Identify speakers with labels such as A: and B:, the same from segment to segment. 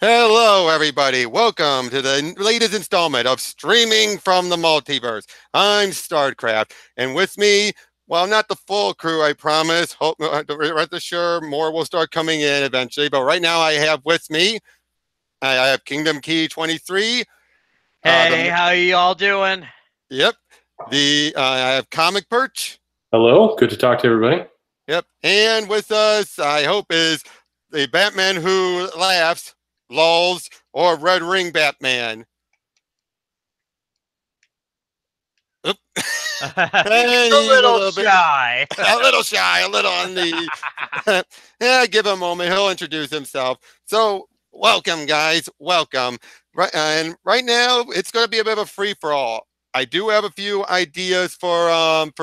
A: Hello, everybody. Welcome to the latest installment of Streaming from the Multiverse. I'm StarCraft, and with me, well, not the full crew, I promise. Hope rest assured, more will start coming in eventually. But right now, I have with me, I have Kingdom Key 23.
B: Hey, how you all doing?
A: Yep. I have Comic Perch.
C: Hello, good to talk to everybody.
A: Yep. And with us, I hope, is the Batman who laughs, lulls, or Red Ring Batman. Oop.
B: He's a little shy.
A: A little shy, a little on the. Yeah, give him a moment. He'll introduce himself. So, welcome, guys. Welcome. And right now, it's going to be a bit of a free for all. I do have a few ideas for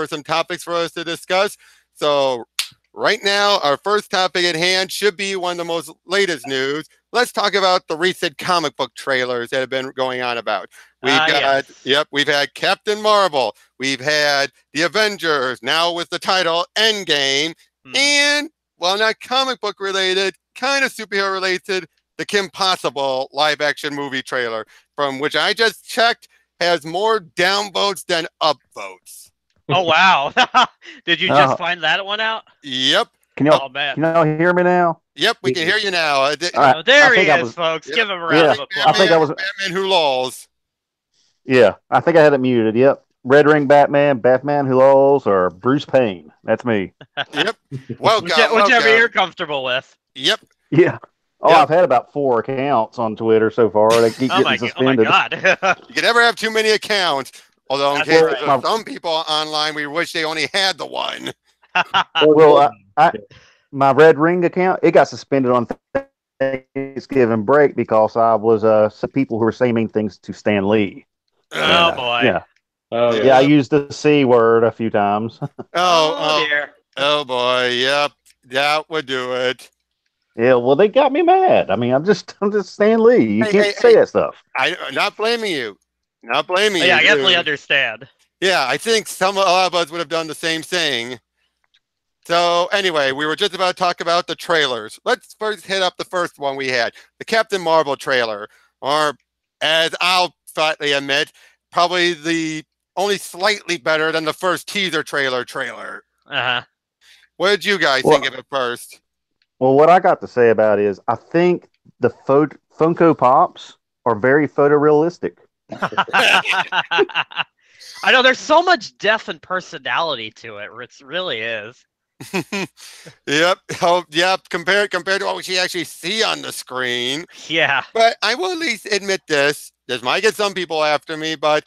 A: some topics for us to discuss. So, right now, our first topic at hand should be one of the most latest news. Let's talk about the recent comic book trailers that have been going on about. We've had Captain Marvel. We've had the Avengers, now with the title Endgame. And, well, not comic book related, kind of superhero related, the Kim Possible live action movie trailer, from which I just checked, has more downvotes than upvotes.
B: Oh, wow. Did you just find that one out?
A: Yep.
D: Can y'all hear me now?
A: Yep, we can hear you now.
B: There he is, folks. Give him a round of applause.
A: I think I was Batman who lulls.
D: Yeah, I think I had it muted. Yep. Red Ring Batman, Batman who lulls, or Bruce Payne. That's me.
A: Yep. Welcome.
B: Whichever you're comfortable with.
A: Yep.
D: Yeah. Oh, yep. I've had about 4 accounts on Twitter so far. They keep getting suspended.
B: Oh my God.
A: You can never have too many accounts. Although in case of some people online, we wish they only had the one.
D: Well, my Red Ring account, it got suspended on Thanksgiving break because I was some people who were saying mean things to Stan Lee.
B: Oh boy.
D: Yeah. Oh yeah. I used the C word a few times.
B: Oh dear.
A: Oh boy. Yep. That would do it.
D: Yeah. Well, they got me mad. I mean, I'm just Stan Lee. You can't say that stuff.
A: I'm not blaming you. Not blaming you.
B: Yeah, I definitely understand.
A: Yeah, I think a lot of us would have done the same thing. So anyway, we were just about to talk about the trailers. Let's first hit up the first one we had, the Captain Marvel trailer, or as I'll slightly admit, probably the only slightly better than the first teaser trailer.
B: Uh-huh.
A: What did you guys think of it first?
D: Well, what I got to say about it is I think the Funko Pops are very photorealistic.
B: I know there's so much depth and personality to it. It really is.
A: Yep. Oh, yep. Compared to what we actually see on the screen.
B: Yeah.
A: But I will at least admit this. This might get some people after me, but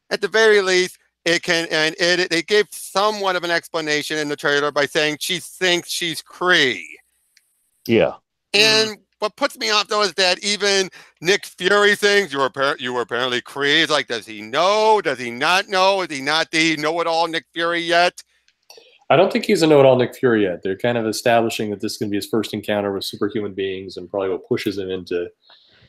A: at the very least, it can, and it gave somewhat of an explanation in the trailer by saying she thinks she's Kree.
D: Yeah.
A: And what puts me off though is that even Nick Fury thinks you were apparently Kree. It's like, does he know? Does he not know? Is he not the know-it-all Nick Fury yet?
C: I don't think he's a know-it-all Nick Fury yet. They're kind of establishing that this is going to be his first encounter with superhuman beings and probably what pushes him into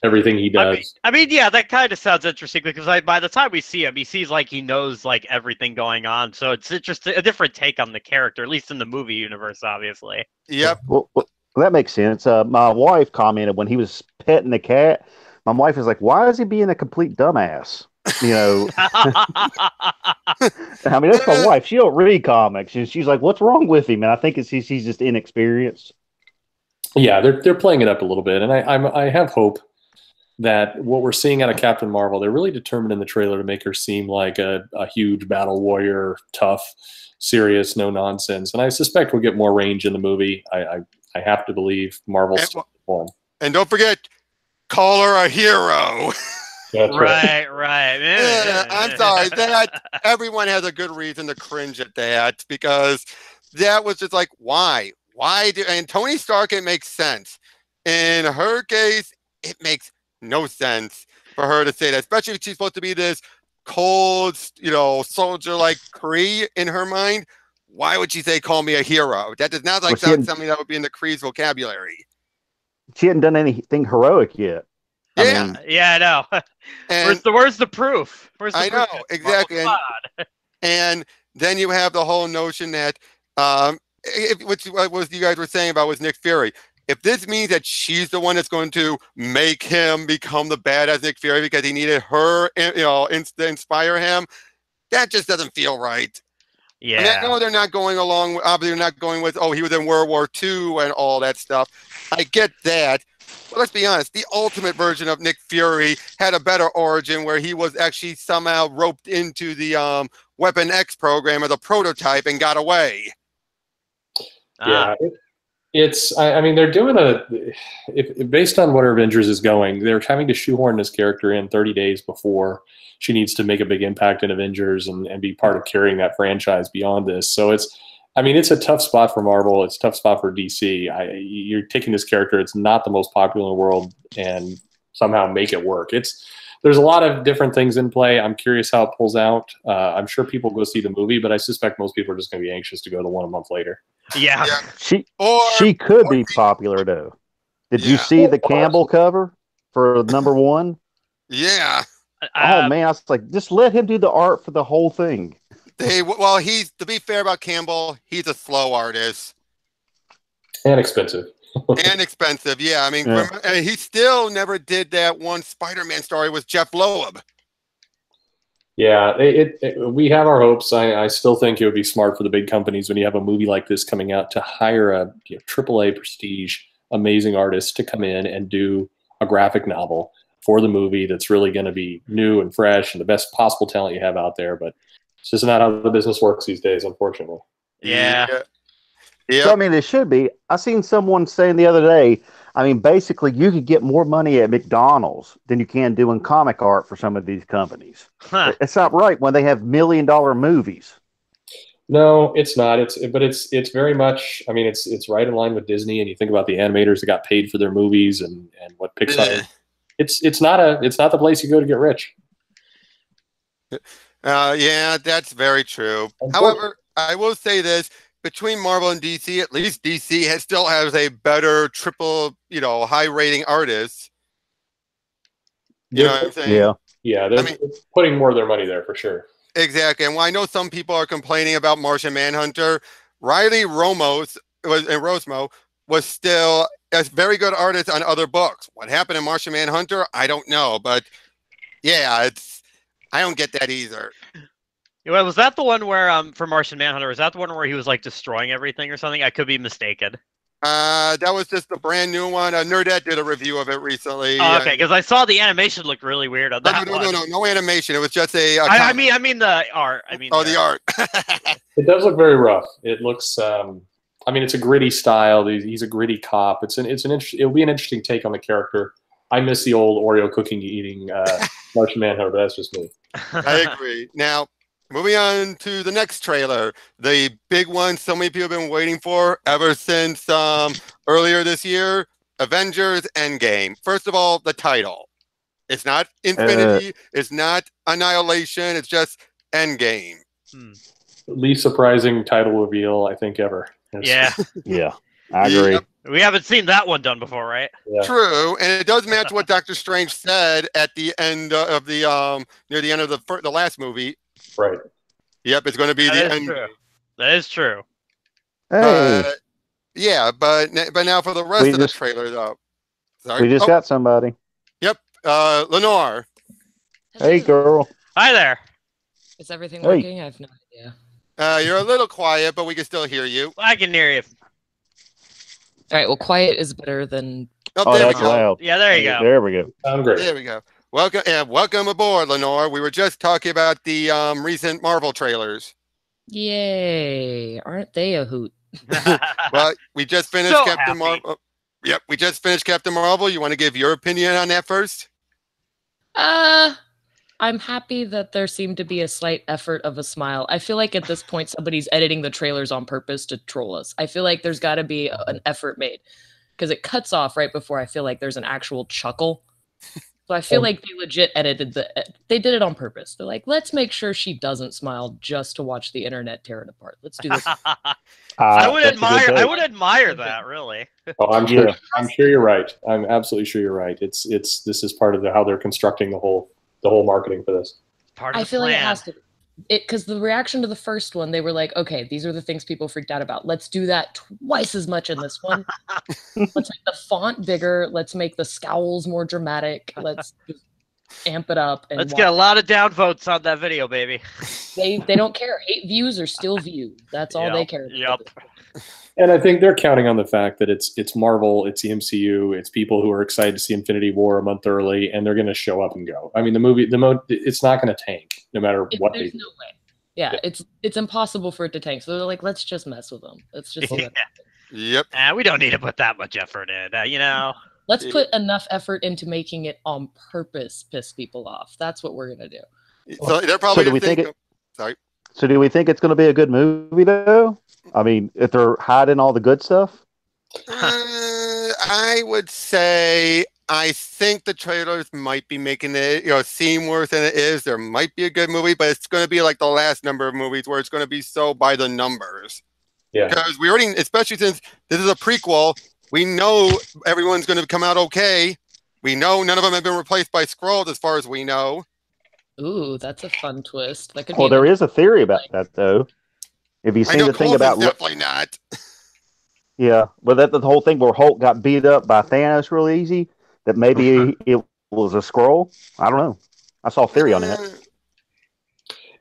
C: everything he does.
B: I mean, yeah, that kind of sounds interesting because by the time we see him, he seems like he knows like everything going on. So it's interesting, a different take on the character, at least in the movie universe, obviously.
A: Yep.
D: Well, that makes sense. My wife commented when he was petting the cat. My wife is like, "Why is he being a complete dumbass?" You know. I mean, that's my wife. She don't read comics, and she's like, "What's wrong with him?" And I think he's just inexperienced.
C: Yeah, they're playing it up a little bit, and I have hope that what we're seeing out of Captain Marvel, they're really determined in the trailer to make her seem like a huge battle warrior, tough, serious, no nonsense. And I suspect we'll get more range in the movie. I have to believe Marvel's
A: and don't forget, call her a hero.
B: Right.
A: Yeah, I'm sorry. That everyone has a good reason to cringe at that because that was just like, why? And Tony Stark, it makes sense. In her case, it makes no sense for her to say that, especially if she's supposed to be this cold, soldier like Kree in her mind. Why would she say, call me a hero? That does not sound something that would be in the Kree's vocabulary.
D: She hadn't done anything heroic yet.
B: I know. Where's the proof?
A: I know, exactly. And then you have the whole notion that, which was you guys were saying about was Nick Fury. if this means that she's the one that's going to make him become the badass Nick Fury because he needed her, to inspire him, that just doesn't feel right.
B: Yeah.
A: I mean, I know they're not going along. Obviously, they're not going with, he was in World War II and all that stuff. I get that. But let's be honest, the ultimate version of Nick Fury had a better origin where he was actually somehow roped into the Weapon X program as a prototype and got away.
C: Yeah. I mean, they're doing based on where Avengers is going, they're having to shoehorn this character in 30 days before she needs to make a big impact in Avengers and be part of carrying that franchise beyond this. So it's a tough spot for Marvel. It's a tough spot for DC. You're taking this character, it's not the most popular in the world, and somehow make it work. There's a lot of different things in play. I'm curious how it pulls out. I'm sure people go see the movie, but I suspect most people are just going to be anxious to go to one a month later.
B: Yeah.
D: She could be popular, though. Did you see the Campbell cover for #1?
A: Yeah.
D: Oh, man. I was like, just let him do the art for the whole thing.
A: To be fair about Campbell, he's a slow artist.
C: And expensive.
A: Yeah. I mean, he still never did that one Spider-Man story with Jeff Loeb.
C: Yeah, we have our hopes. I still think it would be smart for the big companies when you have a movie like this coming out to hire a AAA prestige, amazing artist to come in and do a graphic novel for the movie that's really going to be new and fresh and the best possible talent you have out there. But it's just not how the business works these days, unfortunately.
B: Yeah.
D: So, I mean, it should be. I seen someone saying the other day, I mean, basically, you could get more money at McDonald's than you can doing comic art for some of these companies.
B: Huh.
D: It's not right when they have $1 million movies.
C: No, it's not. It's very much. I mean, it's right in line with Disney. And you think about the animators that got paid for their movies and what Pixar. It's not the place you go to get rich.
A: Yeah, that's very true. However, I will say this. Between Marvel and DC, at least DC still has a better triple, high rating artist. You know what I'm saying?
C: Yeah. They're putting more of their money there for sure.
A: Exactly. And while I know some people are complaining about Martian Manhunter, Riley Rosmo was still a very good artist on other books. What happened in Martian Manhunter, I don't know. But yeah, I don't get that either.
B: Well, was that the one where for Martian Manhunter? Was that the one where he was like destroying everything or something? I could be mistaken.
A: That was just the brand new one. Nerdette did a review of it recently.
B: Oh, okay, because I saw the animation looked really weird on that one.
A: No animation. It was just
B: I mean the art.
A: The art.
C: It does look very rough. It looks. I mean, it's a gritty style. He's a gritty cop. It'll be an interesting take on the character. I miss the old Oreo cooking eating Martian Manhunter, but that's just me.
A: I agree. Now, moving on to the next trailer, the big one so many people have been waiting for ever since earlier this year, Avengers Endgame. First of all, the title. It's not Infinity. It's not Annihilation. It's just Endgame.
C: Least surprising title reveal, I think, ever.
B: Yeah.
D: Yeah, I agree.
A: Yep.
B: We haven't seen that one done before, right?
C: Yeah.
A: True, and it does match what Doctor Strange said at the end of the near the end of the last movie.
C: Right.
A: Yep, it's going to be the end.
B: True. That is true.
D: Hey,
A: Yeah, but now for the rest of the trailer, though. Sorry.
D: we just got somebody.
A: Yep, Lenore.
D: Hey, girl.
B: Hi there.
E: Is everything working? I have no idea.
A: You're a little quiet, but we can still hear you.
B: I can hear you.
E: All right. Well, quiet is better than.
D: Oh,
A: there we
D: that's
A: go.
D: loud.
B: Yeah, there you go.
D: There we go.
C: I'm great.
A: There we go. Welcome aboard, Lenore. We were just talking about the recent Marvel trailers.
E: Yay! Aren't they a hoot?
A: Well, we just finished
B: So
A: Captain
B: happy.
A: Marvel. Yep, we just finished Captain Marvel. You want to give your opinion on that first?
E: I'm happy that there seemed to be a slight effort of a smile. I feel like at this point somebody's editing the trailers on purpose to troll us. I feel like there's got to be an effort made because it cuts off right before I feel like there's an actual chuckle. So I feel like they legit edited they did it on purpose. They're like, let's make sure she doesn't smile just to watch the internet tear it apart. Let's do this.
B: I would admire that, really.
C: Oh, I'm sure. I'm sure you're right. I'm absolutely sure you're right. This is part of how they're constructing the whole marketing for this.
B: Part of
E: I
B: the
E: feel like it
B: plan.
E: has to. because the reaction to the first one, they were like, okay, these are the things people freaked out about. Let's do that twice as much in this one. Let's make the font bigger. Let's make the scowls more dramatic. Let's just amp it up. And
B: Let's get a lot of downvotes on that video, baby.
E: They don't care. 8 views are still views. That's all they care about.
B: Yep.
C: And I think they're counting on the fact that it's Marvel, it's the MCU, it's people who are excited to see Infinity War a month early, and they're going to show up and go. I mean, it's not going to tank no matter what they do.
E: There's no way. Yeah, it's impossible for it to tank. So they're like, let's just mess with them. Let's just
A: Yep.
B: We don't need to put that much effort in.
E: Let's put enough effort into making it on purpose piss people off. That's what we're gonna do.
A: So they're probably.
D: So do we think
A: sorry.
D: So do we think it's going to be a good movie though? I mean, if they're hiding all the good stuff.
A: I would say I think the trailers might be making it seem worse than it is. There might be a good movie, but it's going to be like the last number of movies where it's going to be so by the numbers.
C: Yeah.
A: Because we already, especially since this is a prequel, we know everyone's going to come out okay. We know none of them have been replaced by Skrulls, as far as we know.
E: Ooh, that's a fun twist. That could
D: Well,
E: be
D: there is a theory about that though. Have you seen the thing about
A: definitely not?
D: Yeah, but that the whole thing where Hulk got beat up by Thanos real easy. That maybe it was a Skrull. I don't know. I saw a theory on that.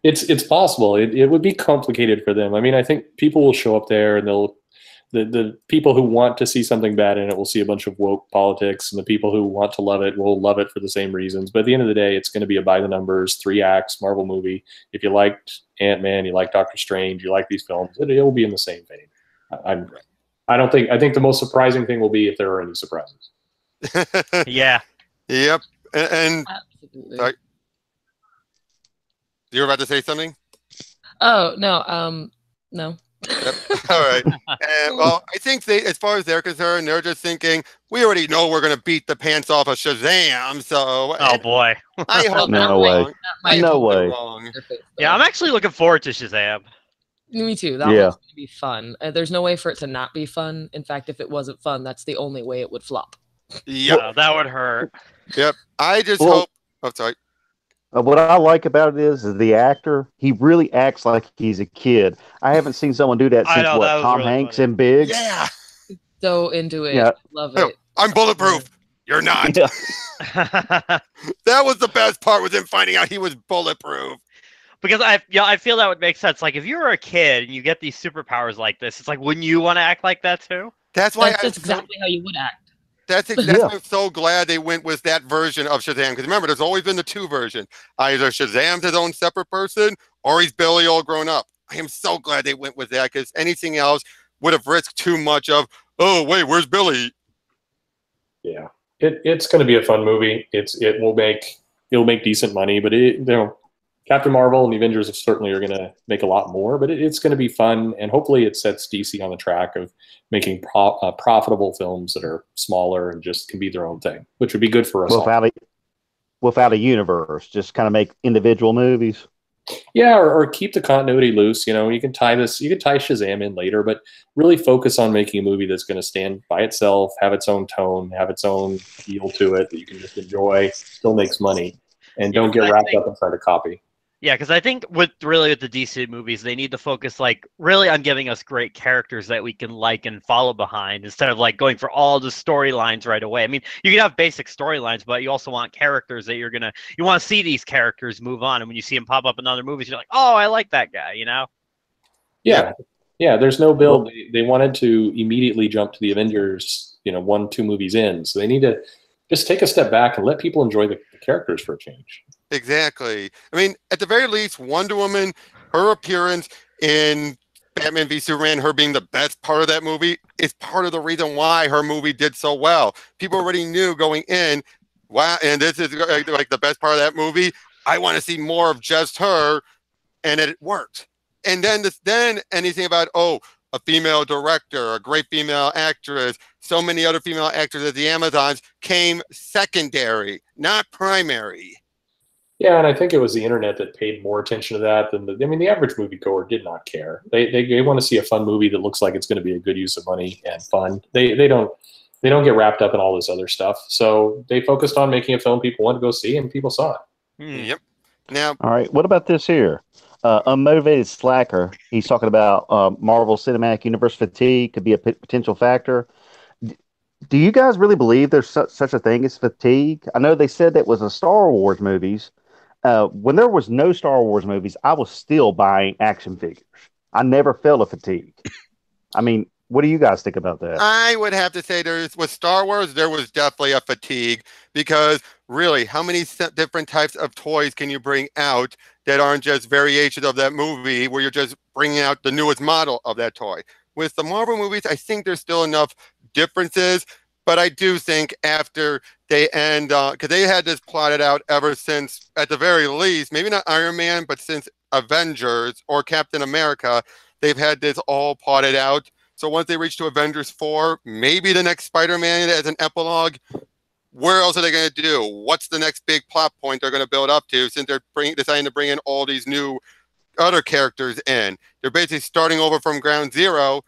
C: It's possible. It would be complicated for them. I mean, I think people will show up there and the people who want to see something bad in it will see a bunch of woke politics, and the people who want to love it will love it for the same reasons. But at the end of the day, it's going to be a by the numbers, 3 acts Marvel movie. If you liked Ant-Man, you like Doctor Strange, you like these films, it will be in the same vein. I think the most surprising thing will be if there are any surprises.
B: Yeah.
A: Yep. And
E: Absolutely.
A: sorry. You were about to say something?
E: Oh no, no.
A: Yep. All right. Well, I think as far as they're concerned, they're just thinking we already know we're going to beat the pants off of Shazam. So,
B: oh boy,
A: I hope
D: no way. No way.
A: Wrong.
B: Yeah, I'm actually looking forward to Shazam.
E: Me too. That one's going to be fun. There's no way for it to not be fun. In fact, if it wasn't fun, that's the only way it would flop.
A: Yep.
B: That would hurt.
A: Yep. I just hope. Oh, sorry.
D: What I like about it is the actor. He really acts like he's a kid. I haven't seen someone do that since Tom
B: really
D: Hanks
B: funny.
D: in Big.
A: Yeah.
E: So into it.
D: Yeah.
E: Love
A: Oh,
E: it.
A: I'm bulletproof. You're not.
D: Yeah.
A: That was the best part, was him finding out he was bulletproof.
B: Because I feel that would make sense. Like if you were a kid and you get these superpowers like this, it's like, wouldn't you want to act like that too?
A: That's why
E: That's exactly how you would act.
A: That's why I'm so glad they went with that version of Shazam. Because remember, there's always been the 2 versions. Either Shazam's his own separate person, or he's Billy all grown up. I am so glad they went with that, because anything else would have risked too much of, oh, wait, where's Billy?
C: Yeah. It's going to be a fun movie. It'll make decent money, but Captain Marvel and the Avengers certainly are going to make a lot more, but it's going to be fun, and hopefully it sets DC on the track of making profitable films that are smaller and just can be their own thing, which would be good for us all.
D: Without a universe, just kind of make individual movies.
C: Yeah, or keep the continuity loose. You can tie Shazam in later, but really focus on making a movie that's going to stand by itself, have its own tone, have its own feel to it that you can just enjoy, still makes money, and don't get wrapped up and try to copy.
B: Yeah, because I think with the DC movies, they need to focus really on giving us great characters that we can like and follow behind, instead of going for all the storylines right away. I mean, you can have basic storylines, but you also want characters that you want to see these characters move on, and when you see them pop up in other movies, you're like, oh, I like that guy,
C: Yeah. There's no build. They wanted to immediately jump to the Avengers, 1-2 movies in, so they need to just take a step back and let people enjoy the characters for a change.
A: Exactly. I mean, at the very least, Wonder Woman, her appearance in Batman v Superman, her being the best part of that movie, is part of the reason why her movie did so well. People already knew going in, wow, and this is like the best part of that movie. I want to see more of just her, and it worked. And then anything about, a female director, a great female actress, so many other female actors at the Amazons came secondary, not primary.
C: Yeah, and I think it was the internet that paid more attention to that than the average moviegoer did not care. They want to see a fun movie that looks like it's going to be a good use of money and fun. They don't get wrapped up in all this other stuff. So they focused on making a film people wanted to go see, and people saw it.
A: Yep. Now,
D: all right. What about this here? unmotivated slacker. He's talking about Marvel Cinematic Universe fatigue could be a potential factor. Do you guys really believe there's such a thing as fatigue? I know they said that was a Star Wars movies. When there was no Star Wars movies, I was still buying action figures. I never felt a fatigue. I mean, what do you guys think about that?
A: I would have to say with Star Wars, there was definitely a fatigue because really, how many different types of toys can you bring out that aren't just variations of that movie where you're just bringing out the newest model of that toy? With the Marvel movies, I think there's still enough differences, but I do think after they end, because they had this plotted out ever since, at the very least, maybe not Iron Man, but since Avengers or Captain America, they've had this all plotted out. So once they reach to Avengers 4, maybe the next Spider-Man as an epilogue, where else are they going to do? What's the next big plot point they're going to build up to since they're deciding to bring in all these new other characters in? They're basically starting over from ground zero,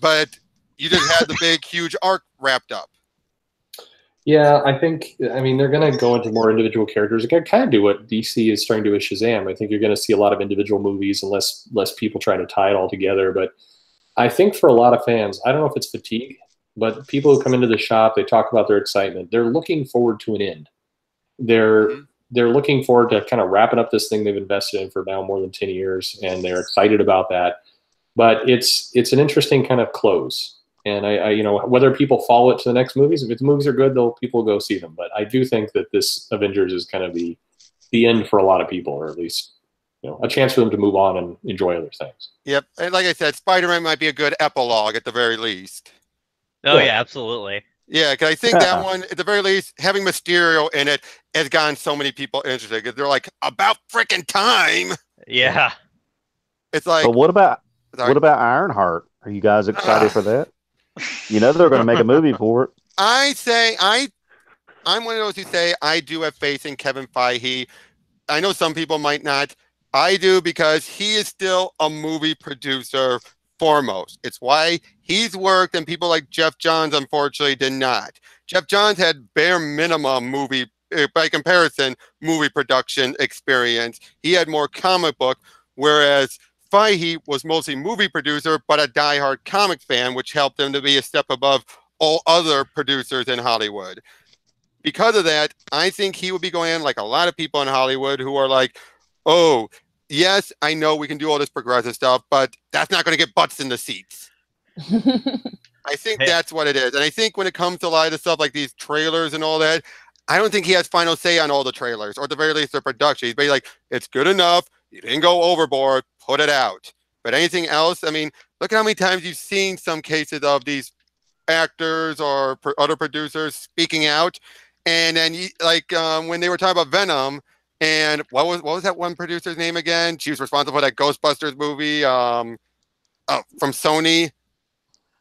A: but you just had the big, huge arc wrapped up.
C: Yeah, I mean, they're going to go into more individual characters. They're going to kind of do what DC is starting to do with Shazam. I think you're going to see a lot of individual movies and less people trying to tie it all together. But I think for a lot of fans, I don't know if it's fatigue, but people who come into the shop, they talk about their excitement. They're looking forward to an end. They're looking forward to kind of wrapping up this thing they've invested in for now more than 10 years, and they're excited about that. But it's an interesting kind of close. And I whether people follow it to the next movies, if the movies are good, people will go see them. But I do think that this Avengers is kind of the end for a lot of people, or at least a chance for them to move on and enjoy other things.
A: Yep, and like I said, Spider-Man might be a good epilogue at the very least.
B: Oh yeah, absolutely.
A: Yeah, because I think that one, at the very least, having Mysterio in it has gotten so many people interested. Because they're like, about freaking time.
B: Yeah.
A: It's like.
D: But what about Ironheart? Are you guys excited for that? You know they're going to make a movie for it.
A: I'm one of those who say I do have faith in Kevin Feige. I know some people might not. I do, because he is still a movie producer foremost. It's why he's worked and people like Jeff Johns unfortunately did not. Jeff Johns had bare minimum movie, by comparison, movie production experience. He had more comic book, whereas Feige was mostly movie producer, but a diehard comic fan, which helped him to be a step above all other producers in Hollywood. Because of that, I think he would be going in like a lot of people in Hollywood who are like, oh, yes, I know we can do all this progressive stuff, but that's not going to get butts in the seats. I think that's what it is. And I think when it comes to a lot of the stuff like these trailers and all that, I don't think he has final say on all the trailers, or at the very least their production. He's basically like, it's good enough. You didn't go overboard. Put it out. But anything else, I mean, look at how many times you've seen some cases of these actors or other producers speaking out. And then when they were talking about Venom, and what was that one producer's name again? She was responsible for that Ghostbusters movie from Sony.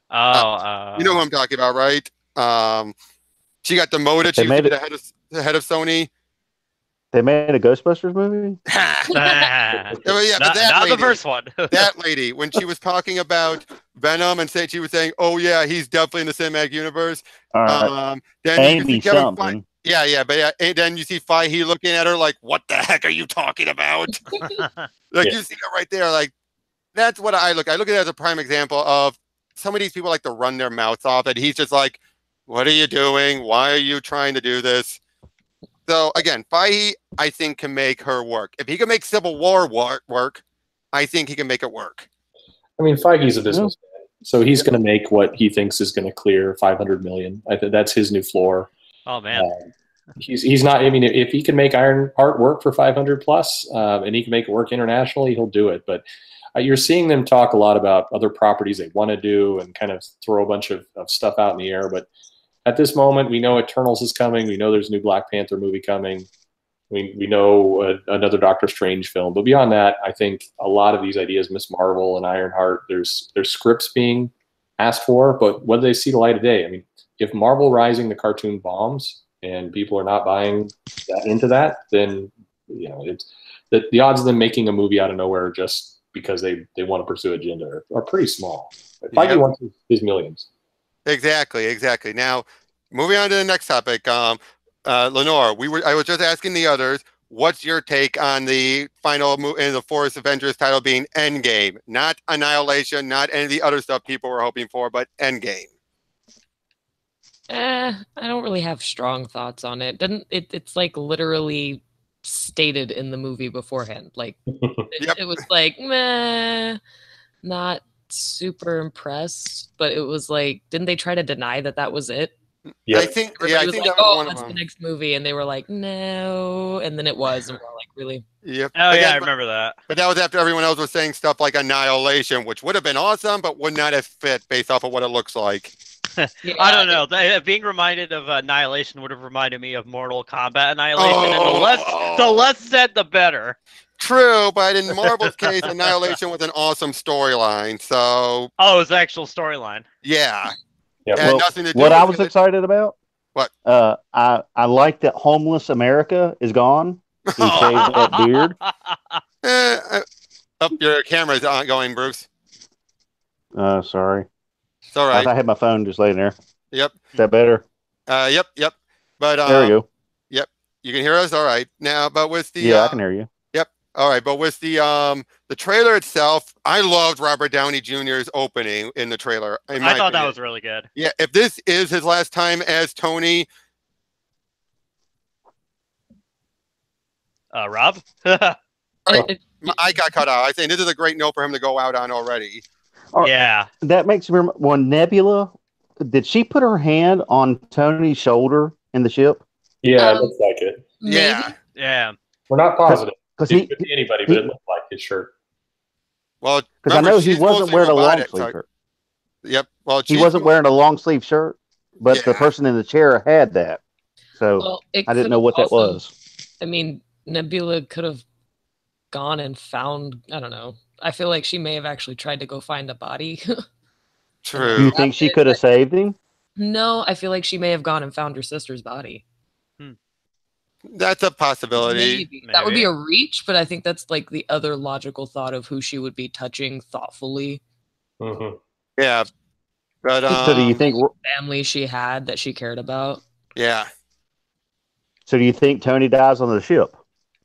A: You know who I'm talking about, right? She got demoted. She used to be the head of Sony.
D: They made a Ghostbusters movie?
A: Yeah, but
B: not
A: lady,
B: the first one.
A: That lady, when she was talking about Venom and she was saying, oh yeah, he's definitely in the cinematic universe.
D: Then
A: Amy
D: something.
A: And then you see Feige looking at her like, what the heck are you talking about? You see it right there. Like, that's what I look at it as a prime example of some of these people like to run their mouths off, and he's just like, what are you doing? Why are you trying to do this? So again, Feige, I think, can make her work. If he can make Civil War work, I think he can make it work.
C: I mean, Feige's a businessman, so he's going to make what he thinks is going to clear $500 million. I think that's his new floor.
B: Oh man,
C: he's not. I mean, if he can make Ironheart work for 500 plus, and he can make it work internationally, he'll do it. But you're seeing them talk a lot about other properties they want to do and kind of throw a bunch of stuff out in the air. But at this moment, we know Eternals is coming. We know there's a new Black Panther movie coming. We know another Doctor Strange film. But beyond that, I think a lot of these ideas, Miss Marvel and Ironheart, there's scripts being asked for, but whether they see the light of day. I mean, if Marvel Rising, the cartoon, bombs and people are not buying into that, then it's the odds of them making a movie out of nowhere just because they want to pursue agenda are pretty small. Feige wants his millions.
A: Exactly. Now, moving on to the next topic, Lenore, I was just asking the others, what's your take on the final in the fourth Avengers title being Endgame? Not Annihilation, not any of the other stuff people were hoping for, but Endgame.
E: I don't really have strong thoughts on it. It's like literally stated in the movie beforehand. Like
A: Yep.
E: it was like, meh, not super impressed, but it was like, didn't they try to deny that was it?
C: Yeah.
A: I think
E: Everybody was like,
A: that was
E: oh,
A: one of
E: that's the
A: them.
E: next movie, and they were like, no, and then it was, and we're like, really?
A: Yep.
B: Oh
A: But
B: yeah, I
A: then-
B: remember that.
A: But that was after everyone else was saying stuff like Annihilation, which would have been awesome, but would not have fit based off of what it looks like.
E: Yeah,
B: I don't know. Being reminded of Annihilation would have reminded me of Mortal Kombat Annihilation, and the less said, the better.
A: True, but in Marvel's case, Annihilation was an awesome storyline. So
B: Oh, it was the actual storyline.
A: yeah,
C: Yeah.
A: it had
D: Well,
A: nothing to do
D: what
A: with
D: I was excited about?
A: What?
D: I like that homeless America is gone. He shaved that beard.
A: Up your camera's not going, Bruce.
D: Sorry.
A: It's all right.
D: I had my phone just laying there.
A: Yep.
D: Is that better?
A: Yep. But
D: There we go.
A: you can hear us. All right. Now, but with the
D: Yeah, I can hear you.
A: Yep. All right. But with the trailer itself, I loved Robert Downey Jr.'s opening in the trailer.
B: I thought that was really good.
A: Yeah. If this is his last time as Tony,
B: Rob?
A: I got cut out. I think this is a great note for him to go out on already.
B: Yeah.
D: That makes me remember when Nebula, did she put her hand on Tony's shoulder in the ship?
C: Yeah, it looks like it.
E: maybe.
A: Yeah.
B: Yeah.
C: We're not positive.
D: Because
C: It could be anybody, but it looked like his shirt.
A: Well,
D: I know he wasn't wearing a long
A: sleeve
D: sleeve shirt.
A: Yep. Well,
D: He wasn't wearing a long sleeve shirt, but the
A: Yeah.
D: person in the chair had that. So
E: Well,
D: I didn't know what that was.
E: I mean, Nebula could have gone and found, I don't know. I feel like she may have actually tried to go find a body.
D: Do you
A: True.
D: think she could have saved him?
E: No, I feel like she may have gone and found her sister's body.
A: That's a possibility.
E: Maybe. That would be a reach, but I think that's like the other logical thought of who she would be touching thoughtfully.
C: Mm-hmm.
A: Yeah. But
D: So do you think?
E: Family she had that she cared about.
A: Yeah.
D: So do you think Tony dies on the ship?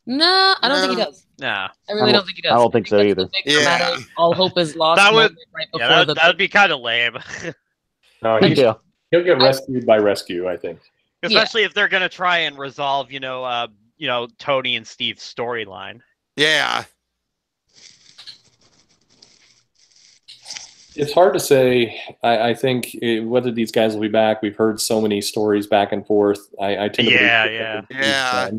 E: No, I don't think he
A: No.
E: does.
B: Nah.
E: I really don't think he does.
D: I don't think so
E: that's
D: either.
E: the big
A: Yeah.
E: dramatic, all hope is lost.
B: That would-
E: moment right before
B: Yeah,
E: the
B: that would be kind of lame.
C: No,
D: Yeah.
C: he'll get rescued by rescue, I think.
B: Especially if they're gonna try and resolve, Tony and Steve's storyline.
A: Yeah.
C: It's hard to say. I think whether these guys will be back. We've heard so many stories back and forth. I tend to
B: Yeah.
A: Yeah.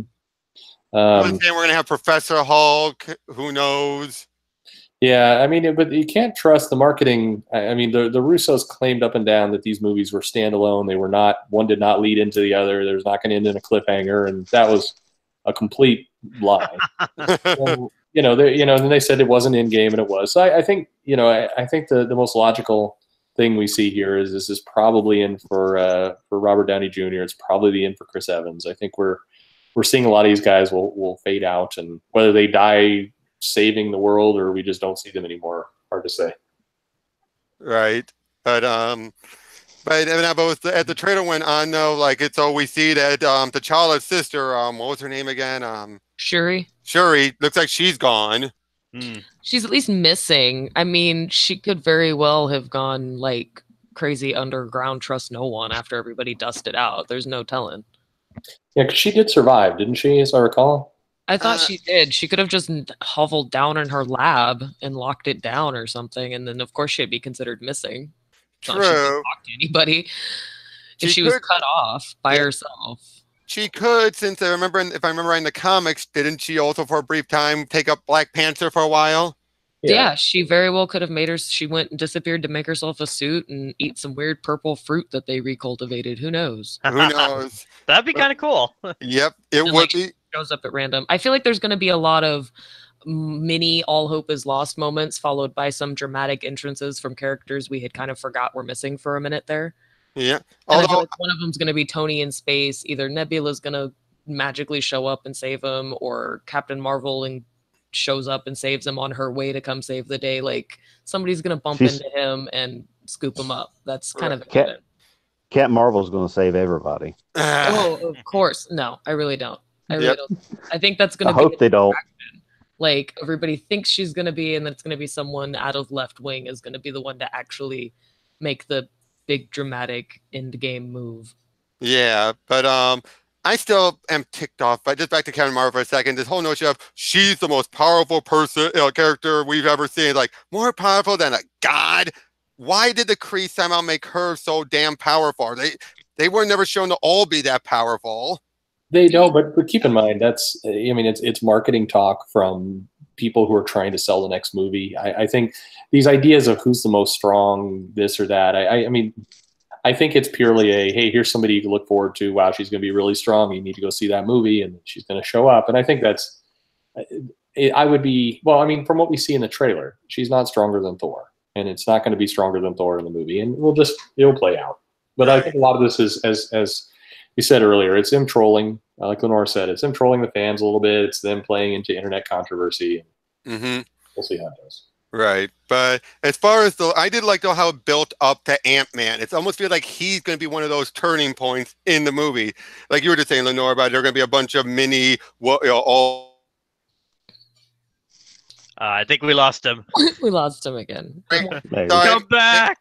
C: Um,
A: One day we're gonna have Professor Hulk. Who knows?
C: Yeah, I mean, but you can't trust the marketing. I mean, the Russos claimed up and down that these movies were standalone. They were not. One did not lead into the other. There was not going to end in a cliffhanger, and that was a complete lie. And they said it wasn't in game, and it was. So I think, I think the most logical thing we see here is this is probably in for Robert Downey Jr. It's probably in for Chris Evans. I think we're seeing a lot of these guys will fade out, and whether they die saving the world or we just don't see them anymore, hard to say.
A: Right. But as the trailer went on though, like we see that T'Challa's sister, what was her name again?
E: Shuri.
A: Shuri, looks like she's gone.
E: She's at least missing. I mean, she could very well have gone like crazy underground, trust no one after everybody dusted out. There's no telling.
C: Yeah, because she did survive, didn't she, as I recall?
E: I thought she did. She could have just hoveled down in her lab and locked it down or something, and then of course she'd be considered missing. It's not like she didn't
A: True.
E: talk to anybody.
A: She
E: If she was
A: could-
E: cut off by herself.
A: She could, since if I remember in the comics, didn't she also for a brief time take up Black Panther for a while?
E: Yeah, she very well could have made her. She went and disappeared to make herself a suit and eat some weird purple fruit that they recultivated. Who knows?
A: Who knows?
B: That'd be kind of cool.
A: Yep, it
E: And,
A: would
E: like,
A: be.
E: Shows up at random. I feel like there's going to be a lot of mini all hope is lost moments followed by some dramatic entrances from characters we had kind of forgot were missing for a minute there.
A: Yeah.
E: And I feel
A: Although
E: like one of them's going to be Tony in space. Either Nebula's going to magically show up and save him, or Captain Marvel and shows up and saves him on her way to come save the day. Like somebody's going to bump into him and scoop him up. That's kind of
D: Captain Marvel's going to save everybody.
E: Oh, of course. No, I really don't. I really
A: Yep.
E: don't. I think that's
D: I
E: going to be
D: hope they don't.
E: like everybody thinks she's going to be, and then it's going to be someone out of left wing is going to be the one to actually make the big dramatic end game move.
A: Yeah, but I still am ticked off. But just back to Captain Marvel for a second. This whole notion of she's the most powerful person, character we've ever seen, like more powerful than a god. Why did the Kree somehow make her so damn powerful? They were never shown to all be that powerful.
C: They don't, but keep in mind that's I mean it's marketing talk from people who are trying to sell the next movie. I think these ideas of who's the most strong, this or that. I mean, I think it's purely a hey, here's somebody you can look forward to. Wow, she's going to be really strong. You need to go see that movie, and she's going to show up. And I think that's I would be well. I mean, from what we see in the trailer, she's not stronger than Thor, and it's not going to be stronger than Thor in the movie, and it'll play out. But I think a lot of this is as we said earlier, it's them trolling. Like Lenore said, it's them trolling the fans a little bit. It's them playing into internet controversy.
A: Mm-hmm.
C: We'll see how it goes.
A: Right, but as far as I did like how it built up to Ant-Man. It's almost feels like he's going to be one of those turning points in the movie. Like you were just saying, Lenore, about there are going to be a bunch of mini, all.
B: I think we lost him.
E: We lost him again.
A: Sorry.
B: Come back!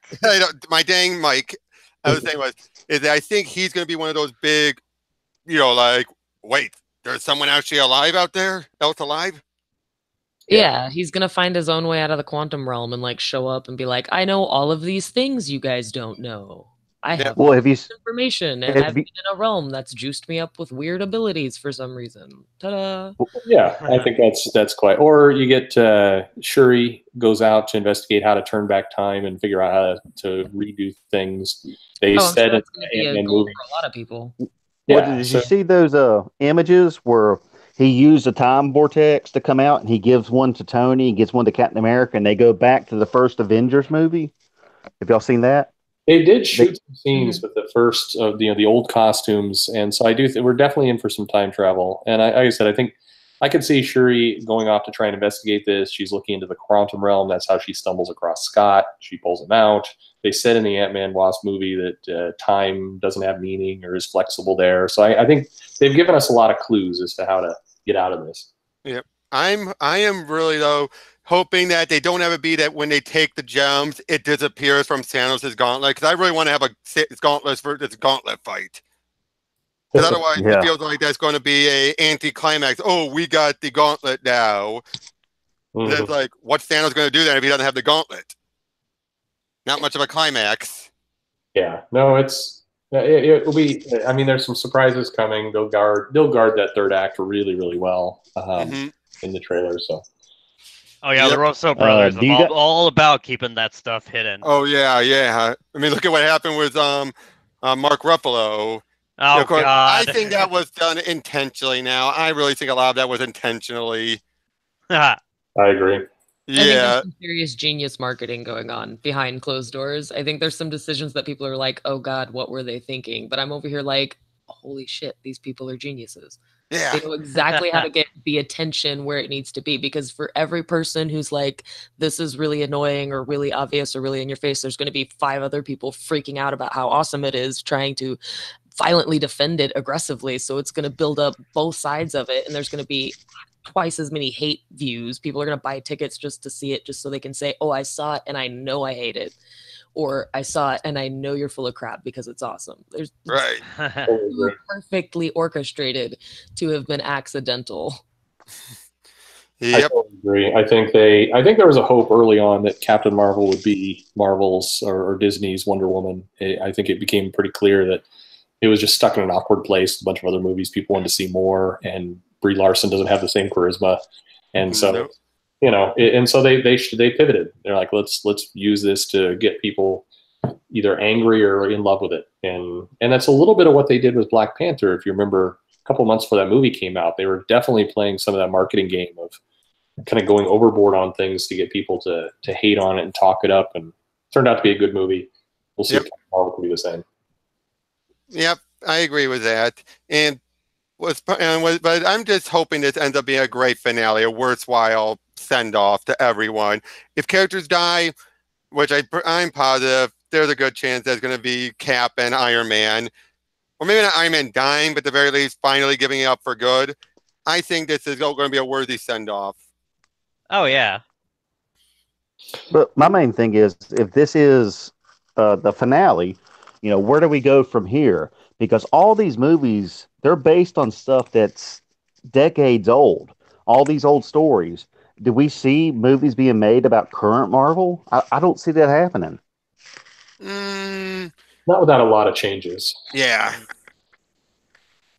A: My dang mic. I was saying is that I think he's going to be one of those big, like, wait, there's someone actually alive out there? Else alive?
E: Yeah, he's gonna find his own way out of the quantum realm and like show up and be like, I know all of these things you guys don't know. I have
D: Well, have you
E: information, and I've been in a realm that's juiced me up with weird abilities for some reason. Ta-da!
C: Yeah, I think that's quite. Or you get Shuri goes out to investigate how to turn back time and figure out how to redo things. They said
E: it's going to be a goal for a lot of people.
D: Yeah, did you see those images where he used a time vortex to come out, and he gives one to Tony, and gives one to Captain America, and they go back to the first Avengers movie? Have y'all seen that?
C: They did shoot some scenes with the first of the old costumes, and so I do think we're definitely in for some time travel. And like I said, I think I could see Shuri going off to try and investigate this. She's looking into the quantum realm. That's how she stumbles across Scott. She pulls him out. They said in the Ant-Man Wasp movie that time doesn't have meaning or is flexible there. So I think they've given us a lot of clues as to how to get out of this.
A: Yep. I am really though hoping that they don't have it be that when they take the gems, it disappears from Thanos' gauntlet. Because I really want to have a gauntlet fight. Because otherwise, it feels like that's going to be a anti-climax. Oh, we got the gauntlet now. Mm-hmm. It's like, what's Thanos going to do then if he doesn't have the gauntlet? Not much of a climax.
C: Yeah, no, it will be. I mean, there's some surprises coming. They'll guard that third act really, really well in the trailer. So.
B: Oh yeah, the Russo brothers are all about keeping that stuff hidden.
A: Oh yeah. I mean, look at what happened with Mark Ruffalo.
B: Oh God!
A: I think that was done intentionally. Now I really think a lot of that was intentionally.
C: I agree.
E: Yeah, I think there's some serious genius marketing going on behind closed doors. I think there's some decisions that people are like, "Oh God, what were they thinking?" But I'm over here like, "Holy shit, these people are geniuses."
A: Yeah,
E: they know exactly how to get the attention where it needs to be. Because for every person who's like, "This is really annoying" or really obvious or really in your face, there's going to be 5 other people freaking out about how awesome it is, trying to violently defend it aggressively. So it's going to build up both sides of it, and there's going to be twice as many hate views. People are going to buy tickets just to see it, just so they can say, "Oh, I saw it and I know I hate it," or "I saw it and I know you're full of crap," because it's awesome. There's
A: right.
E: Perfectly orchestrated to have been accidental.
A: Yep.
C: I totally agree. I think there was a hope early on that Captain Marvel would be Marvel's or Disney's Wonder Woman. I think it became pretty clear that it was just stuck in an awkward place. A bunch of other movies people wanted to see more, and Brie Larson doesn't have the same charisma, and so and so they pivoted. They're like, let's use this to get people either angry or in love with it, and that's a little bit of what they did with Black Panther. If you remember, a couple months before that movie came out, they were definitely playing some of that marketing game of kind of going overboard on things to get people to hate on it and talk it up, and it turned out to be a good movie. We'll see if Marvel can be the same.
A: Yep, I agree with that. But I'm just hoping this ends up being a great finale, a worthwhile send-off to everyone. If characters die, which I'm positive, there's a good chance there's going to be Cap and Iron Man. or maybe not Iron Man dying, but at the very least, finally giving it up for good. I think this is going to be a worthy send-off.
B: Oh yeah.
D: But my main thing is, if this is the finale, where do we go from here? Because all these movies, they're based on stuff that's decades old. All these old stories. Do we see movies being made about current Marvel? I don't see that happening.
C: Not without a lot of changes.
A: Yeah.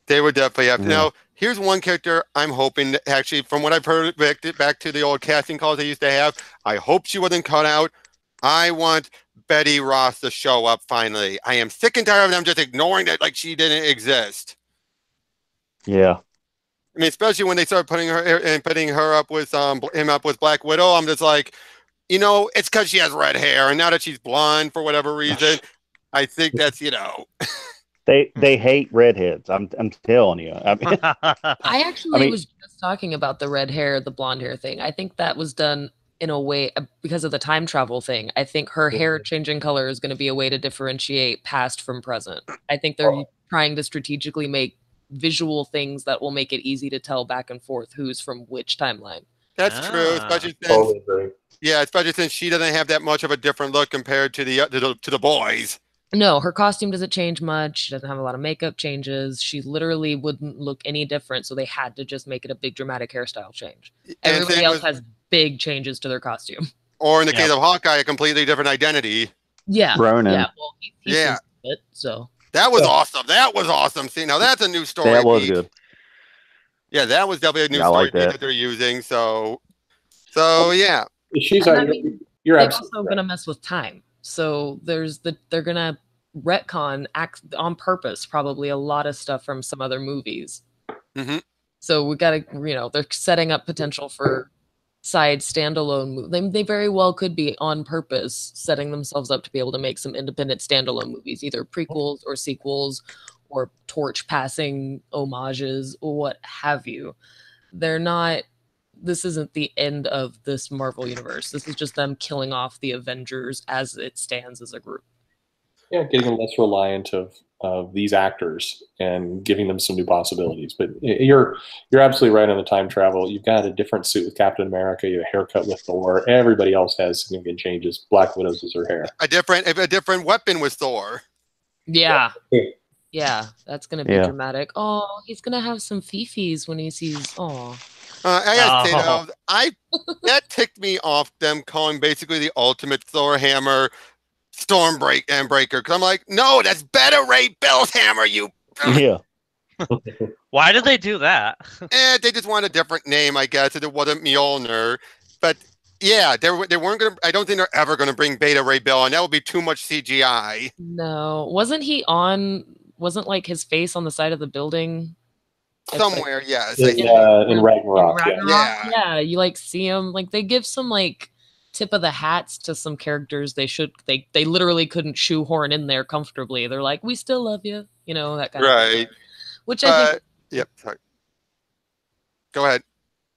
A: They would definitely have to.
D: Yeah.
A: Now, here's one character I'm hoping that actually, from what I've heard back to the old casting calls they used to have, I hope she wasn't cut out. I want Betty Ross to show up finally. I am sick and tired of them just ignoring that like she didn't exist.
D: Yeah.
A: I mean, especially when they start putting her up with him up with Black Widow. I'm just like, it's because she has red hair, and now that she's blonde for whatever reason, I think that's
D: They hate redheads. I'm telling you. I mean,
E: I actually was just talking about the red hair, the blonde hair thing. I think that was done in a way because of the time travel thing. I think her hair changing color is going to be a way to differentiate past from present. I think they're trying to strategically make visual things that will make it easy to tell back and forth who's from which timeline.
A: That's true, especially since she doesn't have that much of a different look compared to the boys.
E: No, her costume doesn't change much. She doesn't have a lot of makeup changes. She literally wouldn't look any different, so they had to just make it a big dramatic hairstyle change. Everybody else has big changes to their costume.
A: Or in the case of Hawkeye, a completely different identity.
D: Yeah. Ronan.
E: Yeah, well, he's it, so.
A: That was awesome. That was awesome. See, now that's a new story.
D: That was good.
A: Yeah, that was definitely a new story that they're using. So yeah.
C: You're
E: also going to mess with time. So they're going to retcon on purpose probably a lot of stuff from some other movies.
A: Mm-hmm.
E: So we got to, they're setting up potential for side standalone movies. They very well could be on purpose setting themselves up to be able to make some independent standalone movies, either prequels or sequels or torch passing homages or what have you. This isn't the end of this Marvel universe. This is just them killing off the Avengers as it stands as a group.
C: Yeah, getting less reliant of these actors and giving them some new possibilities. But you're absolutely right on the time travel. You've got a different suit with Captain America. You have a haircut with Thor. Everybody else has significant changes. Black Widow's is her hair.
A: A different weapon with Thor.
E: Yeah. Yeah, that's gonna be dramatic. Oh, he's gonna have some fifis when he sees.
A: I gotta say though, that ticked me off. Them calling basically the ultimate Thor hammer Stormbreaker, because I'm like, no, that's Beta Ray Bill's hammer.
D: Yeah.
B: Why did they do that?
A: They just want a different name, I guess. It wasn't Mjolnir, but yeah, they weren't gonna. I don't think they're ever gonna bring Beta Ray Bill, and that would be too much CGI.
E: No, wasn't like his face on the side of the building
A: somewhere? Yes,
C: in Ragnarok.
E: Yeah, you see him. They give some tip of the hats to some characters. They literally couldn't shoehorn in there comfortably. They're like, we still love you, that kind of thing. Which I think.
A: Yep. Sorry. Go ahead.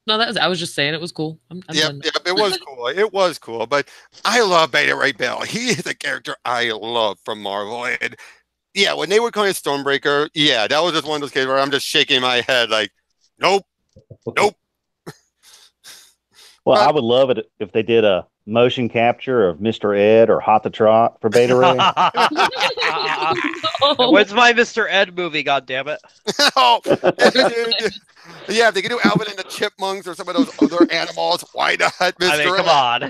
E: No, I was just saying it was cool. I'm done.
A: It was cool. It was cool, but I love Beta Ray Bill. He is a character I love from Marvel. And yeah, when they were calling it Stormbreaker, that was just one of those cases where I'm just shaking my head like, nope.
D: Well, I would love it if they did a motion capture of Mr. Ed or Hot the Trot for Beta Ray.
B: When's my Mr. Ed movie, goddammit?
A: Yeah, if they could do Alvin and the Chipmunks or some of those other animals, why not Mr.
B: I mean, come on.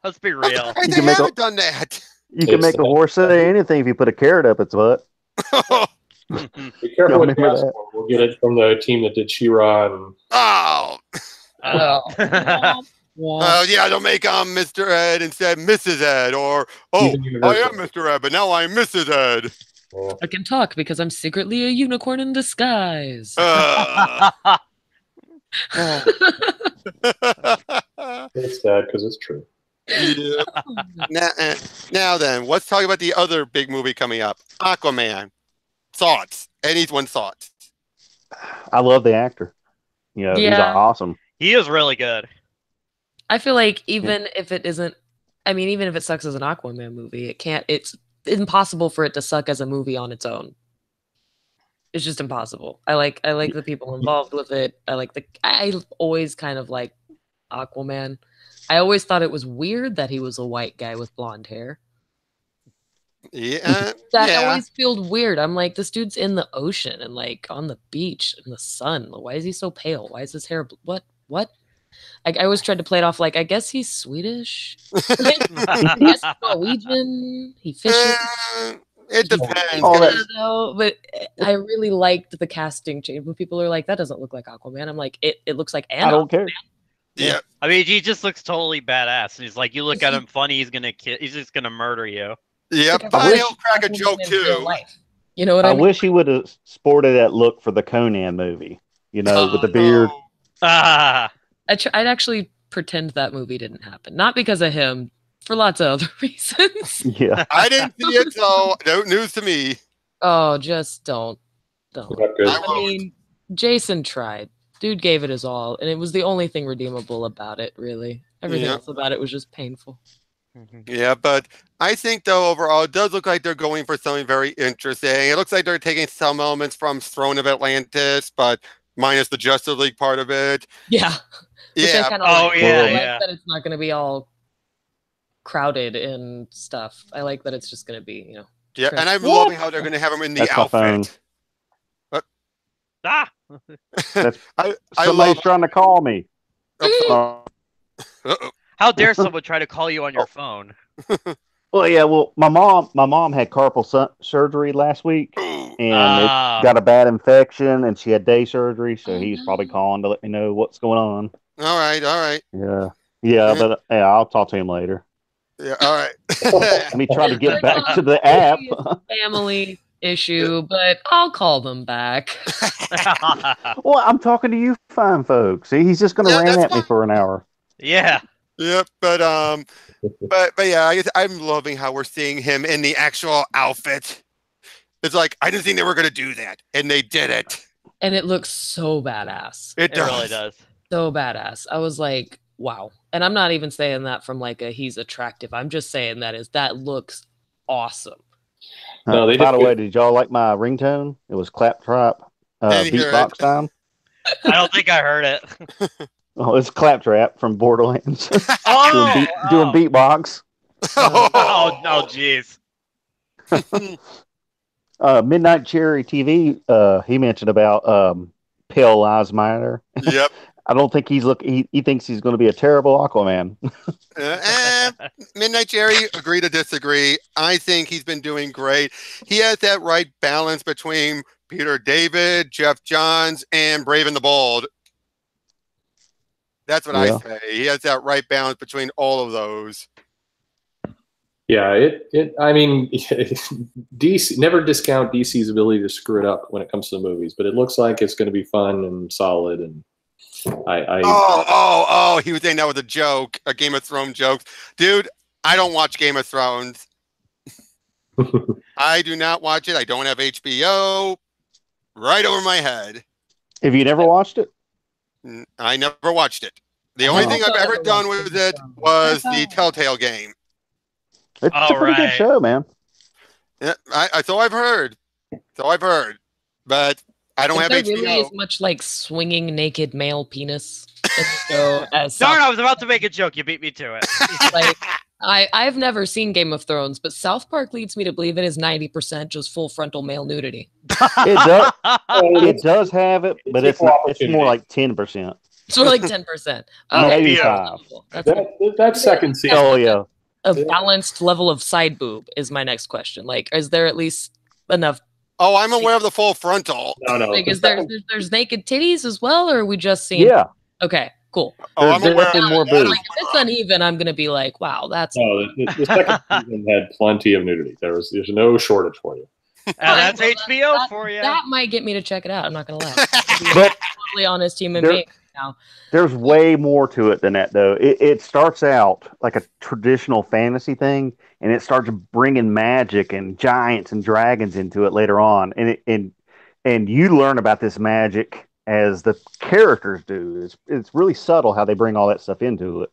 B: Let's be real.
A: They haven't done that.
D: You can make a horse say anything if you put a carrot up its butt.
C: Be careful with that. We'll get it from the team that did She-Ra.
A: They'll make Mr. Ed instead Mrs. Ed, or I am Mr. Ed, but now I'm Mrs. Ed.
C: Yeah.
E: I can talk because I'm secretly a unicorn in disguise.
C: It's sad because it's true.
A: Yeah. Now then, let's talk about the other big movie coming up, Aquaman. Thoughts? Anyone's thoughts?
D: I love the actor. He's awesome.
B: He is really good.
E: I feel like even if it sucks as an Aquaman movie, it's impossible for it to suck as a movie on its own. it's just impossible. I like the people involved with it. I always kind of like Aquaman. I always thought it was weird that he was a white guy with blonde hair.
A: Yeah,
E: That
A: yeah.
E: always felt weird. I'm like, this dude's in the ocean and like on the beach in the sun. Why is he so pale? Why is his hair? What? I always tried to play it off like, I guess he's Swedish. I guess he's Norwegian. He fishes.
A: It depends.
D: All that-
E: No, but I really liked the casting change. When people are like, that doesn't look like Aquaman, I'm like, it looks like
D: I don't care.
A: Yeah.
B: I mean, he just looks totally badass. And he's like, you look at him funny, he's just gonna murder you.
A: Yeah,
E: Like, I
A: but
E: wish
A: he'll crack a
E: Aquaman
A: joke
E: in real
A: too.
E: life. You know what I
D: I
E: mean?
D: wish he would have sported that look for the Conan movie. You know, with the beard.
A: no.
B: Ah,
E: I'd actually pretend that movie didn't happen. Not because of him, for lots of other reasons.
D: Yeah.
A: I didn't see it, so no news to me.
E: Oh, just don't.
C: Not good.
A: I
E: I mean, Jason tried. Dude gave it his all, and it was the only thing redeemable about it, really. Everything
A: Yeah.
E: else about it was just painful.
A: Yeah, but I think though overall it does look like they're going for something very interesting. It looks like they're taking some elements from Throne of Atlantis, but minus the Justice League part of it.
E: Yeah. Which I
A: Yeah,
E: kinda
B: Oh,
E: like.
B: yeah,
E: I like
B: yeah.
E: that it's not going to be all crowded and stuff. I like that it's just going to be,
A: yeah, and I'm
E: What?
A: loving how they're going to have him in the
D: That's my phone.
A: outfit.
B: ah.
A: I
D: Somebody's
A: love.
D: trying to call me.
A: Uh-oh.
B: How dare someone try to call you on your phone?
D: Well, yeah. Well, my mom had carpal surgery last week,
A: Ooh.
D: and
B: Ah.
D: it got a bad infection, and she had day surgery. So he's probably calling to let me know what's going on.
A: All right, all right.
D: Yeah, yeah. But yeah, I'll talk to him later.
A: Yeah, all right.
D: Let me try to get
E: Like,
D: back to the app.
E: family issue, but I'll call them back.
D: Well, I'm talking to you, fine folks. See, he's just going to
A: Yeah,
D: rant
A: that's
D: at me
A: fine.
D: for an hour.
B: Yeah.
A: Yep, but yeah, I guess I'm loving how we're seeing him in the actual outfit. It's like I didn't think they were gonna do that, and they did it.
E: And it looks so badass.
A: It
B: It
A: does.
B: really does.
E: So badass. I was like, wow. And I'm not even saying that from like a he's attractive. I'm just saying that looks awesome.
C: No, they
D: By the
C: did
D: way, did y'all like my ringtone? It was Claptrap
A: Didn't hear
D: beatbox
A: it.
D: time.
B: I don't think I heard it.
D: Oh, it's Claptrap from Borderlands
B: Oh,
D: doing beatbox.
B: oh no, jeez.
D: Midnight Cherry TV. He mentioned about Pale Lives Matter.
A: Yep.
D: I don't think he thinks he's going to be a terrible Aquaman.
A: Midnight Jerry, agree to disagree. I think he's been doing great. He has that right balance between Peter David, Jeff Johns, and Brave and the Bold. That's what
D: Yeah.
A: I say. He has that right balance between all of those.
C: Yeah, I mean, DC never discount DC's ability to screw it up when it comes to the movies, but it looks like it's going to be fun and solid. And
A: He was saying that was a joke, a Game of Thrones joke. Dude, I don't watch Game of Thrones. I do not watch it. I don't have HBO. Right over my head.
D: Have you never watched it?
A: I never watched it. The only
D: Oh.
A: thing I've ever done with it was the Telltale game.
D: It's
B: All
D: a pretty
B: right.
D: good show, man.
A: Yeah, so I've heard. But I don't
E: Is
A: have
E: there
A: HBO.
E: really as much like swinging naked male penis in the show as
B: Darn,
E: South
B: I was about to make a joke. You beat me to it.
E: like I've never seen Game of Thrones, but South Park leads me to believe it is 90% just full frontal male nudity.
D: It does. It does have it, but it's not, it's more like 10%.
E: It's more like 10%.
D: Maybe
B: yeah.
D: 5.
E: That's
C: that second scene.
D: Oh yeah.
E: a balanced level of side boob is my next question. Like, is there at least enough?
A: Oh, I'm aware of the full frontal.
C: No.
E: Like,
C: the
E: is there
C: second-
E: there's naked titties as well, or are we just seeing?
D: Yeah.
E: Okay, cool.
A: Oh, I'm
D: There's
A: aware
D: definitely
A: of
D: more
A: that.
D: boobs.
E: Like, if it's uneven, I'm gonna be like, wow, that's.
C: No, the second season had plenty of nudity. There's no shortage for you.
B: And that's
E: Well,
B: HBO
E: that-
B: for you.
E: That might get me to check it out. I'm not gonna lie.
D: But
E: Totally honest human
D: There-
E: being now.
D: there's way more to it than that, though. It starts out like a traditional fantasy thing, and it starts bringing magic and giants and dragons into it later on, and you learn about this magic as the characters do. It's really subtle how they bring all that stuff into it.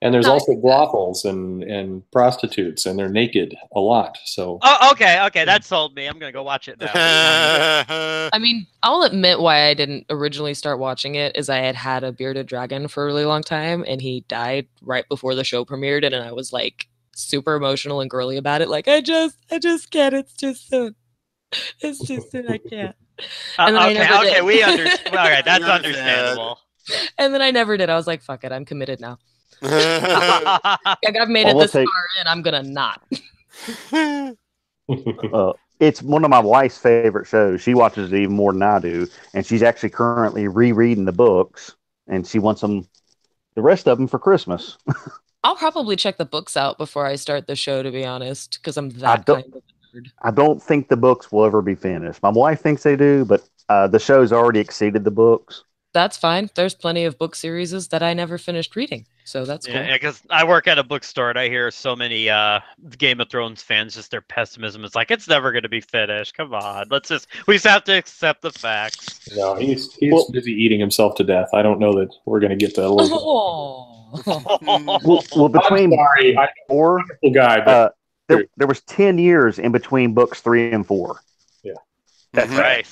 C: And there's also brothels and prostitutes, and they're naked a lot. So
B: Oh, okay, that sold me. I'm gonna go watch it now.
E: I mean, I'll admit why I didn't originally start watching it is I had a bearded dragon for a really long time, and he died right before the show premiered, and I was like super emotional and girly about it. Like, I just can't. It's too soon. It's too soon. I can't. And then I never did.
B: We understand. All right, that's understandable.
E: And then I never did. I was like, fuck it, I'm committed now. I've made it this far in. I'm gonna not.
D: It's one of my wife's favorite shows. She watches it even more than I do, and she's actually currently rereading the books, and she wants the rest of them for Christmas.
E: I'll probably check the books out before I start the show, to be honest, because I'm that kind of nerd.
D: I don't think the books will ever be finished. My wife thinks they do, but the show's already exceeded the books.
E: That's fine. There's plenty of book series that I never finished reading, so that's cool.
B: Yeah, because I work at a bookstore and I hear so many Game of Thrones fans, just their pessimism. It's like, it's never going to be finished. Come on, we just have to accept the facts.
C: No, he's busy eating himself to death. I don't know that we're going to get to a little.
D: Well, between
C: wonderful guy, but
D: there was 10 years in between books 3 and 4.
C: Yeah,
B: that's right.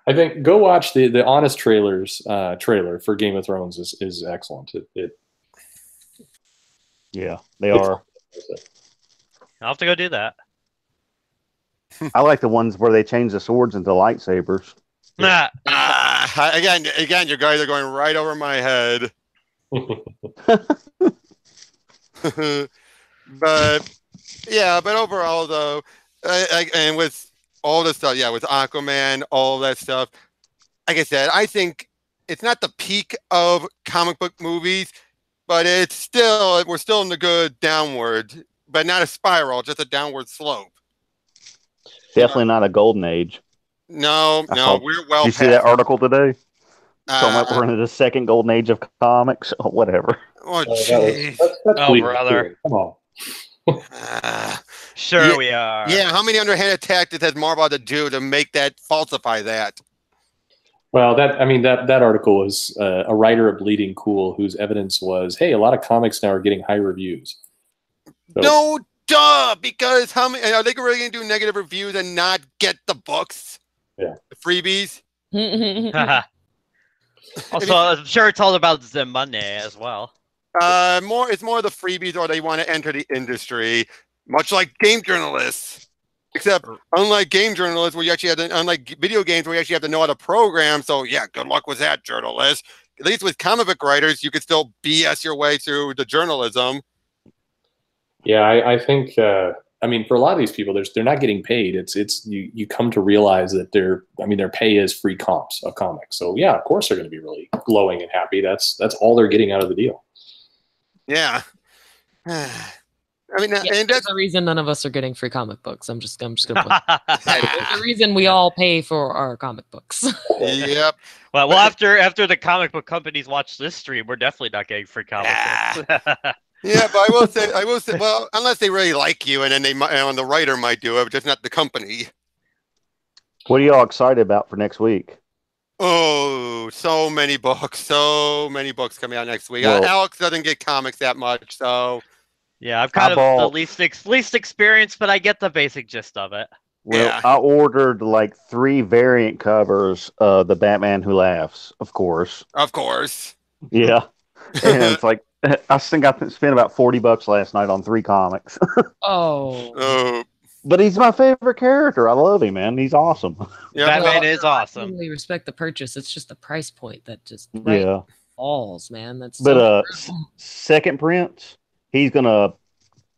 C: I think go watch the Honest Trailers trailer for Game of Thrones is excellent.
D: Yeah, they are.
B: I'll have to go do that.
D: I like the ones where they change the swords into lightsabers.
B: Nah.
A: Again, you guys are going right over my head. but overall though, and with all this stuff, with Aquaman, all that stuff. Like I said, I think it's not the peak of comic book movies, but we're still in the good downward, but not a spiral, just a downward slope.
D: Definitely not a golden age.
A: No, we're well.
D: Did you see that article today? Talking about we're in the second golden age of comics. Oh, whatever.
A: Oh, jeez.
B: Oh, brother.
C: Come on.
B: Sure we are.
A: Yeah, how many underhanded tactics has Marvel had to do to make that falsify that?
C: Well, that article was a writer of Bleeding Cool whose evidence was, hey, a lot of comics now are getting high reviews. So,
A: no, duh, because how many are they really going to do negative reviews and not get the books?
C: Yeah,
A: the freebies.
B: Also, I'm sure it's all about the money as well.
A: It's more the freebies, or they want to enter the industry, much like game journalists. Except, unlike game journalists, where you actually have to, unlike video games, where you actually have to know how to program. So, yeah, good luck with that, journalist. At least with comic book writers, you could still BS your way through the journalism.
C: Yeah, I think. I mean, for a lot of these people, they're not getting paid. It's you come to realize that their pay is free comps of comics. So yeah, of course they're going to be really glowing and happy. That's all they're getting out of the deal.
A: Yeah. I mean, and
E: that's the reason none of us are getting free comic books. I'm just gonna put there's the reason we all pay for our comic books.
A: Yep.
B: Well, after the comic book companies watch this stream, we're definitely not getting free comic books.
A: Yeah, but I will say, well, unless they really like you, and then the writer might do it, just not the company.
D: What are y'all excited about for next week?
A: Oh, so many books coming out next week.
D: Well,
A: Alex doesn't get comics that much, so
B: yeah, I've kind of the least experience, but I get the basic gist of it.
D: Well,
A: yeah.
D: I ordered like 3 variant covers of the Batman Who Laughs, of course.
A: Of course.
D: Yeah, and it's like I think I spent about $40 last night on 3 comics.
A: Oh.
D: But he's my favorite character. I love him, man. He's awesome.
A: Yeah,
B: Batman is awesome.
E: I totally respect the purchase. It's just the price point that just falls, man. That's
D: second print, he's gonna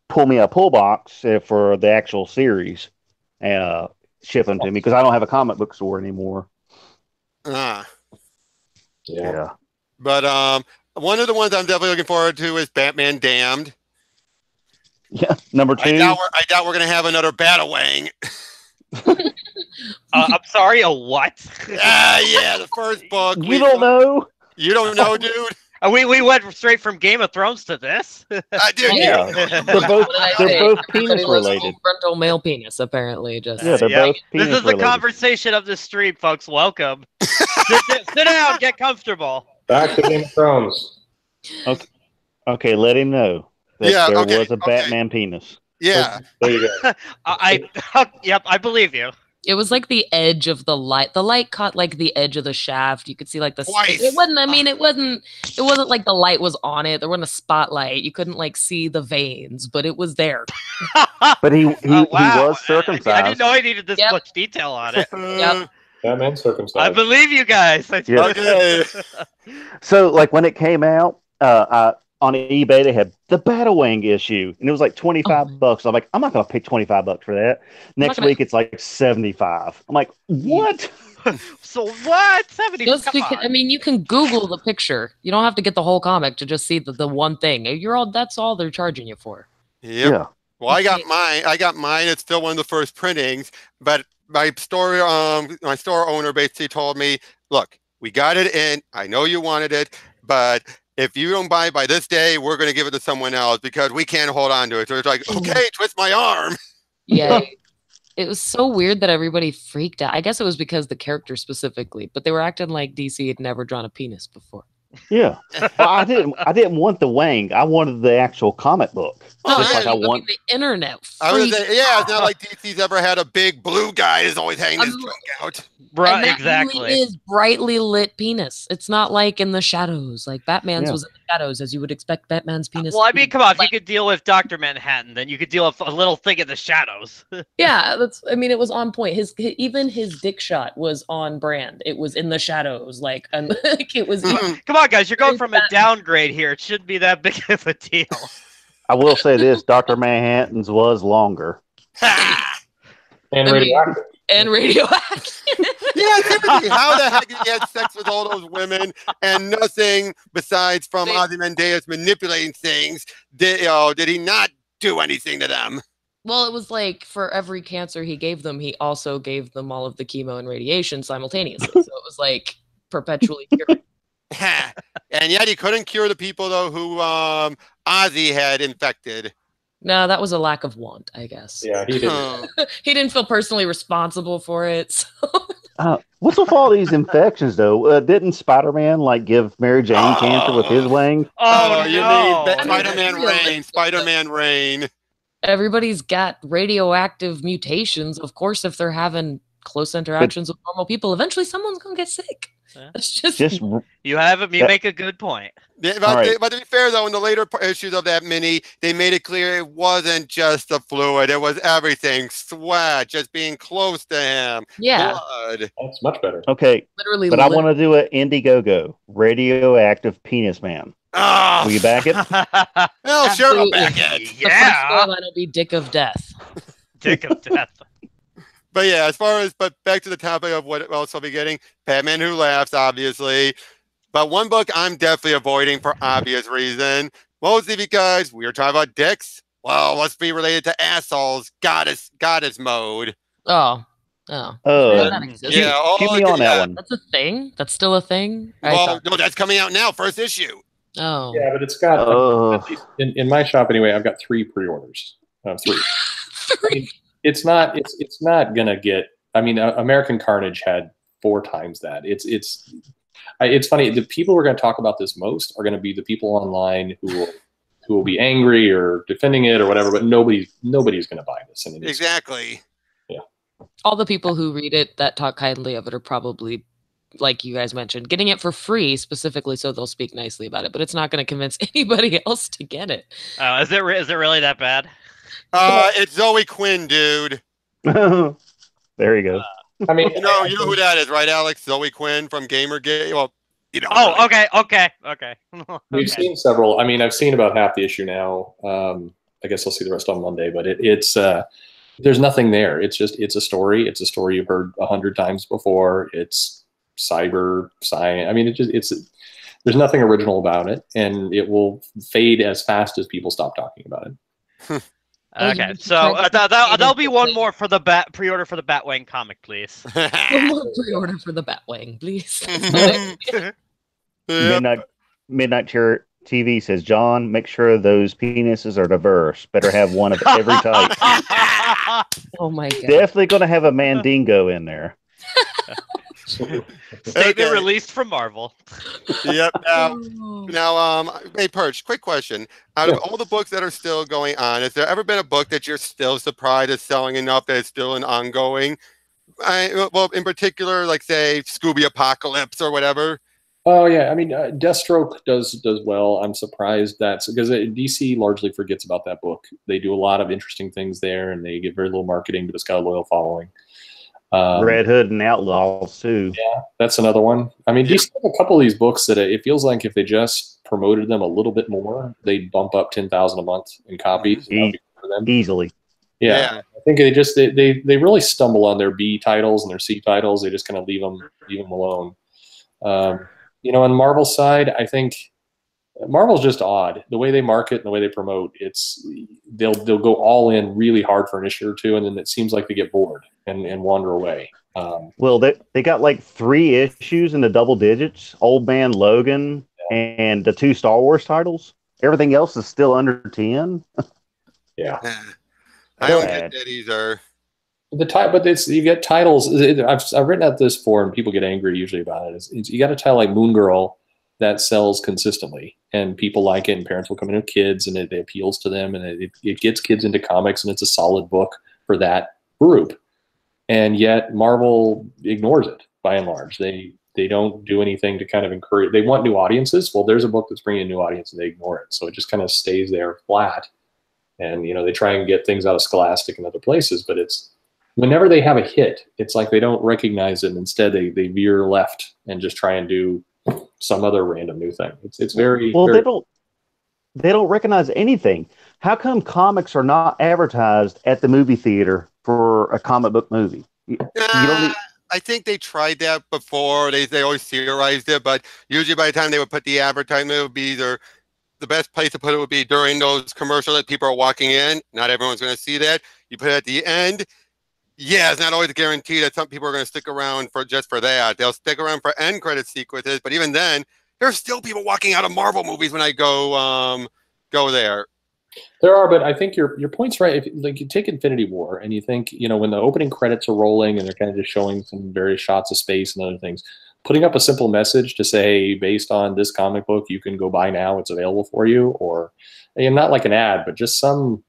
D: pull me a pull box for the actual series and ship them to me because I don't have a comic book store anymore.
A: Yeah.
D: But
A: one of the ones I'm definitely looking forward to is Batman Damned.
D: Yeah, number 2.
A: I doubt we're gonna have another Batawang.
B: I'm sorry, a what?
A: Yeah, the first book.
D: You don't know?
A: You don't know, dude?
B: We went straight from Game of Thrones to this.
A: I do.
D: Yeah. They're both penis related.
E: Frontal male penis, apparently. Just
D: they're both penis
B: This is
D: related.
B: the conversation of the stream, folks. Welcome. Sit down, get comfortable.
C: Back to Game of Thrones.
D: Okay, let him know that
A: Yeah,
D: there
A: okay,
D: was a
A: okay.
D: Batman penis.
A: Yeah.
C: There you go.
B: Yep, I believe you.
E: It was like the edge of the light. The light caught like the edge of the shaft. You could see like the.
A: Twice.
E: It wasn't. I mean, it wasn't. It wasn't like the light was on it. There wasn't a spotlight. You couldn't like see the veins, but it was there.
D: But he
B: Oh, wow.
D: was circumcised.
B: I didn't know I needed this
E: Yep.
B: much detail on it.
E: Yep.
C: Batman
B: I
C: circumcised.
B: believe you guys.
D: Yeah.
A: Okay.
D: So, like when it came out, on eBay they had the Battlewing issue, and it was like $25. I'm like, I'm not gonna pay $25 for that. Next
E: gonna-
D: week it's like $75. I'm like, what?
B: So what? 70.
E: Just
B: Come
E: because,
B: on.
E: I mean, you can Google the picture. You don't have to get the whole comic to just see the one thing. You're all. That's all they're charging you for.
A: Yep.
D: Yeah.
A: Well, I got mine. It's still one of the first printings, but my store owner basically told me, "Look, we got it in. I know you wanted it, but if you don't buy it by this day, we're going to give it to someone else because we can't hold on to it." So it's like, okay, twist my arm.
E: Yeah. It was so weird that everybody freaked out. I guess it was because the character specifically, but they were acting like DC had never drawn a penis before.
D: Yeah. Well, I didn't want the Wang. I wanted the actual comic book.
A: Oh,
D: Just
A: yeah.
D: like I want.
E: the internet.
A: I was
E: freaked
A: say, yeah, it's not
E: out.
A: like DC's ever had a big blue guy that's always hanging his junk out.
B: Right,
E: And that
B: exactly.
E: really is brightly lit penis. It's not like in the shadows. Like Batman's
D: Yeah.
E: was in the shadows, as you would expect Batman's penis.
B: Well, I
E: to be.
B: mean, come on. If you
E: Like,
B: could deal with Dr. Manhattan, then you could deal with a little thing in the shadows.
E: yeah, that's. I mean, it was on point. Even his dick shot was on brand. It was in the shadows, like, and like it was.
B: Come on, guys. You're going from a downgrade here. It shouldn't be that big of a deal.
D: I will say this: Dr. Manhattan's was longer.
C: And
E: I mean-
C: radioactive.
E: and radioactive.
A: Yeah, seriously, how the heck did he have sex with all those women and nothing besides from
E: They-
A: Ozymandias manipulating things? Did he not do anything to them?
E: Well, it was like for every cancer he gave them, he also gave them all of the chemo and radiation simultaneously. So it was like perpetually cured.
A: And yet he couldn't cure the people though who Ozzy had infected.
E: No, that was a lack of want, I guess.
C: Yeah, he didn't.
E: He didn't feel personally responsible for it. So.
D: What's with all these infections, though? Didn't Spider-Man like give Mary Jane cancer with his wing?
B: Oh,
A: you
B: no.
A: mean Spider-Man Rain? Spider-Man Rain.
E: Everybody's got radioactive mutations. Of course, if they're having close interactions with normal people, eventually someone's gonna get sick.
B: Yeah.
E: That's just
B: You have him. You
D: That-
B: make a good point.
A: Yeah,
D: All right.
A: but to be fair, though, in the later issues of that mini, they made it clear it wasn't just the fluid; it was everything. Sweat, just being close to him.
E: yeah,
A: Blood.
C: That's much better.
D: Okay,
E: literally.
D: but I want to do an Indiegogo radioactive penis man.
A: Ah,
D: Will you back it?
A: well, sure, I'll
E: Absolutely.
A: back it.
E: The
B: Yeah.
E: first storyline will be Dick of Death.
B: Dick of death.
A: But yeah, but back to the topic of what else I'll be getting: Batman Who Laughs, obviously. But one book I'm definitely avoiding for obvious reason, mostly because we were talking about dicks. Well, let's be related to assholes. Goddess mode.
E: Oh,
D: Oh,
E: that exists.
A: Yeah,
D: keep me on that one.
E: That's a thing. That's still a thing. I
A: Well,
E: thought-
A: no, that's coming out now, first issue.
E: oh,
C: Yeah, but it's got
D: Oh.
C: at least in my shop anyway. I've got 3 pre-orders. 3. I mean, it's not gonna get. I mean, American Carnage had 4 times that. It's funny. The people who are going to talk about this most are going to be the people online who will be angry or defending it or whatever. But nobody's going to buy this. And
A: Exactly.
E: all the people who read it that talk kindly of it are probably, like you guys mentioned, getting it for free specifically so they'll speak nicely about it. But it's not going to convince anybody else to get it.
B: Oh, is it really that bad?
A: It's Zoe Quinn, dude.
D: there you go.
C: I mean,
A: You know who that is, right, Alex? Zoe Quinn from Gamergate. Well, you know.
B: Oh, okay.
C: we've seen several. I mean, I've seen about half the issue now. I guess I'll see the rest on Monday. But it's there's nothing there. It's a story. It's a story you've heard 100 times before. It's cyber science. I mean, there's nothing original about it, and it will fade as fast as people stop talking about it.
B: Okay, so that'll be one more for the pre-order for the Batwing comic, please.
E: One more pre-order for the Batwing, please.
A: Yep.
D: Midnight TV says, John, make sure those penises are diverse. Better have one of every type.
E: Oh my god.
D: Definitely going to have a Mandingo in there.
B: Statement
A: Okay.
B: released from Marvel.
A: Yep.
E: Oh.
A: Now, hey, Perch, quick question. Out of
C: Yeah.
A: all the books that are still going on, has there ever been a book that you're still surprised is selling enough that it's still an ongoing? Well, in particular, like say Scooby Apocalypse or whatever.
C: Oh yeah, I mean, Deathstroke does well. I'm surprised that's because DC largely forgets about that book. They do a lot of interesting things there, and they get very little marketing, but it's got a loyal following.
D: Red Hood and Outlaws too.
C: Yeah, that's another one. I mean, DC have a couple of these books that it feels like if they just promoted them a little bit more, they'd bump up 10,000 a month in copies. And that would be good for them.
D: Easily.
C: Yeah, I think they really stumble on their B titles and their C titles. They just kind of leave them alone. On Marvel's side, I think Marvel's just odd. The way they market and the way they promote, they'll go all in really hard for an issue or two, and then it seems like they get bored and wander away.
D: Well, they got like 3 issues in the double digits. Old Man Logan and the 2 Star Wars titles. Everything else is still under 10.
C: Yeah.
A: I don't get that either.
C: But you get titles. I've written out this for, and people get angry usually about it. You got a title like Moon Girl that sells consistently, and people like it, and parents will come in with kids, and it appeals to them, and it gets kids into comics, and it's a solid book for that group. And yet Marvel ignores it by and large. They don't do anything to kind of encourage. They want new audiences. Well, there's a book that's bringing a new audience, and they ignore it. So it just kind of stays there flat. And they try and get things out of Scholastic and other places, but it's whenever they have a hit, it's like they don't recognize it. And instead, they veer left and just try and do some other random new thing. It's very
D: well.
C: very,
D: They don't recognize anything. How come comics are not advertised at the movie theater for a comic book movie? You don't need,
A: I think they tried that before. They always theorized it, but usually by the time they would put the advertisement, it would be either the best place to put it would be during those commercials that people are walking in. Not everyone's going to see that. You put it at the end. Yeah, it's not always guaranteed that some people are going to stick around for that. They'll stick around for end credit sequences, but even then, there's still people walking out of Marvel movies when I go there.
C: There are, but I think your point's right. If you take Infinity War and you think, when the opening credits are rolling and they're kind of just showing some various shots of space and other things, putting up a simple message to say, based on this comic book, you can go buy now, it's available for you, or not like an ad, but just some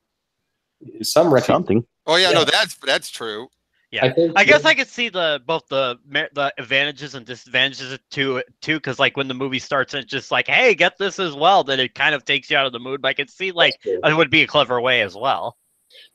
D: something.
A: Oh yeah, no, that's true.
B: Yeah, I guess I could see both the advantages and disadvantages too. Because like when the movie starts, it's just like, hey, get this as well. Then it kind of takes you out of the mood. But I could see like it would be a clever way as well.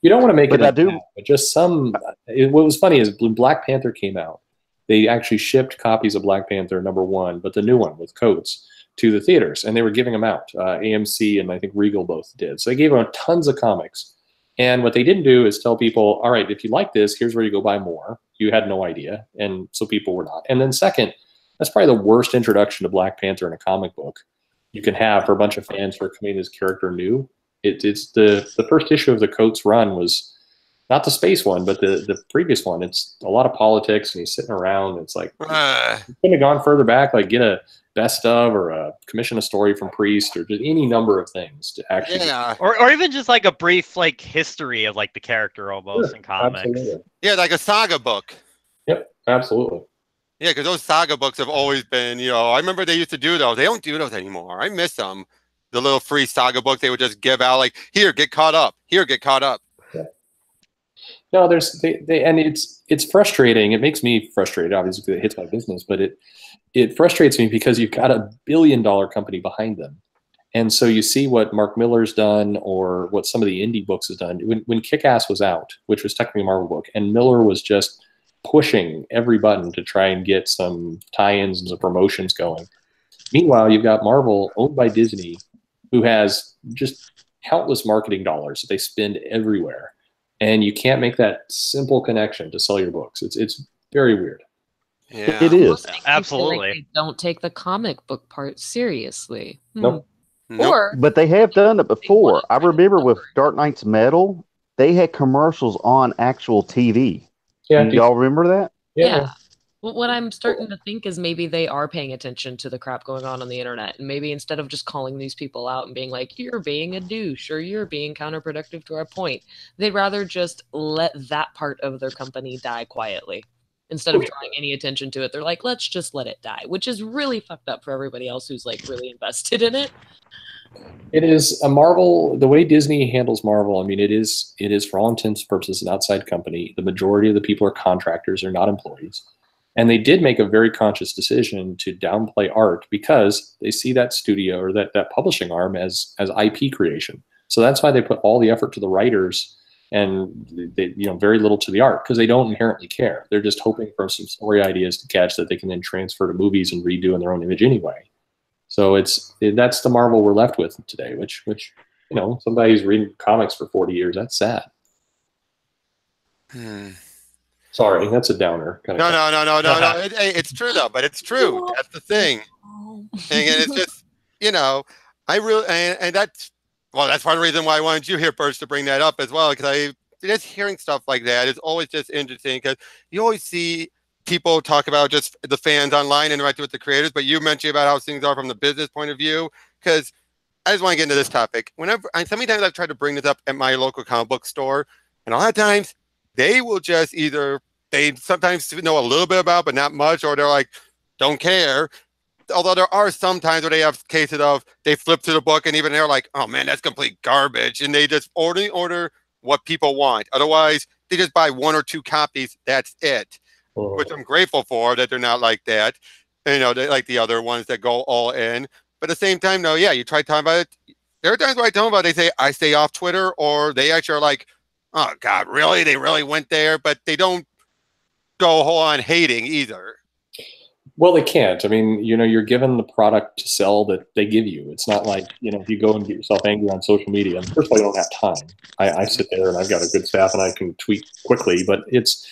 C: You don't want to make
D: But
C: it.
D: I do.
C: But just some. What was funny is when Black Panther came out, they actually shipped copies of Black Panther #1, but the new one with coats to the theaters, and they were giving them out. AMC and I think Regal both did. So they gave them tons of comics. And what they didn't do is tell people, all right, if you like this, here's where you go buy more. You had no idea. And so people were not. And then second, that's probably the worst introduction to Black Panther in a comic book you can have for a bunch of fans who are coming as character new. It's the first issue of the Coates run was not the space one, but the previous one. It's a lot of politics and he's sitting around. It's like, you couldn't have gone further back, like get a best of or commission a story from Priest or just any number of things to actually
B: or even just like a brief like history of like the character almost in comics.
C: Absolutely.
A: Yeah, like a saga book.
C: Yep, absolutely.
A: Yeah, because those saga books have always been, I remember they used to do those. They don't do those anymore. I miss them. The little free saga books they would just give out, like, here, get caught up. Here, get caught up.
C: Yeah. No, and it's frustrating. It makes me frustrated, obviously, because it hits my business, but it frustrates me because you've got $1 billion company behind them. And so you see what Mark Miller's done or what some of the indie books has done. When Kick-Ass was out, which was technically a Marvel book, and Miller was just pushing every button to try and get some tie-ins and some promotions going. Meanwhile, you've got Marvel owned by Disney, who has just countless marketing dollars that they spend everywhere. And you can't make that simple connection to sell your books. It's very weird.
A: Yeah.
D: It is.
B: Absolutely.
E: Like they don't take the comic book part seriously.
C: Nope.
E: Or
D: But they have done it before. I remember with Dark Knight's Metal, they had commercials on actual TV.
C: Yeah,
D: Y'all remember that?
E: yeah. Well, what I'm starting to think is maybe they are paying attention to the crap going on the internet. And maybe instead of just calling these people out and being like, you're being a douche or you're being counterproductive to our point, they'd rather just let that part of their company die quietly. Instead of drawing any attention to it, they're like, let's just let it die, which is really fucked up for everybody else who's like really invested in it.
C: It is a Marvel. The way Disney handles Marvel, I mean, it is for all intents and purposes an outside company. The majority of the people are contractors; they're not employees, and they did make a very conscious decision to downplay art because they see that studio or that publishing arm as IP creation. So that's why they put all the effort to the writers and they, very little to the art because they don't inherently care. They're just hoping for some story ideas to catch that they can then transfer to movies and redo in their own image anyway. So that's the Marvel we're left with today, which somebody who's reading comics for 40 years, that's sad. Sorry, that's a downer.
A: No. It's true though, but it's true. That's the thing. And it's just, I really, and that's part of the reason why I wanted you here, Birch, to bring that up as well, because just hearing stuff like that is always just interesting because you always see people talk about just the fans online interacting with the creators, but you mentioned about how things are from the business point of view. Because I just want to get into this topic. So many times I've tried to bring this up at my local comic book store, and a lot of times they will just they sometimes know a little bit about, but not much, or they're like, don't care. Although there are some times where they have cases of they flip to the book and even they're like, oh man, that's complete garbage, and they just order what people want. Otherwise, they just buy 1 or 2 copies. That's it. Which I'm grateful for that they're not like that. They like the other ones that go all in. But at the same time, no, yeah, you try talking about it. There are times when I tell them about it, they say I stay off Twitter, or they actually are like, oh God, really? They really went there, but they don't go whole on hating either.
C: Well, they can't. I mean, you're given the product to sell that they give you. It's not like, if you go and get yourself angry on social media. And first of all, you don't have time. I sit there and I've got a good staff and I can tweet quickly, but it's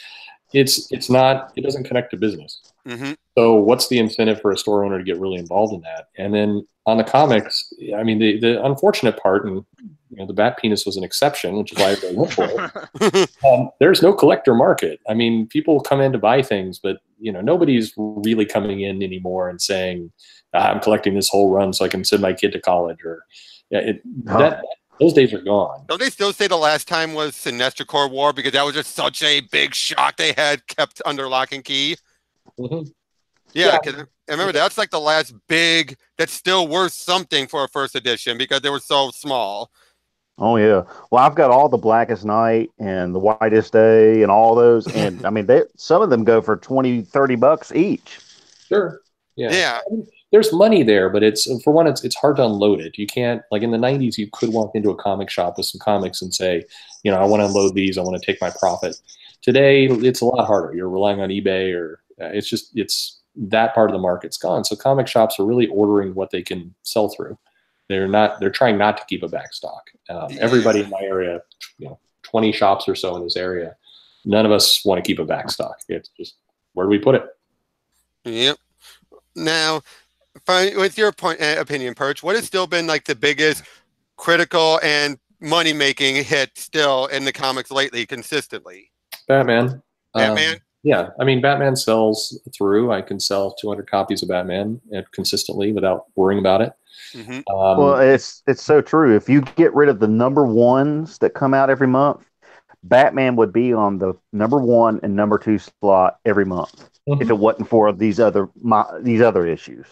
C: not, it doesn't connect to business. Mm-hmm. So what's the incentive for a store owner to get really involved in that? And then on the comics, I mean, the unfortunate part, and the Bat Penis was an exception, which is why I went for it. There's no collector market. I mean, people come in to buy things, but nobody's really coming in anymore and saying, I'm collecting this whole run so I can send my kid to college, or those days are gone.
A: Don't they still say the last time was Sinestro Corps War because that was just such a big shock they had kept under lock and key?
C: Mm-hmm.
A: Yeah, because I remember that's like the last big that's still worth something for a first edition because they were so small.
D: Oh yeah. Well, I've got all the Blackest Night and the Whitest Day and all those, and I mean, some of them go for $20-$30 each.
C: Sure.
A: Yeah.
C: There's money there, but it's hard to unload it. You can't, like in the 90s, you could walk into a comic shop with some comics and say, I want to unload these. I want to take my profit. Today, it's a lot harder. You're relying on eBay, or it's that part of the market's gone. So comic shops are really ordering what they can sell through. They're trying not to keep a back stock. Everybody in my area, 20 shops or so in this area, none of us want to keep a back stock. It's just, where do we put it?
A: Yep. Now, with your opinion, Perch, what has still been like the biggest critical and money-making hit still in the comics lately consistently?
C: Batman.
A: Batman?
C: Yeah. I mean, Batman sells through. I can sell 200 copies of Batman consistently without worrying about it.
A: Mm-hmm.
D: Well, it's so true. If you get rid of the number ones that come out every month, Batman would be on the number 1 and number 2 slot every month. Mm-hmm. If it wasn't for these other issues.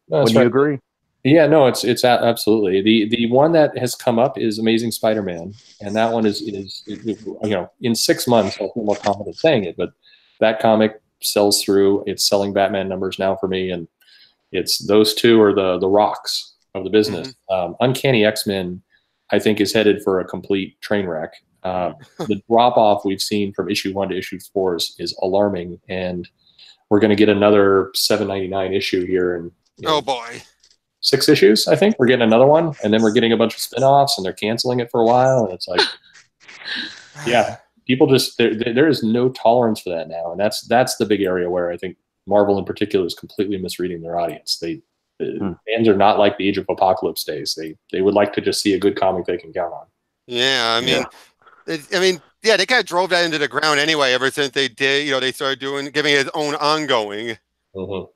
D: Would you agree?
C: Yeah, no, it's absolutely. The one that has come up is Amazing Spider-Man, and that one is in 6 months I'll feel more confident saying it, but that comic sells through. It's selling Batman numbers now for me, and it's those two are the rocks of the business. Mm-hmm. Uncanny X-Men, I think, is headed for a complete train wreck. The drop off we've seen from issue 1 to issue 4 is alarming, and we're going to get another $7.99 issue here, and
A: oh boy,
C: 6 issues. I think we're getting another one, and then we're getting a bunch of spin-offs, and they're canceling it for a while, and it's like, yeah, people just there is no tolerance for that now, and that's the big area where I think Marvel in particular is completely misreading their audience. Fans are not like the Age of Apocalypse days. They would like to just see a good comic they can count on.
A: Yeah, I mean, they kind of drove that into the ground anyway. Ever since they did, they started giving it its own ongoing.
C: Mm-hmm.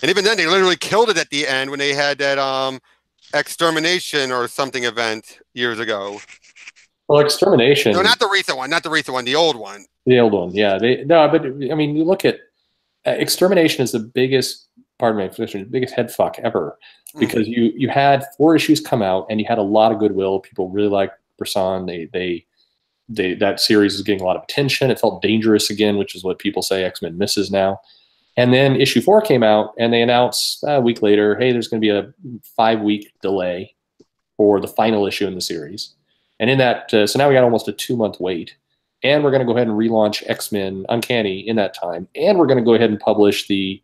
A: And even then, they literally killed it at the end when they had that extermination or something event years ago.
C: Well, extermination.
A: No, not the recent one. The old one.
C: The old one, yeah. But I mean, you look at Extermination is the biggest, pardon me, biggest head fuck ever, because you had 4 issues come out and you had a lot of goodwill. People really liked Bresson. That series is getting a lot of attention. It felt dangerous again, which is what people say X-Men misses now. And then issue 4 came out, and they announced a week later, hey, there's going to be a 5-week delay for the final issue in the series. And in that, so now we got almost a 2-month wait. And we're going to go ahead and relaunch X-Men Uncanny in that time. And we're going to go ahead and publish the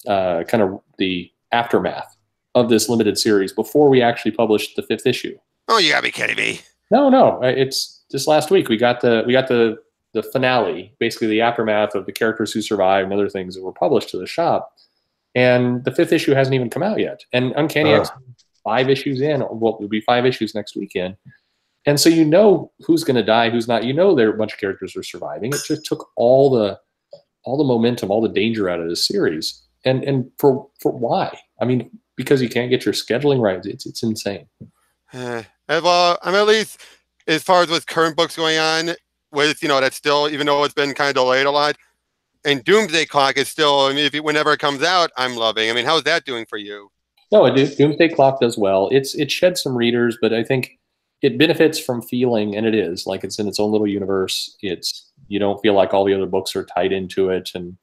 C: kind of the aftermath of this limited series before we actually publish the 5th issue.
A: Oh, you gotta be kidding me.
C: No. It's just last week. We got the finale, basically the aftermath of the characters who survived and other things that were published to the shop. And the 5th issue hasn't even come out yet. And Uncanny X-Men 5 issues in, well, it'll be 5 issues next weekend. And so you know who's going to die, who's not. You know there are a bunch of characters are surviving. It just took all the momentum, all the danger out of this series. And for why? I mean, because you can't get your scheduling right. It's insane.
A: Well, I'm at least, as far as with current books going on, with, that's still, even though it's been kind of delayed a lot, and Doomsday Clock is still, I mean, whenever it comes out, I'm loving. I mean, how's that doing for you?
C: No, Doomsday Clock does well. It shed some readers, but I think it benefits from feeling, and it is like it's in its own little universe. You don't feel like all the other books are tied into it, and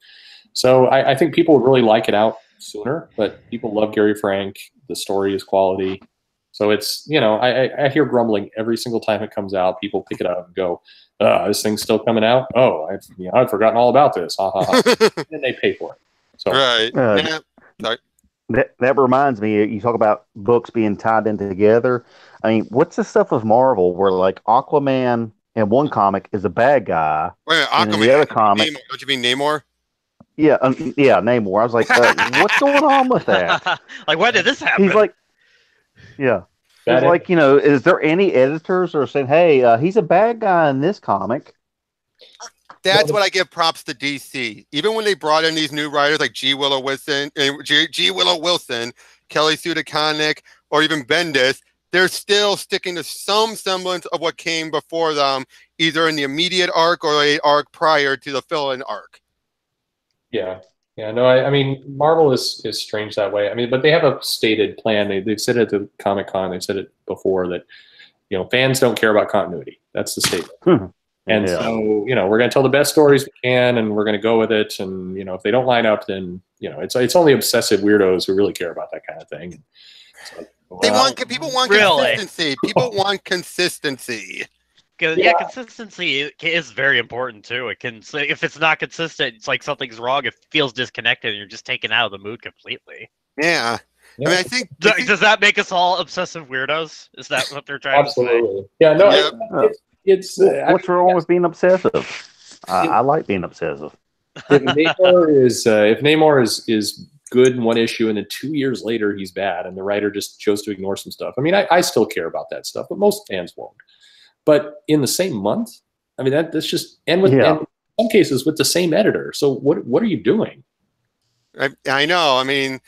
C: so I think people would really like it out sooner. But people love Gary Frank. The story is quality, so it's I hear grumbling every single time it comes out. People pick it up and go, "This thing's still coming out. Oh, I've forgotten all about this." And they pay for it. So
A: right. Sorry.
D: That reminds me, you talk about books being tied in together. I mean, what's the stuff of Marvel where like Aquaman in one comic is a bad guy,
A: wait a minute,
D: and in
A: Aquaman,
D: the other comic,
A: don't you mean Namor?
D: yeah, Namor. I was like, what's going on with that?
B: Like, when did this happen?
D: He's like, yeah, it's like, is there any editors who are saying, hey, he's a bad guy in this comic?
A: That's what I give props to DC. Even when they brought in these new writers like G. Willow Wilson, Kelly Sue DeConnick, or even Bendis, they're still sticking to some semblance of what came before them, either in the immediate arc or a arc prior to the fill-in arc.
C: Yeah. No, I mean, Marvel is strange that way. I mean, but they have a stated plan. They've said it at the Comic-Con. They've said it before that, fans don't care about continuity. That's the statement. And so, we're going to tell the best stories we can, and we're going to go with it. And, if they don't line up, then, it's only obsessive weirdos who really care about that kind of thing. So,
A: people want consistency. People want consistency.
B: Yeah, consistency is very important too. It can, if it's not consistent, it's like something's wrong. It feels disconnected, and you're just taken out of the mood completely.
A: Yeah. I mean, I think
B: does that make us all obsessive weirdos? Is that what they're trying to say?
C: Yeah. No. It's
D: what's wrong with being obsessive? I like being obsessive.
C: If Namor is good in one issue and then 2 years later he's bad and the writer just chose to ignore some stuff, I mean, I still care about that stuff, but most fans won't. But in the same month, I mean, that's just, and in some cases with the same editor. So what are you doing?
A: I know. I mean,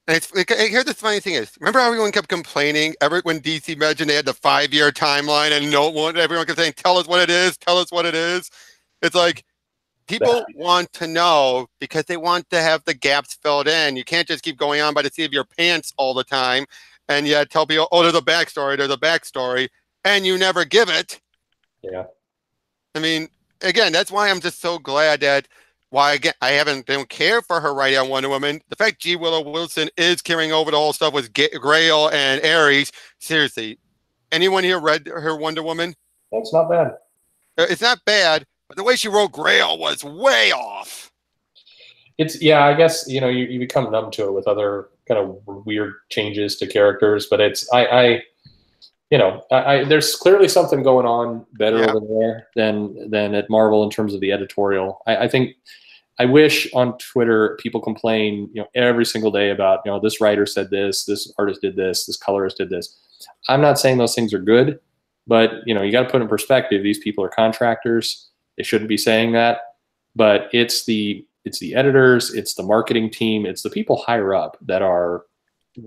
A: here's the funny thing is, remember how everyone kept complaining when DC mentioned they had the 5-year timeline and everyone kept saying, tell us what it is. It's like, people want to know because they want to have the gaps filled in. You can't just keep going on by the seat of your pants all the time and yet tell people, oh, there's a backstory, and you never give it.
C: Yeah.
A: I mean, again, that's why I'm just so glad that I don't care for her writing on Wonder Woman. The fact G. Willow Wilson is carrying over the whole stuff with Grail and Ares. Seriously, anyone here read her Wonder Woman?
C: That's not bad.
A: It's not bad, but the way she wrote Grail was way off.
C: I guess, you become numb to it with other kind of weird changes to characters, but there's clearly something going on better over there than at Marvel in terms of the editorial. I wish on Twitter people complain, every single day about, this writer said this artist did this colorist did this. I'm not saying those things are good, but you got to put in perspective. These people are contractors. They shouldn't be saying that, but it's the editors, it's the marketing team, it's the people higher up that are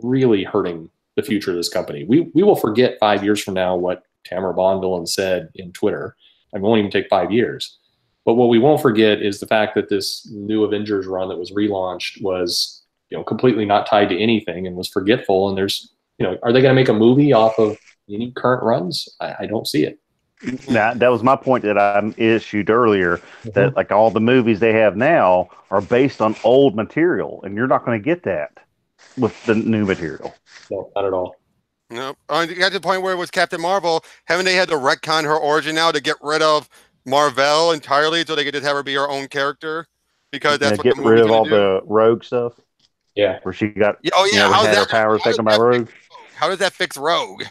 C: really hurting the future of this company. We will forget 5 years from now what Tamara Bonvillain said in Twitter. It won't even take 5 years. But what we won't forget is the fact that this new Avengers run that was relaunched was, completely not tied to anything and was forgetful. And there's, are they going to make a movie off of any current runs? I don't see it.
D: Now, that was my point that I issued earlier, that like all the movies they have now are based on old material, and you're not going to get that with the new material.
C: No, not at all.
A: No, you got to the point where it was Captain Marvel. Haven't they had to retcon her origin now to get rid of Marvel entirely, so they could just have her be her own character? Because that's what
D: get
A: the
D: rid
A: movie's
D: of all
A: gonna do.
D: the Rogue stuff.
C: Yeah,
D: where she got
A: how's
D: had her
A: that,
D: powers taken by Rogue.
A: How does that fix Rogue?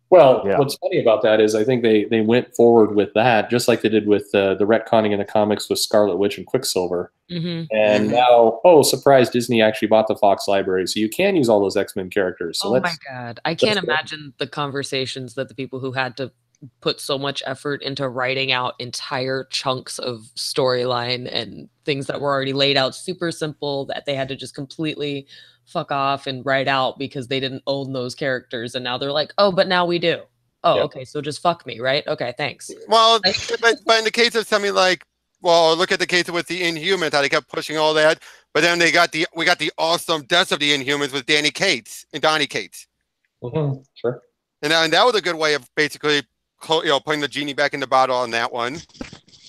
C: Well, what's funny about that is I think they went forward with that, just like they did with the retconning in the comics with Scarlet Witch and Quicksilver. And now, surprise, Disney actually bought the Fox library, so you can use all those X-Men characters. So
E: my God. I can't imagine the conversations that the people who had to put so much effort into writing out entire chunks of storyline and things that were already laid out super simple that they had to just completely fuck off and write out because they didn't own those characters, and now they're like, oh, but now we do. Okay, so just fuck me, right? Okay, thanks.
A: Well, but in the case of something like, look at the case with the Inhumans, how they kept pushing all that, but then we got the awesome Deaths of the Inhumans with Donny Cates.
C: Sure.
A: And that was a good way of basically, putting the genie back in the bottle on that one.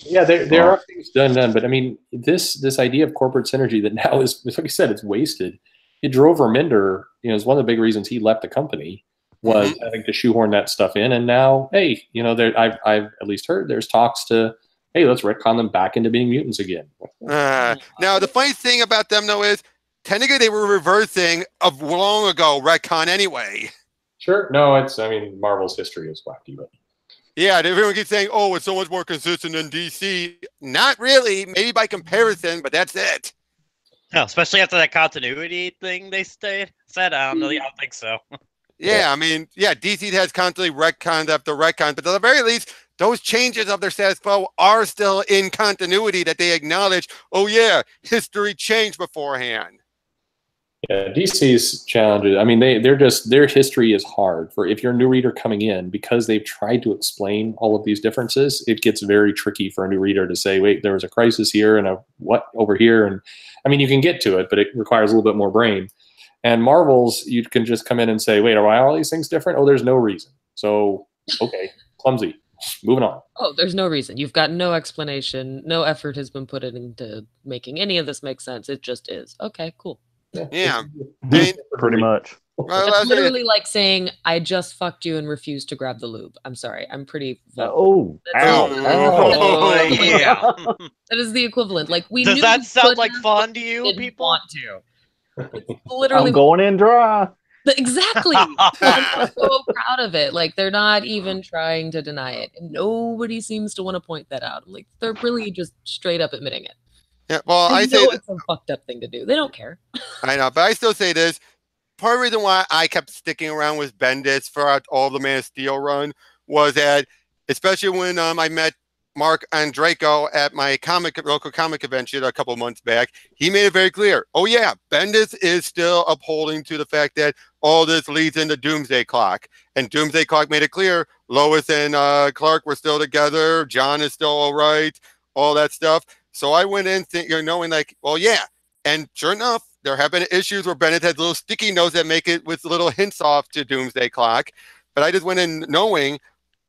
C: Yeah, there are things done, but I mean, this idea of corporate synergy that now is, like you said, it's wasted. It drove Reminder, is one of the big reasons he left the company, was having to shoehorn that stuff in. And now, hey, I've at least heard there's talks to, hey, let's retcon them back into being mutants again.
A: Now, the funny thing about them, though, is technically they were reversing of long ago retcon anyway.
C: Sure. No, Marvel's history is wacky, but.
A: Yeah, everyone keeps saying, oh, it's so much more consistent than DC. Not really, maybe by comparison, but that's it.
B: No, especially after that continuity thing they said. I don't think so.
A: Yeah, DC has constantly retconned after retcon, but at the very least, those changes of their status quo are still in continuity that they acknowledge, oh yeah, history changed beforehand.
C: Yeah, DC's challenges, their history is hard for, if you're a new reader coming in, because they've tried to explain all of these differences, it gets very tricky for a new reader to say, wait, there was a crisis here and a what over here. And you can get to it, but it requires a little bit more brain. And Marvel's, you can just come in and say, wait, are all these things different? Oh, there's no reason. So, okay, clumsy. Moving on.
E: Oh, there's no reason. You've got no explanation. No effort has been put into making any of this make sense. It just is. Okay, cool.
A: Yeah.
D: Pretty much.
E: It's literally like saying, I just fucked you and refused to grab the lube. I'm sorry. I'm pretty...
B: yeah.
E: That is the equivalent. Like, we
B: Does
E: knew
B: that sound like fun to you, people?
E: Want to. It's literally...
D: I'm going in dry.
E: Exactly. I'm so proud of it. Like, they're not even trying to deny it. And nobody seems to want to point that out. Like, they're really just straight up admitting it.
A: Yeah, well, I say
E: it's a fucked up thing to do. They don't care.
A: I know, but I still say this. Part of the reason why I kept sticking around with Bendis throughout all the Man of Steel run was that, especially when I met Mark Andreyko at my local comic convention a couple months back, he made it very clear. Oh yeah, Bendis is still upholding to the fact that all this leads into Doomsday Clock, and Doomsday Clock made it clear Lois and Clark were still together. John is still all right. All that stuff. So I went in knowing like, well, yeah. And sure enough, there have been issues where Bennett has little sticky notes that make it with little hints off to Doomsday Clock. But I just went in knowing,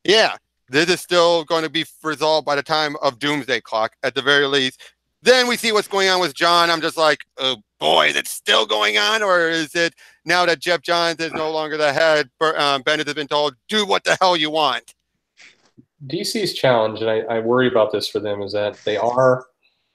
A: yeah, this is still going to be resolved by the time of Doomsday Clock at the very least. Then we see what's going on with John. I'm just like, oh boy, is it still going on? Or is it now that Jeff Johns is no longer the head, Bennett has been told, do what the hell you want?
C: DC's challenge, and I worry about this for them, is that they are,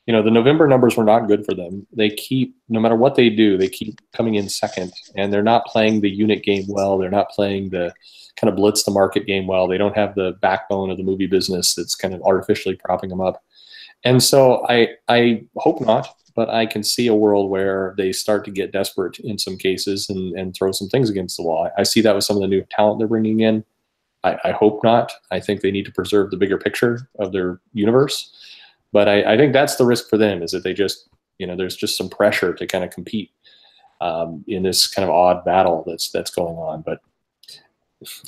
C: the November numbers were not good for them. They keep, no matter what they do, they keep coming in second, and they're not playing the unit game well. They're not playing the kind of blitz the market game well. They don't have the backbone of the movie business that's kind of artificially propping them up. And so I hope not, but I can see a world where they start to get desperate in some cases and throw some things against the wall. I see that with some of the new talent they're bringing in. I hope not. I think they need to preserve the bigger picture of their universe. But I think that's the risk for them, is that they just, there's just some pressure to kind of compete in this kind of odd battle that's going on. But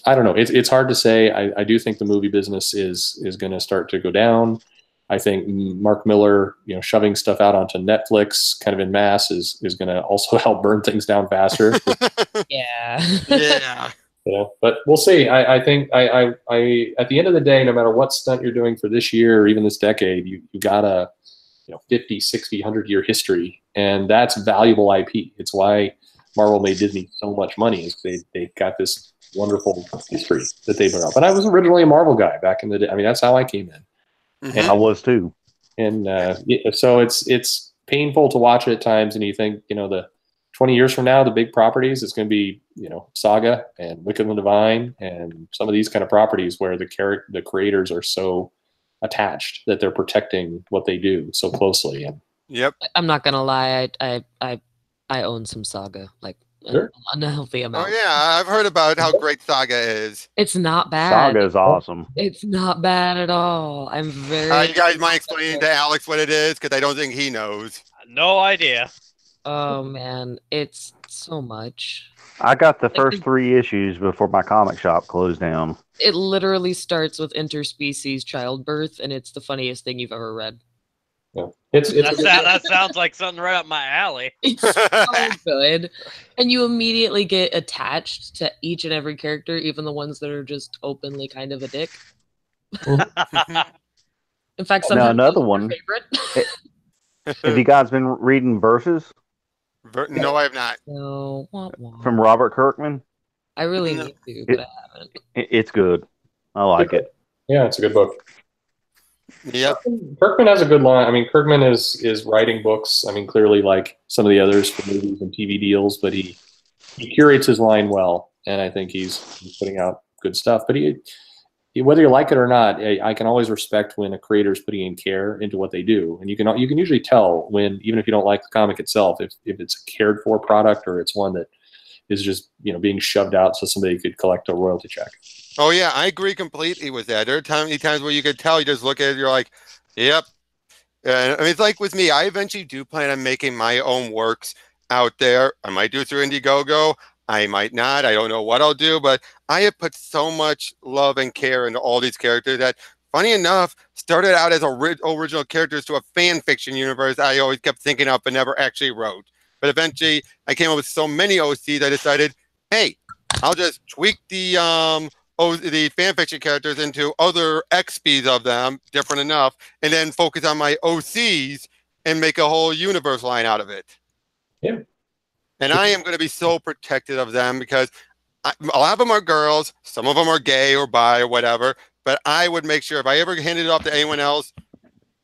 C: I don't know. It's hard to say. I do think the movie business is going to start to go down. I think Mark Miller, shoving stuff out onto Netflix kind of in mass is going to also help burn things down faster.
E: Yeah.
A: Yeah.
C: But we'll see. I think I at the end of the day, no matter what stunt you're doing for this year or even this decade, you got a 50, 60, 100-year history, and that's valuable IP. It's why Marvel made Disney so much money, is they got this wonderful history that they built up. And I was originally a Marvel guy back in the day. I mean, that's how I came in.
A: Mm-hmm.
D: And I was too.
C: And so it's painful to watch it at times, and you think, the 20 years from now, the big properties, it's going to be, Saga and Wicked and the Divine and some of these kind of properties where the creators are so attached that they're protecting what they do so closely. And
A: Yep.
E: I'm not gonna lie, I own some Saga, like
C: Sure.
E: an unhealthy amount.
A: Oh yeah, I've heard about how great Saga is.
E: It's not bad.
D: Saga is awesome.
E: It's not bad at all. I'm very.
A: You guys mind explaining to Alex what it is? Because I don't think he knows.
B: No idea.
E: Oh man, it's so much.
D: I got the first 3 issues before my comic shop closed down.
E: It literally starts with interspecies childbirth, and it's the funniest thing you've ever read.
C: yeah.
B: That sounds like something right up my alley.
E: It's so good. And you immediately get attached to each and every character, even the ones that are just openly kind of a dick. In fact, sometimes
D: another
E: those are
D: one.
E: favorite.
D: Have you guys been reading Verses
A: No, I have not.
E: No, wah, wah.
D: from Robert Kirkman?
E: I really need to, but I haven't.
D: It's good. I like it.
C: Yeah, it's a good book.
A: Yep.
C: Kirkman has a good line. I mean, Kirkman is writing books. I mean, clearly like some of the others for movies and TV deals, but he curates his line well, and I think he's putting out good stuff. But whether you like it or not, I can always respect when a creator is putting in care into what they do, and you can usually tell when, even if you don't like the comic itself, if it's a cared for product or it's one that is just being shoved out so somebody could collect a royalty check.
A: Oh yeah, I agree completely with that. There are times where you could tell, you just look at it, you're like, yep. I mean, it's like with me, I eventually do plan on making my own works out there. I might do it through Indiegogo. I might not. I don't know what I'll do, but I have put so much love and care into all these characters that, funny enough, started out as original characters to a fan fiction universe I always kept thinking up but never actually wrote. But eventually, I came up with so many OCs, I decided, hey, I'll just tweak the fan fiction characters into other XPs of them, different enough, and then focus on my OCs and make a whole universe line out of it.
C: Yeah.
A: And I am going to be so protective of them because a lot of them are girls, some of them are gay or bi or whatever, but I would make sure if I ever handed it off to anyone else,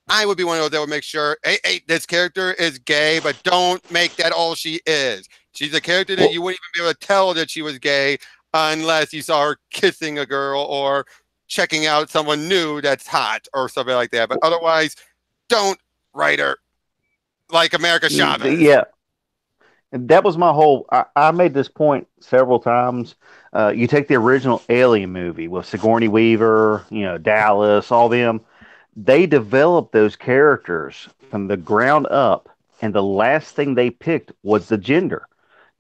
A: I would be one of those that would make sure, hey, this character is gay, but don't make that all she is. She's a character that you wouldn't even be able to tell that she was gay unless you saw her kissing a girl or checking out someone new that's hot or something like that. But otherwise, don't write her like America Chavez.
D: Yeah. And that was my whole. I made this point several times. You take the original Alien movie with Sigourney Weaver, Dallas, all them. They developed those characters from the ground up, and the last thing they picked was the gender.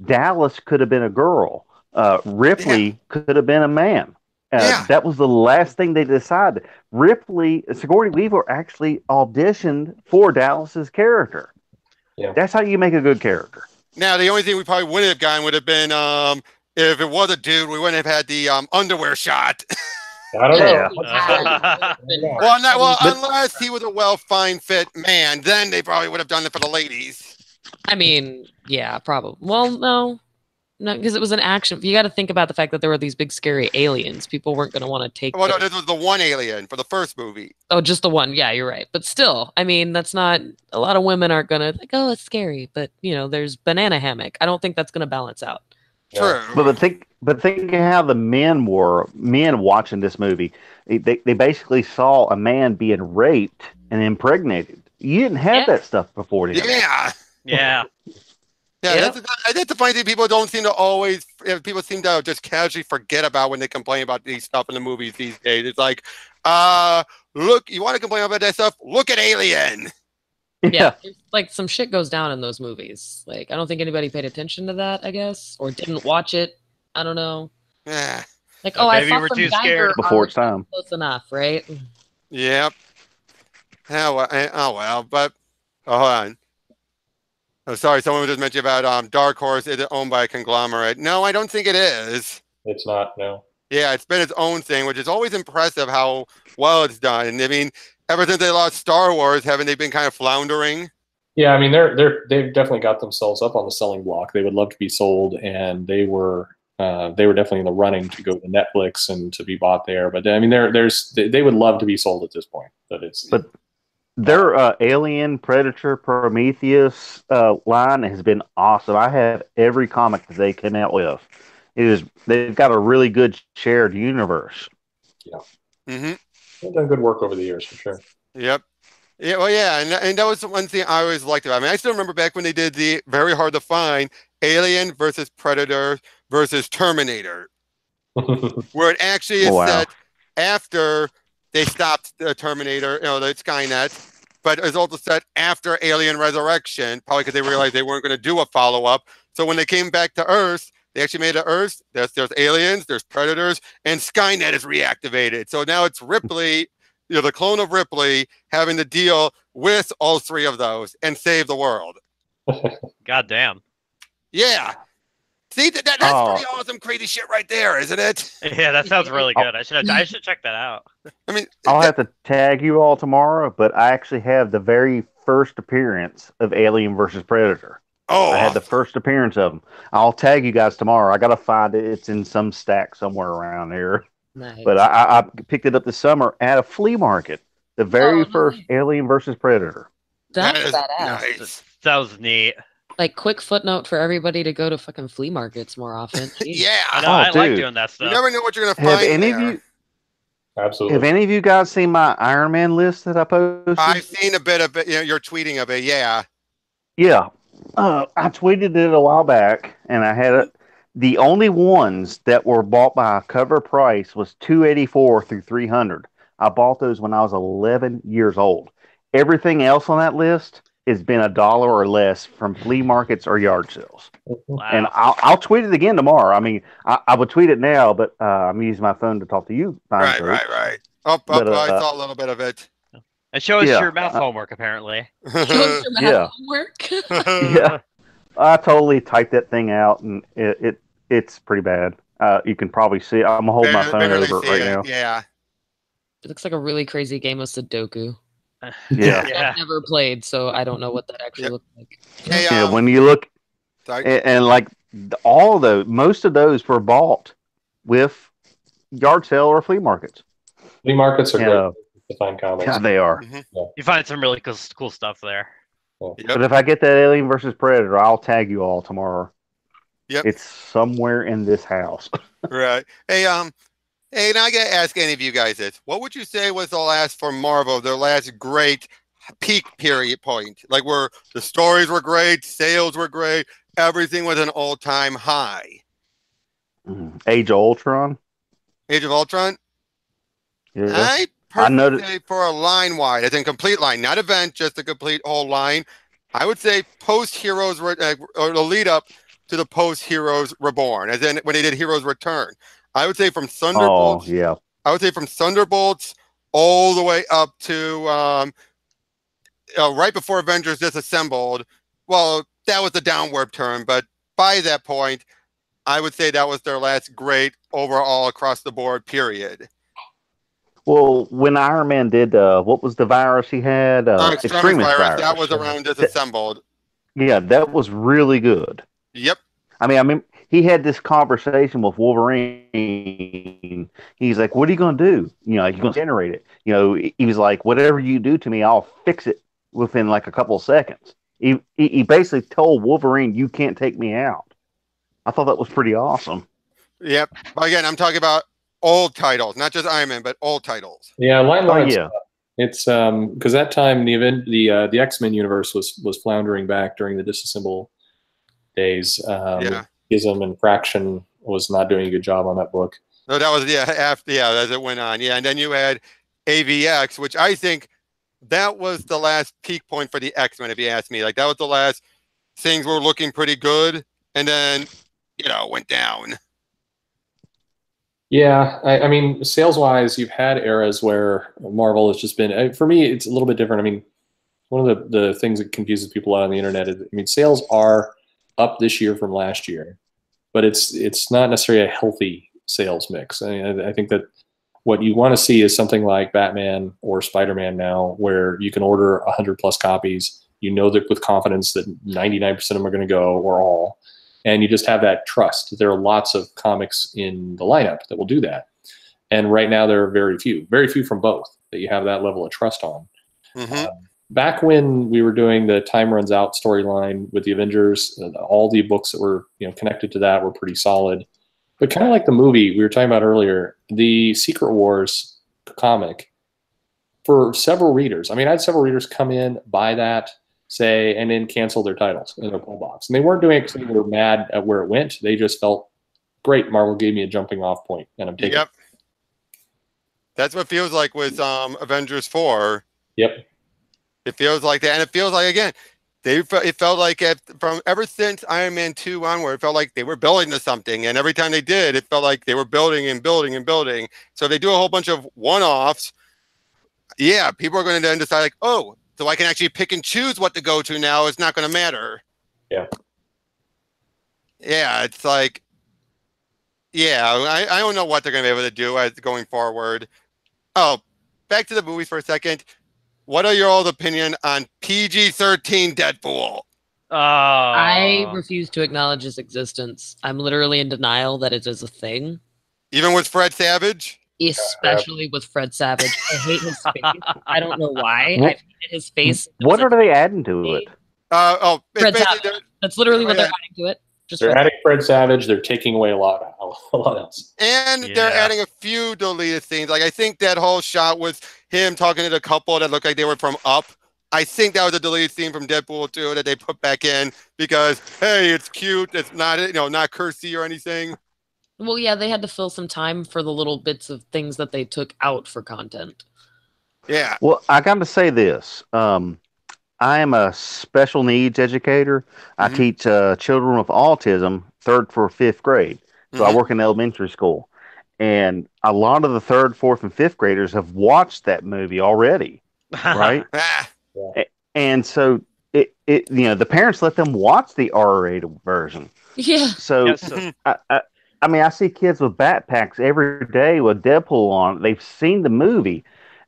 D: Dallas could have been a girl. Ripley could have been a man. That was the last thing they decided. Sigourney Weaver actually auditioned for Dallas's character.
C: Yeah.
D: That's how you make a good character.
A: Now, the only thing we probably wouldn't have gotten would have been if it was a dude, we wouldn't have had the underwear shot.
C: I don't know.
A: Unless he was a fine fit man, then they probably would have done it for the ladies.
E: I mean, yeah, probably. Well, no, because it was an action. You got to think about the fact that there were these big scary aliens. People weren't going to want to take.
A: Well, no, this was the one alien for the first movie.
E: Oh, just the one. Yeah, you're right. But still, I mean, that's not. A lot of women aren't going to like, oh, it's scary. But there's banana hammock. I don't think that's going to balance out.
A: True.
D: But think how the men watching this movie. They basically saw a man being raped and impregnated. You didn't have that stuff before.
A: Yeah.
B: Yeah.
A: Yeah, that's the funny thing. People don't seem to always. People seem to just casually forget about when they complain about these stuff in the movies these days. It's like, look, you want to complain about that stuff? Look at Alien.
E: Yeah, like some shit goes down in those movies. Like, I don't think anybody paid attention to that, I guess, or didn't watch it. I don't know.
A: Yeah.
E: Like,
B: Maybe
E: I saw
B: we're
E: some
B: too
E: Geiger
B: scared
D: before it's time.
E: close enough, right?
A: Yep. Oh well, but hold on. Oh, sorry, someone just mentioned about Dark Horse. Is it owned by a conglomerate? No, I don't think it is.
C: It's not, no.
A: Yeah, it's been its own thing, which is always impressive how well it's done. And I mean, ever since they lost Star Wars, haven't they been kind of floundering?
C: Yeah, I mean they've definitely got themselves up on the selling block. They would love to be sold, and they were definitely in the running to go to Netflix and to be bought there. But I mean, they would love to be sold at this point. But
D: their Alien, Predator, Prometheus line has been awesome. I have every comic that they came out with. They've got a really good shared universe.
C: Yeah,
A: Mm-hmm.
C: they've done good work over the years for sure.
A: Yep. Yeah, well, yeah, and that was the one thing I always liked about it. I mean, I still remember back when they did the very hard to find Alien versus Predator versus Terminator, where it actually is set after they stopped the Terminator, the Skynet, but it's also set after Alien Resurrection, probably because they realized they weren't going to do a follow-up. So when they came back to Earth, they actually made it Earth. There's aliens, there's predators, and Skynet is reactivated. So now it's Ripley, the clone of Ripley, having to deal with all three of those and save the world.
B: God damn.
A: Yeah. See, that's pretty awesome, crazy shit right there, isn't it?
B: Yeah, that sounds really good. I should check that out.
A: I mean,
D: I'll have to tag you all tomorrow, but I actually have the very first appearance of Alien versus Predator.
A: Oh,
D: I had the first appearance of them. I'll tag you guys tomorrow. I gotta find it. It's in some stack somewhere around here.
E: Nice.
D: But I picked it up this summer at a flea market. The very first Alien versus Predator.
E: That's
A: that is
E: badass.
A: nice.
B: Sounds neat.
E: Like, quick footnote for everybody to go to fucking flea markets more often. Jeez.
A: Yeah.
B: I know. I like doing that
A: You
B: stuff.
A: never know what you're going to
D: Have
A: find
D: any
A: there.
D: of you?
C: Absolutely.
D: Have any of you guys seen my Iron Man list that I posted?
A: I've seen a bit of it. You're tweeting of it. Yeah.
D: Yeah. I tweeted it a while back, and I had it. The only ones that were bought by a cover price was $284 through $300. I bought those when I was 11 years old. Everything else on that list has been $1 or less from flea markets or yard sales.
B: Wow.
D: And I'll tweet it again tomorrow. I mean, I would tweet it now, but I'm using my phone to talk to you.
A: Right. I saw a little bit of it.
B: And show us your math homework, apparently.
E: Homework.
D: Yeah. I totally typed that thing out, and it's pretty bad. You can probably see it. I'm going to hold my phone over it right now.
A: Yeah.
E: It looks like a really crazy game of Sudoku.
D: Yeah.
E: I've never played, so I don't know what that actually looks like.
A: Hey,
D: Yeah, when you look, and like all of those, most of those were bought with yard sale or flea markets.
C: Flea markets are great to find comics.
D: Yeah, they are.
A: Mm-hmm.
C: Yeah.
B: You find some really cool stuff there.
A: Yep.
D: But if I get that Alien versus Predator, I'll tag you all tomorrow.
A: Yep.
D: It's somewhere in this house.
A: Right. Hey, now I gotta ask any of you guys this. What would you say was the last for Marvel, their last great peak period point? Like where the stories were great, sales were great, everything was an all-time high.
D: Age of Ultron.
A: Age of Ultron?
D: Yeah.
A: I personally say for a line wide, as in complete line, not event, just a complete whole line. I would say post Heroes or the lead up to the post Heroes Reborn, as in when they did Heroes Return. I would say from Thunderbolts.
D: Oh, yeah.
A: I would say from Thunderbolts all the way up to right before Avengers Disassembled. Well, that was the downward turn, but by that point, I would say that was their last great overall across the board period.
D: Well, when Iron Man did, what was the virus he had?
A: Extremis virus. That was around Disassembled.
D: Yeah, that was really good.
A: Yep.
D: I mean, he had this conversation with Wolverine. He's like, "What are you going to do? You're going to generate it." He was like, "Whatever you do to me, I'll fix it within like a couple of seconds." He basically told Wolverine, "You can't take me out." I thought that was pretty awesome.
A: Yep. But again, I'm talking about old titles, not just Iron Man, but old titles.
C: Yeah, line.
D: Yeah.
C: It's because that time the X-Men universe was floundering back during the disassemble days. Ism and Fraction was not doing a good job on that book.
A: No, that was as it went on. Yeah, and then you had AVX, which I think that was the last peak point for the X-Men, if you ask me. Like that was the last things were looking pretty good, and then went down.
C: Yeah, I mean, sales-wise, you've had eras where Marvel has just been. For me, it's a little bit different. I mean, one of the things that confuses people out on the internet is, I mean, sales are up this year from last year, but it's not necessarily a healthy sales mix. I mean, I think that what you want to see is something like Batman or Spider-Man now, where you can order 100 plus copies. You know that with confidence that 99% of them are going to go, or all, and you just have that trust. There are lots of comics in the lineup that will do that, and right now there are very few from both that you have that level of trust on.
A: Mm-hmm.
C: Back when we were doing the Time Runs Out storyline with the Avengers, all the books that were connected to that were pretty solid. But kind of like the movie we were talking about earlier, the Secret Wars comic, for several readers, I mean, I had several readers come in, buy that, say, and then cancel their titles in their pull box. And they weren't doing it because they were mad at where it went. They just felt, great, Marvel gave me a jumping off point, and I'm taking it.
A: That's what it feels like with Avengers 4.
C: Yep.
A: It feels like that, and it feels like, again, it felt like from ever since Iron Man 2 onward, it felt like they were building to something, and every time they did, it felt like they were building and building and building. So if they do a whole bunch of one-offs, yeah, people are going to then decide, like, oh, so I can actually pick and choose what to go to now. It's not going to matter.
C: Yeah.
A: Yeah, it's like, yeah, I don't know what they're going to be able to do as going forward. Oh, back to the movies for a second. What are your all's opinion on PG-13 Deadpool?
E: I refuse to acknowledge its existence. I'm literally in denial that it is a thing.
A: Even with Fred Savage?
E: Especially with Fred Savage. I hate his face. I don't know why. I hated his face.
D: What are they adding to it?
E: Fred Savage. That's literally what they're adding to it.
C: They're adding Fred Savage. They're taking away a lot else.
A: And they're adding a few deleted scenes. Like, I think that whole shot was him talking to the couple that looked like they were from Up. I think that was a deleted scene from Deadpool 2 that they put back in because, hey, it's cute. It's not, not cursey or anything.
E: Well, yeah, they had to fill some time for the little bits of things that they took out for content.
A: Yeah.
D: Well, I got to say this. I am a special needs educator. I teach children with autism, 3rd through 5th grade. So I work in elementary school. And a lot of the 3rd, 4th, and 5th graders have watched that movie already, right? And so the parents let them watch the R-rated version.
E: Yeah.
D: So I mean, I see kids with backpacks every day with Deadpool on. They've seen the movie,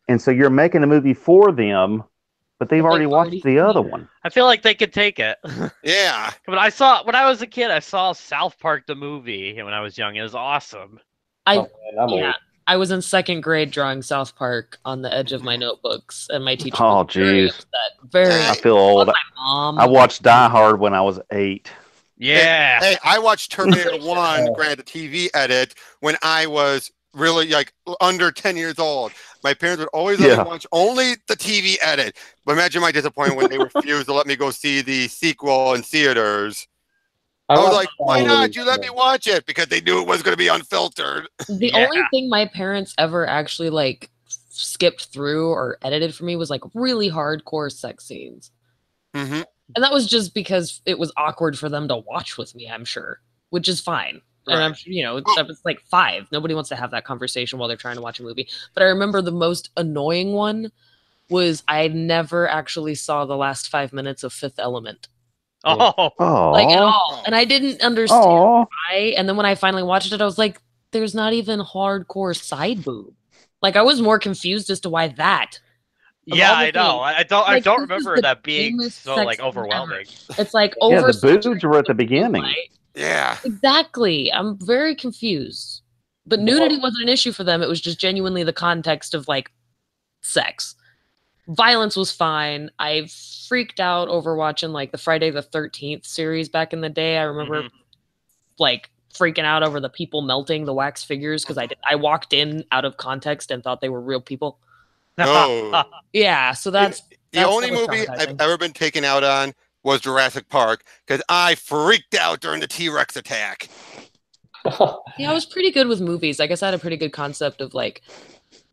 D: and so you're making a movie for them. But they've already watched the other one.
B: I feel like they could take it.
A: Yeah.
B: But when I was a kid, I saw South Park the movie when I was young. It was awesome.
E: I was in 2nd grade drawing South Park on the edge of my notebooks, and my teacher was very upset.
D: I feel old.
E: My mom.
D: I watched Die Hard when I was 8.
B: Yeah.
A: Hey, I watched Terminator 1, granted TV edit, when I was really under 10 years old. My parents would always let me watch only the TV edit. But imagine my disappointment when they refused to let me go see the sequel in theaters. I was like, why not? You let me watch it, because they knew it was going to be unfiltered.
E: The only thing my parents ever actually skipped through or edited for me was really hardcore sex scenes.
A: Mm-hmm.
E: And that was just because it was awkward for them to watch with me, I'm sure, which is fine. And I'm, I was 5. Nobody wants to have that conversation while they're trying to watch a movie. But I remember the most annoying one was I never actually saw the last 5 minutes of Fifth Element.
B: At
E: all. And I didn't understand why. And then when I finally watched it, I was like, there's not even hardcore side boob. I was more confused as to why that.
B: Yeah, I know. I don't remember that being so overwhelming.
E: It's over.
D: The boobs were at the beginning.
E: Right?
A: Yeah.
E: Exactly. I'm very confused. But nudity wasn't an issue for them. It was just genuinely the context of sex. Violence was fine. I freaked out over watching the Friday the 13th series back in the day. I remember freaking out over the people melting the wax figures because I walked in out of context and thought they were real people.
A: Oh.
E: Yeah, so that's
A: the only movie I've ever been taken out on was Jurassic Park, because I freaked out during the T-Rex attack.
E: Yeah, I was pretty good with movies. I guess I had a pretty good concept of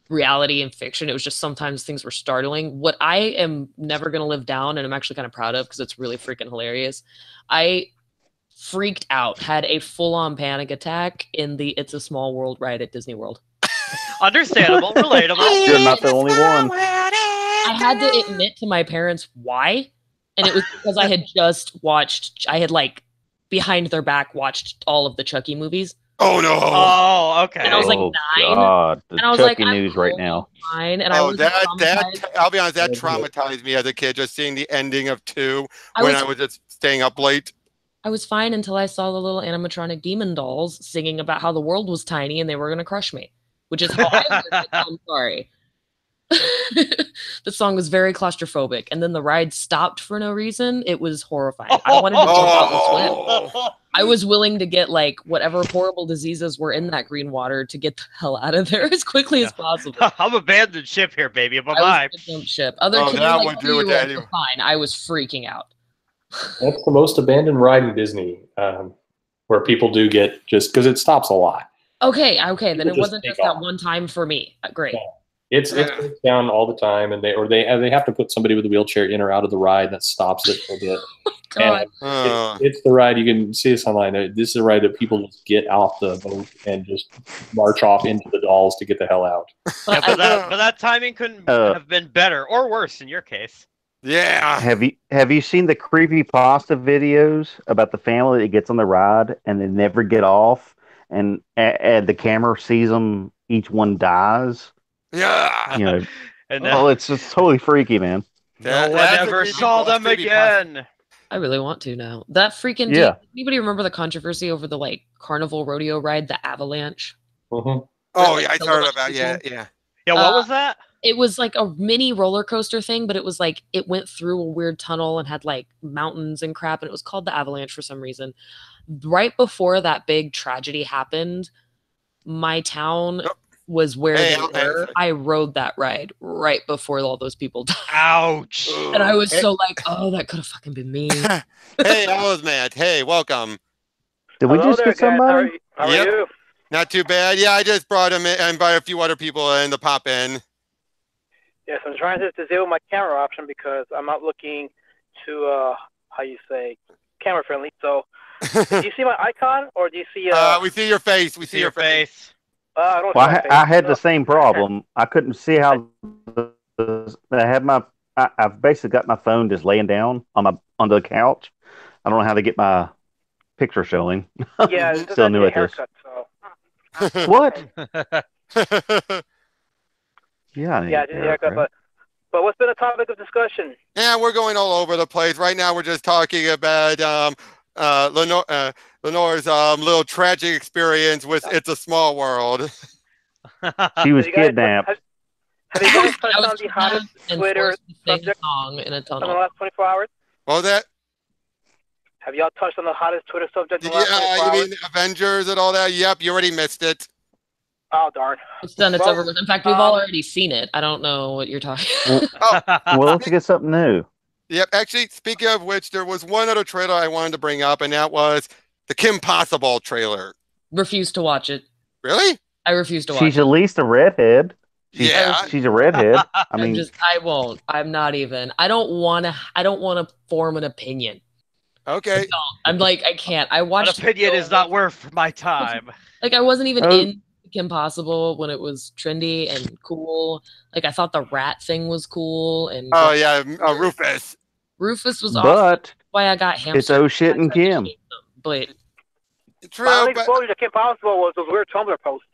E: reality and fiction. It was just sometimes things were startling. What I am never going to live down, and I'm actually kind of proud of because it's really freaking hilarious. I freaked out, had a full-on panic attack in the It's a Small World ride at Disney World.
B: Understandable, relatable.
D: You're not the only one.
E: I had to admit to my parents why, and it was because I had just watched, I had like behind their back watched all of the Chucky movies.
A: Oh no!
B: Oh, okay.
E: And I was like
D: Oh
E: 9.
D: God, the
E: And I was
D: Chucky
E: like,
D: news right now.
E: fine. And I
A: Oh,
E: was
A: that
E: traumatized.
A: I'll be honest, that
C: Oh, boy.
A: traumatized me as a kid, just seeing the ending of 2
E: I
A: when
E: was-
A: I was just staying up late.
E: I was fine until I saw the little animatronic demon dolls singing about how the world was tiny and they were going to crush me, which is how I heard it. I'm sorry. The song was very claustrophobic, and then the ride stopped for no reason. It was horrifying. I wanted to jump out and swim.
A: Oh,
E: I was willing to get like whatever horrible diseases were in that green water to get the hell out of there as quickly as possible.
B: I'm abandoned ship here, baby. Bye
E: I was
B: bye.
E: gonna jump ship. Other
A: Oh,
E: kids
A: that
E: like
A: would do it
E: 2-year-olds
A: to
E: were fine. I was freaking out.
C: That's the most abandoned ride in Disney, where people do get just because it stops a lot.
E: Okay, then
C: People
E: it
C: just
E: wasn't
C: take
E: just that
C: off.
E: one time for me. Great.
C: It's down all the time, and they have to put somebody with a wheelchair in or out of the ride that stops it for a bit.
E: God.
C: And it's the ride, you can see this online. This is a ride that people just get off the boat and just march off into the dolls to get the hell out.
B: Yeah, but that timing couldn't have been better or worse in your case.
A: yeah.
D: Have you seen the creepy pasta videos about the family that gets on the ride and they never get off, and the camera sees them, each one dies?
A: Yeah.
D: You know,
B: And
D: it's just totally freaky, man.
B: no one
A: That's a
B: ever
A: creepy
B: saw
A: pasta,
B: them
A: creepy pasta.
B: again.
E: I really want to now. That freaking
D: Yeah.
E: anybody remember the controversy over the like carnival rodeo ride, the Avalanche?
C: Mhm.
A: Oh,
E: Like,
A: yeah, I
E: killed a
A: heard
E: bunch of
A: about yeah.
E: people?
B: Yeah, what was that?
E: It was like a mini roller coaster thing, but it was like it went through a weird tunnel and had like mountains and crap, and it was called the Avalanche for some reason. Right before that big tragedy happened, my town
A: Yep.
E: was where
A: Hey,
E: they
A: okay.
E: were. I rode that ride right before all those people died.
B: Ouch.
E: And I was
A: Hey.
E: so like, oh, that could have fucking been me.
A: Hey, Matt. Hey, welcome.
D: Did we
F: Hello
D: just
F: there,
D: get
F: guys.
D: somebody?
F: How are
A: Yep.
F: you?
A: Not too bad. Yeah, I just brought him in and invited a few other people in to pop in.
F: Yes, I'm trying to disable my camera option because I'm not looking to, how you say, camera friendly. So, do you see my icon or do you see,
A: we see your face. We see your face.
F: I don't
D: Well,
F: see my face.
D: I had the same problem. I couldn't see how. I had my. I've basically got my phone just laying down on the couch. I don't know how to get my picture showing.
F: Yeah, it's
D: Still
F: just
D: new
F: a
D: at this.
F: haircut, so.
D: What? Yeah, I need
F: Yeah,
D: a
F: just a haircut.
D: haircut.
F: But what's been a topic of discussion?
A: Yeah, we're going all over the place. Right now, we're just talking about Lenore's little tragic experience with It's a Small World.
D: She was
F: Have you guys-
D: kidnapped.
F: Have you guys
E: I
F: touched
E: was
F: on the hottest
E: and
F: Twitter
E: forced to sing a
F: subject
E: song in a
F: in the
E: tunnel.
F: last 24 hours?
A: What was that?
F: Have y'all touched on the hottest Twitter subject in the last 24
A: Yeah, you
F: hours?
A: mean Avengers and all that? Yep, you already missed it.
F: Oh, darn.
E: It's done. It's
F: Well,
E: over with. In fact, we've all already seen it. I don't know what you're talking.
D: Well, let's get something new.
A: Yep, actually, speaking of which, there was one other trailer I wanted to bring up, and that was the Kim Possible trailer.
E: Refuse to watch it.
A: Really?
E: I refuse to watch
D: She's
E: it.
D: at least a redhead.
A: Yeah.
D: She's a redhead. I mean,
E: I won't. I'm not even. I don't want to form an opinion.
A: Okay.
E: No, I'm like, I can't. I
B: An
E: watched.
B: opinion is not worth my time.
E: Like, I wasn't even
D: Oh.
E: in Kim Possible when it was trendy and cool. Like, I thought the rat thing was cool, and
A: Oh yeah, Rufus.
E: Rufus was awesome.
D: but
E: That's why I got hamstered.
D: it's oh shit and Kim.
E: But
A: True,
F: My only
A: but
F: exposure to Kim Possible was those weird Tumblr posts.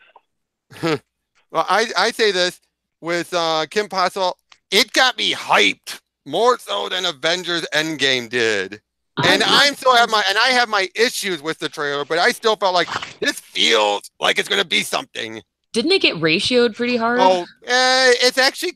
A: well, I say this with Kim Possible, it got me hyped more so than Avengers Endgame did. And I have my issues with the trailer, but I still felt like this feels like it's going to be something.
E: didn't it get ratioed pretty hard?
A: Oh, it's actually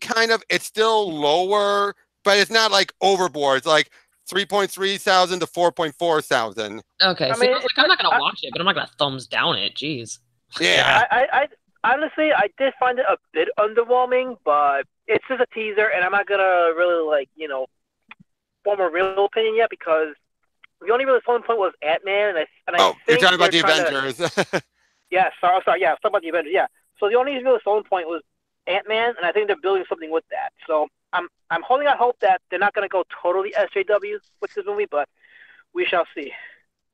A: it's still lower, but it's not like overboard. It's like 3.3 thousand to 4.4 thousand.
E: Okay,
F: I
E: so
F: mean,
E: I was like, I'm not gonna watch it, but I'm not gonna thumbs down it. Jeez.
A: Yeah.
F: I honestly, I did find it a bit underwhelming, but it's just a teaser, and I'm not gonna really form a real opinion yet because the only really selling point was Ant-Man, and I
A: Oh, you're
F: think
A: talking about the
F: they're trying
A: Avengers.
F: Yeah, sorry, yeah, talking about the Avengers, yeah. So the only real selling point was Ant-Man, and I think they're building something with that. So I'm holding out hope that they're not gonna go totally SJW with this movie, but we shall see.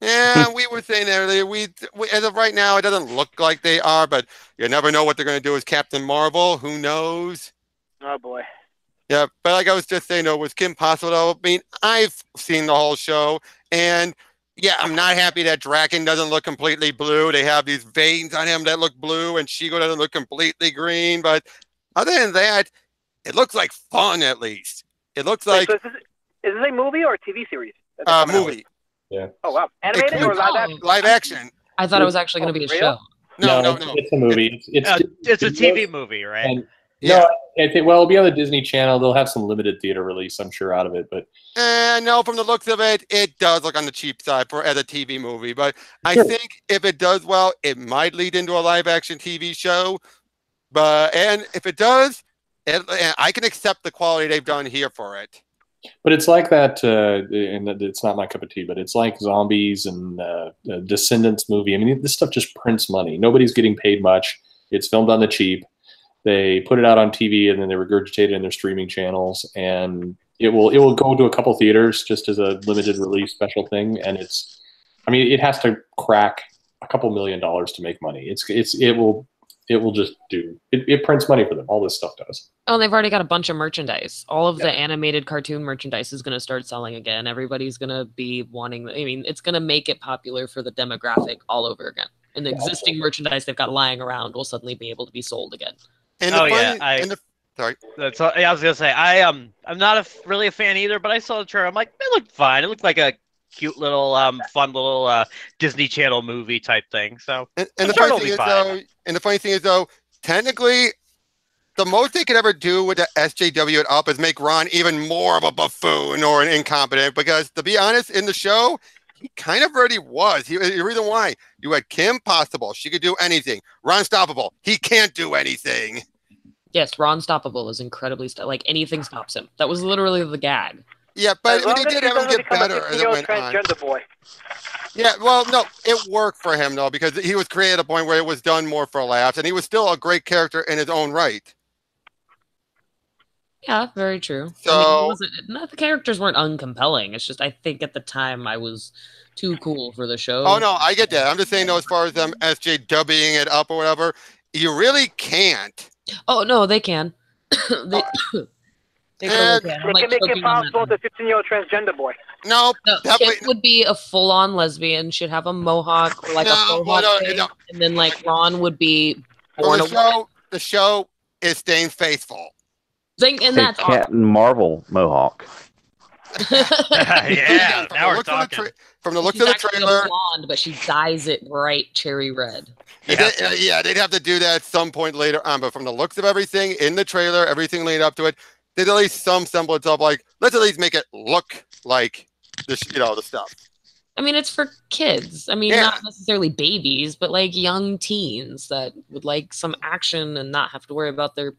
A: Yeah, we were saying earlier, we as of right now, it doesn't look like they are, but you never know what they're going to do as Captain Marvel. Who knows?
F: Oh boy.
A: Yeah, but like I was just saying, though, with Kim Possible, though, I mean, I've seen the whole show, and yeah, I'm not happy that Draken doesn't look completely blue. They have these veins on him that look blue, and Shigo doesn't look completely green. But other than that, it looks like fun, at least. It looks
F: Wait,
A: like
F: so is this a movie or a TV series? that they're coming out with?
A: movie,
F: Oh wow, animated or live action?
A: live action.
E: I thought it was actually going to be a
F: real?
E: show.
A: No.
C: It's a movie.
B: It's a TV movie, right?
C: And
A: Yeah.
C: no, I think, well, it'll be on the Disney Channel. They'll have some limited theater release, I'm sure, out of it. But
A: No, from the looks of it, it does look on the cheap side for as a TV movie. But I
C: Sure.
A: think if it does well, it might lead into a live action TV show. And if it does, I can accept the quality they've done here for it.
C: But it's like that, and it's not my cup of tea, but it's like Zombies and the Descendants movie. I mean, this stuff just prints money. Nobody's getting paid much. It's filmed on the cheap. They put it out on TV and then they regurgitate it in their streaming channels, and it will go to a couple theaters just as a limited release special thing. And it has to crack a couple $1 million to make money. It will just do it prints money for them. All this stuff does.
E: Oh, they've already got a bunch of merchandise. All of the animated cartoon merchandise is going to start selling again. Everybody's going to be wanting. I mean, it's going to make it popular for the demographic all over again. And the existing merchandise they've got lying around will suddenly be able to be sold again.
A: And sorry.
B: That's all, I was gonna say. I'm not really a fan either, but I saw the trailer. I'm like, it looked fine. It looked like a cute little, fun little Disney Channel movie type thing. So
A: And
B: I'm
A: the
B: sure
A: funny thing is though, technically, the most they could ever do with the SJW it up is make Ron even more of a buffoon or an incompetent. Because to be honest, in the show, he kind of already was. The reason why you had Kim Possible, she could do anything. Ron Stoppable, he can't do anything.
E: Yes, Ron Stoppable is incredibly like anything stops him. That was literally the gag.
A: Yeah, but
F: As long
A: they
F: as
A: did
F: he
A: have him
F: doesn't
A: get
F: become a
A: better as it
F: 15-year-old
A: went on.
F: transgender boy.
A: Yeah, well, no, it worked for him though because he was created at a point where it was done more for laughs, and he was still a great character in his own right.
E: Yeah, very true.
A: So
E: the characters weren't uncompelling. It's just I think at the time I was too cool for the show.
A: oh no, I get that. I'm just saying though, as far as them SJWing it up or whatever, you really can't.
E: Oh no, they can. they totally can.
F: They
E: I'm,
F: can make
E: choking
F: it
E: on
F: possible
E: that.
F: with a 15-year-old transgender boy.
A: No,
E: No,
A: definitely.
E: Kip would be a full-on lesbian. She'd have a mohawk or like a
A: No,
E: mohawk
A: no,
E: thing,
A: no.
E: and then like Ron would be
A: Well,
E: born a woman.
A: the show is staying faithful.
E: And
D: Say
E: that's awesome.
D: Captain Marvel Mohawk.
B: yeah,
A: From
B: now
A: the
B: we're
A: looks of the
B: talking.
A: from the looks
E: She's
A: of the
E: actually a
A: trailer,
E: blonde, but she dyes it bright cherry red.
A: yeah, they'd have to do that at some point later on. But from the looks of everything in the trailer, everything leading up to it, there's at least some semblance of like, let's at least make it look like this, the stuff.
E: I mean, it's for kids. I mean,
A: Yeah.
E: not necessarily babies, but like young teens that would like some action and not have to worry about their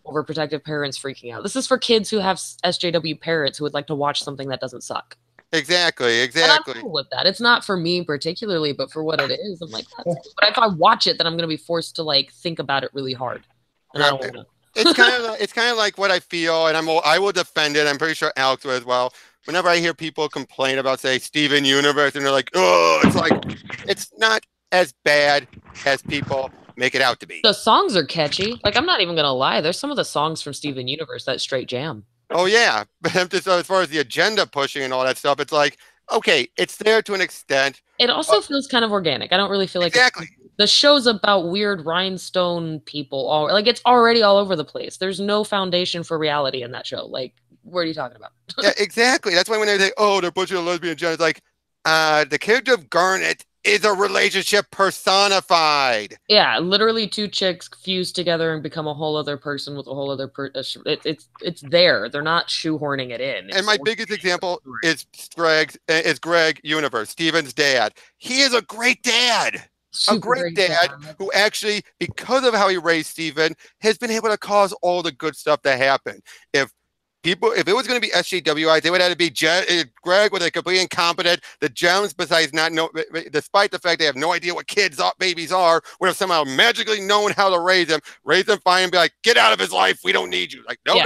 E: overprotective parents freaking out. This is for kids who have SJW parents who would like to watch something that doesn't suck.
A: Exactly.
E: And I'm cool with that. It's not for me particularly, but for what it is, I'm like, that's cool. But if I watch it, then I'm going to be forced to like think about it really hard. And I don't want to.
A: It's kind of like what I feel, and I will defend it. I'm pretty sure Alex will as well. Whenever I hear people complain about, say, Steven Universe, and they're like, "Oh," it's like it's not as bad as people make it out to be.
E: The songs are catchy. Like, I'm not even gonna lie. There's some of the songs from Steven Universe that straight jam.
A: Oh yeah, but I'm just as far as the agenda pushing and all that stuff, it's like okay, it's there to an extent.
E: It also feels kind of organic. I don't really feel like
A: Exactly.
E: the show's about weird rhinestone people. Like it's already all over the place. There's no foundation for reality in that show. Like, what are you talking about?
A: Yeah, exactly. That's why when they say, "Oh, they're pushing a lesbian agenda," it's like, the character of Garnet is a relationship personified.
E: Yeah, literally two chicks fuse together and become a whole other person with a whole other it's there. They're not shoehorning it in.
A: And my biggest example is Greg Universe, Steven's dad. He is a great dad. A great dad who actually, because of how he raised Steven, has been able to cause all the good stuff to happen. If it was going to be SJWI, they would have to be Greg with a completely incompetent. The Jones, despite the fact they have no idea what babies are, would have somehow magically known how to raise them fine, and be like, "Get out of his life. We don't need you." Like, no.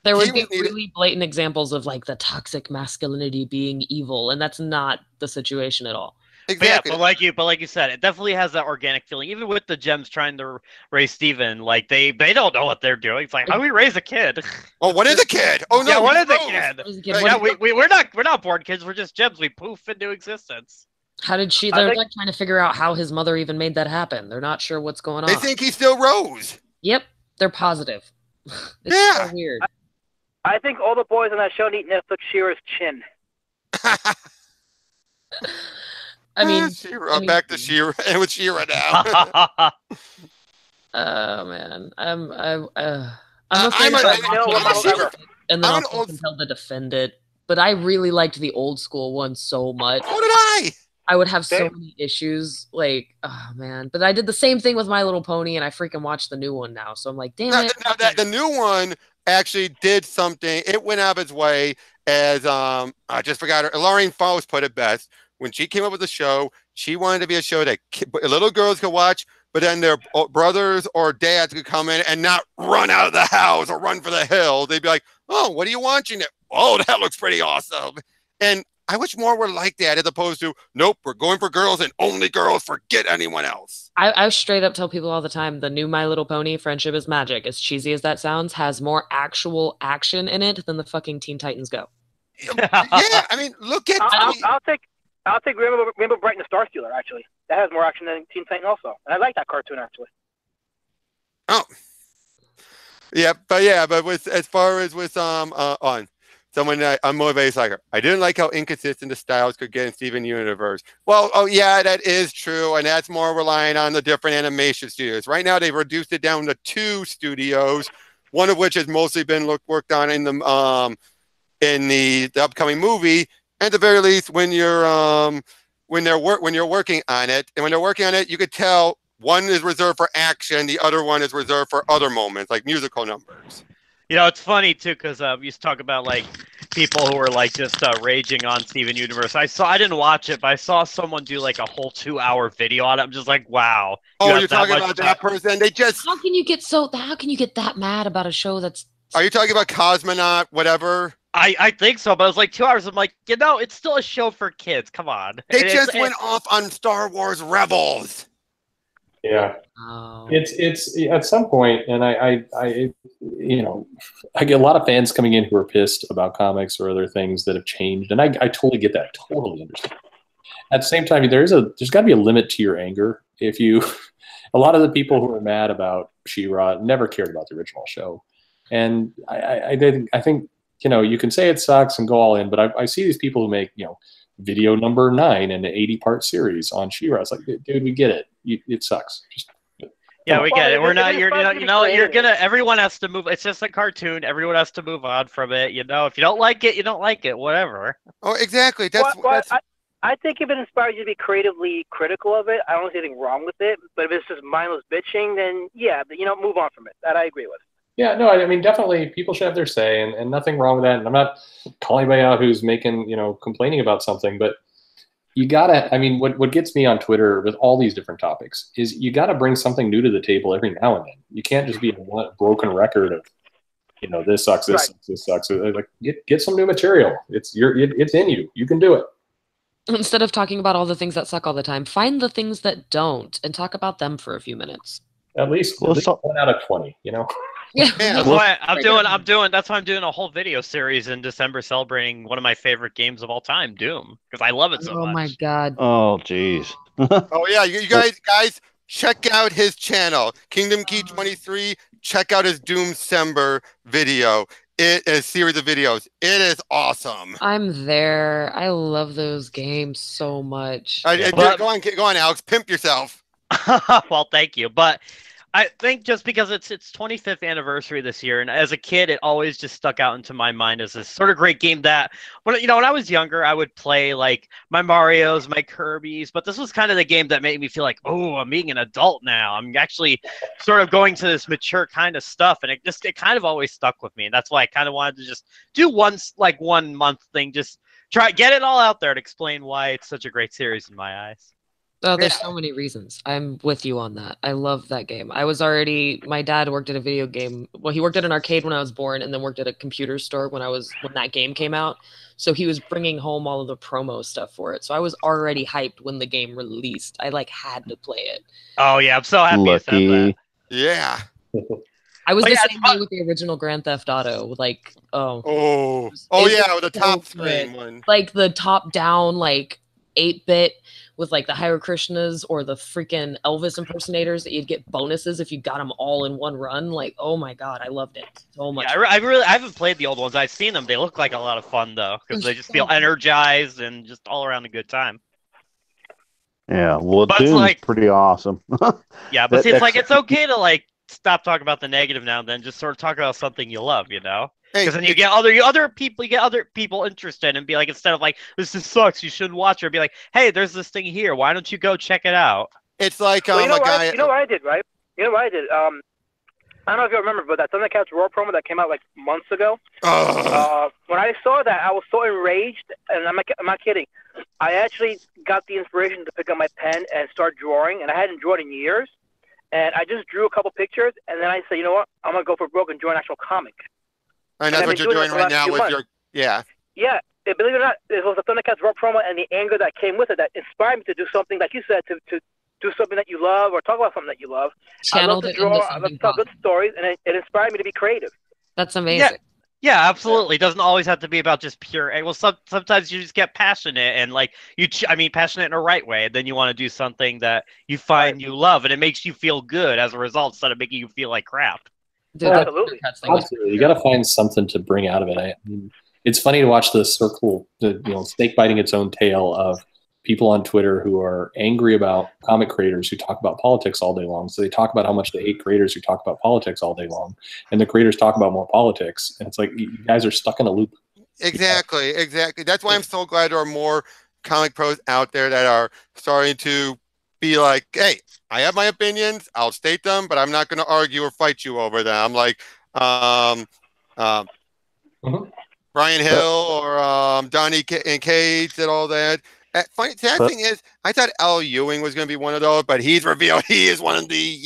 E: There
A: He
E: would be
A: would need it.
E: really blatant examples of like the toxic masculinity being evil, and that's not the situation at all.
B: But yeah,
A: Exactly.
B: but like you said, it definitely has that organic feeling. Even with the gems trying to raise Steven, like they don't know what they're doing. It's like, how do we raise a kid?
A: Oh, what is a kid? Oh no,
B: Yeah, what
A: he's
B: is a
A: Rose.
B: kid?
E: What is a kid?
A: Like,
E: What
B: Yeah,
E: is-
B: we're not born kids. We're just gems. We poof into existence.
E: How did she?
F: I
E: They're
F: think-
E: like trying to figure out how his mother even made that happen. They're not sure what's going on.
A: They think he's still Rose.
E: Yep, they're positive. It's
A: Yeah.
E: so weird.
F: I think all the boys on that show need Netflix Shearer's chin.
E: I mean,
A: She-Ra,
E: I mean-
A: back to She-Ra with She-Ra now.
E: oh man, I'm
A: I'm
E: afraid
A: a-
E: of
F: I'm a
E: watching
F: She-Ra.
E: it, and then
A: I'm an
E: also
A: old-
E: compelled to defend it. But I really liked the old school one so much.
A: So did I.
E: I would have so
F: Same.
E: many issues. Like, oh man. But I did the same thing with My Little Pony, and I freaking watched the new one now. So I'm like, damn
A: Now,
E: it.
A: the new one actually did something. It went out of its way as I just forgot her. Lauren Faust put it best when she came up with the show. She wanted to be a show that little girls could watch, but then their brothers or dads could come in and not run out of the house or run for the hills. They'd be like, "Oh, what are you watching? Oh, that looks pretty awesome." And I wish more were like that, as opposed to, nope, we're going for girls and only girls. Forget anyone else.
E: I straight up tell people all the time the new My Little Pony, Friendship is Magic, as cheesy as that sounds, has more actual action in it than the fucking Teen Titans Go.
A: Yeah, I mean, look at.
F: I'll take Rainbow Bright and the Star Stealer, actually. That has more action than Teen Titan also. And I like that cartoon, actually.
A: Oh, yeah, but with as far as with on someone I'm motivated like her. I didn't like how inconsistent the styles could get in Steven Universe. Well, oh yeah, that is true, and that's more relying on the different animation studios. Right now, they've reduced it down to 2 studios, one of which has mostly been worked on in the upcoming movie. At the very least, when you're working on it, and when they're working on it, you could tell one is reserved for action, the other one is reserved for other moments, like musical numbers.
B: You know, it's funny too because we used to talk about like people who were like just raging on Steven Universe. I didn't watch it, but I saw someone do like a whole 2-hour video on it. I'm just like, wow.
A: Oh,
B: have
A: you're
B: that
A: talking
B: much
A: about
B: time.
A: that person? They just
E: How can you get that mad about a show that's
A: are you talking about Cosmonaut, whatever?
B: I think so, but it was like 2 hours. I'm like, you know, it's still a show for kids. Come on.
A: They
B: And
A: just went off on Star Wars Rebels.
C: Yeah,
E: oh.
C: it's at some point, and I you know, I get a lot of fans coming in who are pissed about comics or other things that have changed, and I totally get that. I totally understand. At the same time, there's got to be a limit to your anger. If you, a lot of the people who are mad about She-Ra never cared about the original show, and I think you know, you can say it sucks and go all in, but I see these people who make, you know, video number 9 in an 80-part series on She-Ra. It's like, dude, we get it. It sucks.
B: Yeah, we get it. We're not. You're
F: creative.
B: gonna. Everyone has to move. It's just a cartoon. Everyone has to move on from it. You know, if you don't like it, you don't like it. Whatever.
A: Oh, exactly. That's
F: I think if it inspires you to be creatively critical of it, I don't see anything wrong with it. But if it's just mindless bitching, then yeah, you know, move on from it. That I agree with.
C: Yeah, no, I mean, definitely people should have their say, and nothing wrong with that. And I'm not calling anybody out who's making, you know, complaining about something, but you gotta, I mean, what gets me on Twitter with all these different topics is you gotta bring something new to the table every now and then. You can't just be a broken record of, you know, this sucks, this sucks, this sucks. Like, get some new material. It's in you. You can do it.
E: Instead of talking about all the things that suck all the time, find the things that don't and talk about them for a few minutes.
C: At least 1 out of 20, you know.
A: Yeah.
B: That's why I'm doing. That's why I'm doing a whole video series in December celebrating one of my favorite games of all time, Doom, because I love it so much.
E: Oh my god.
D: Oh, jeez.
A: Oh yeah, you guys check out his channel, Kingdom Key 23. Check out his Doomcember video. It is a series of videos. It is awesome.
E: I'm there. I love those games so much.
A: Go on, Alex. Pimp yourself.
B: Well, thank you, but I think just because it's 25th anniversary this year, and as a kid, it always just stuck out into my mind as this sort of great game that, when I was younger, I would play like my Marios, my Kirby's, but this was kind of the game that made me feel like, oh, I'm being an adult now. I'm actually sort of going to this mature kind of stuff, and it kind of always stuck with me, and that's why I kind of wanted to just do 1 month thing, just get it all out there and explain why it's such a great series in my eyes.
E: Oh, there's so many reasons. I'm with you on that. I love that game. My dad worked at a video game. Well, he worked at an arcade when I was born and then worked at a computer store when that game came out. So he was bringing home all of the promo stuff for it. So I was already hyped when the game released. I had to play it.
B: Oh yeah, I'm so happy you said that.
D: Lucky.
A: Yeah.
E: I was
B: But
E: the
B: yeah,
E: same way with the original Grand Theft Auto.
A: Oh,
E: It
A: yeah, with the
E: was
A: top
E: so
A: screen
E: good.
A: one.
E: The top down 8-bit with the Hare Krishnas or the freaking Elvis impersonators that you'd get bonuses if you got them all in one run. Oh my god, I loved it so much.
B: Yeah, I haven't played the old ones. I've seen them. They look like a lot of fun though, because they just feel energized and just all around a good time.
D: Yeah, well,
B: But it's
D: Doom's pretty awesome.
B: Yeah, but see, it's okay to stop talking about the negative now and then. Just sort of talk about something you love,
A: Hey,
B: Because then you get other people interested and be like, instead of this sucks, you shouldn't watch it, or be like, hey, there's this thing here. Why don't you go check it out?
A: it's like
F: Well,
A: a guy.
F: you know what I did, right? You know what I did? I don't know if you remember, but that Thundercats Raw promo that came out months ago. When I saw that, I was so enraged, and I'm not kidding. I actually got the inspiration to pick up my pen and start drawing, and I hadn't drawn in years. And I just drew a couple pictures, and then I said, you know what? I'm gonna go for broke and draw an actual comic.
A: And that's what you're doing right now with your
F: Yeah, believe it or not, it was the Thundercats Raw promo and the anger that came with it that inspired me to do something, like you said, to do something that you love or talk about something that you love.
E: Channeled
F: I love
E: it
F: to draw.
E: into
F: I love
E: something
F: to tell good
E: positive.
F: stories, and it inspired me to be creative.
E: That's amazing.
B: Yeah, absolutely. It doesn't always have to be about just pure. Well, sometimes you just get passionate and passionate in a right way. And then you want to do something that you find you love, and it makes you feel good as a result, instead of making you feel like crap.
E: Dude,
F: Absolutely.
C: Absolutely, you got to find something to bring out of it. I mean, it's funny to watch the circle, snake biting its own tail of people on Twitter who are angry about comic creators who talk about politics all day long. So they talk about how much they hate creators who talk about politics all day long, and the creators talk about more politics. And it's like you guys are stuck in a loop.
A: Exactly. That's why I'm so glad there are more comic pros out there that are starting to be like, hey, I have my opinions, I'll state them, but I'm not going to argue or fight you over them. Brian Hill or Donnie and Cage and all that. Sad thing is, I thought Al Ewing was going to be one of those, but he's revealed he is one of the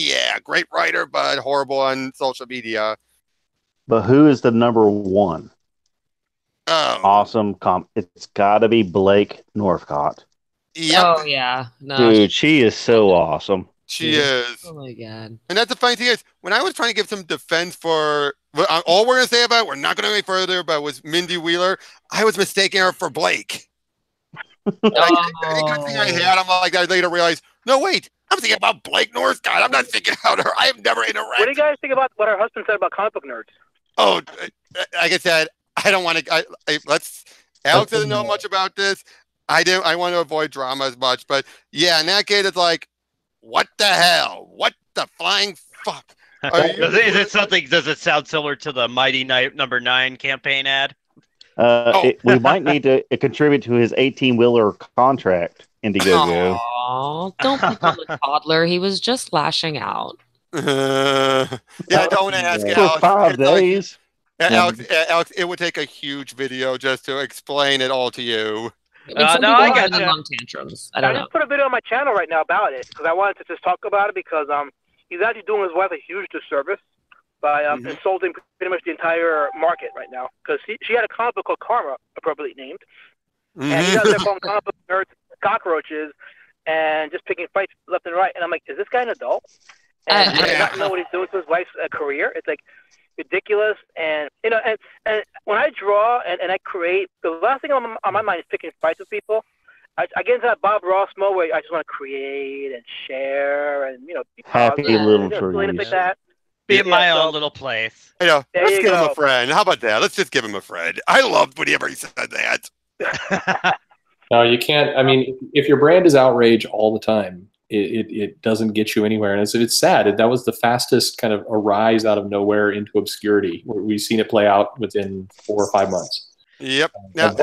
A: great writer, but horrible on social media.
D: But who is the number one?
A: Oh,
D: Awesome it's got to be Blake Northcott.
A: Yep.
E: Oh yeah, no,
D: Dude, she is so awesome.
A: She is.
E: Oh my god.
A: And that's the funny thing is, when I was trying to give some defense for all we're going to say about it, we're not going to go any further, but was Mindy Wheeler, I was mistaking her for Blake. Any good thing I had, I later realized, no, wait, I'm thinking about Blake Northcott. I'm not thinking about her. I have never interacted.
F: What do you guys think about what her husband said about comic book nerds?
A: Oh, like I said, I don't want to. Alex doesn't know much about this. I want to avoid drama as much, but yeah, in that case, it's like, what the hell? What the flying fuck?
B: Does it sound similar to the Mighty Night Number 9 campaign ad?
D: We might need to contribute to his 18-wheeler contract, Indiegogo.
E: Oh, don't pick on the toddler. He was just lashing out.
A: Yeah, don't ask
D: For
A: Alex.
D: 5 days.
A: Alex, it would take a huge video just to explain it all to you.
E: Some people
B: I
E: have
B: gotcha.
E: long tantrums. I don't know.
F: just put a video on my channel right now about it because I wanted to just talk about it because he's actually doing his wife a huge disservice by insulting pretty much the entire market right now because she had a comic book called Karma, appropriately named, and he guys are calling comic book nerds cockroaches and just picking fights left and right. And I'm like, is this guy an adult? And he does not know what he's doing to his wife's career. It's like ridiculous, and and when I draw and I create, the last thing on my mind is picking fights with people. I get into that Bob Ross mode where I just want to create and share and be
D: Happy
F: positive,
D: little
F: things like that.
B: Be in my own little place.
A: Let's
F: you
A: give him
F: go.
A: a friend. How about that? Let's just give him a friend. I loved whenever he said that.
C: No, you can't. I mean, if your brand is outrage all the time, it doesn't get you anywhere. And it's sad. That was the fastest kind of a rise out of nowhere into obscurity. We've seen it play out within 4 or 5 months.
A: Yep. Now,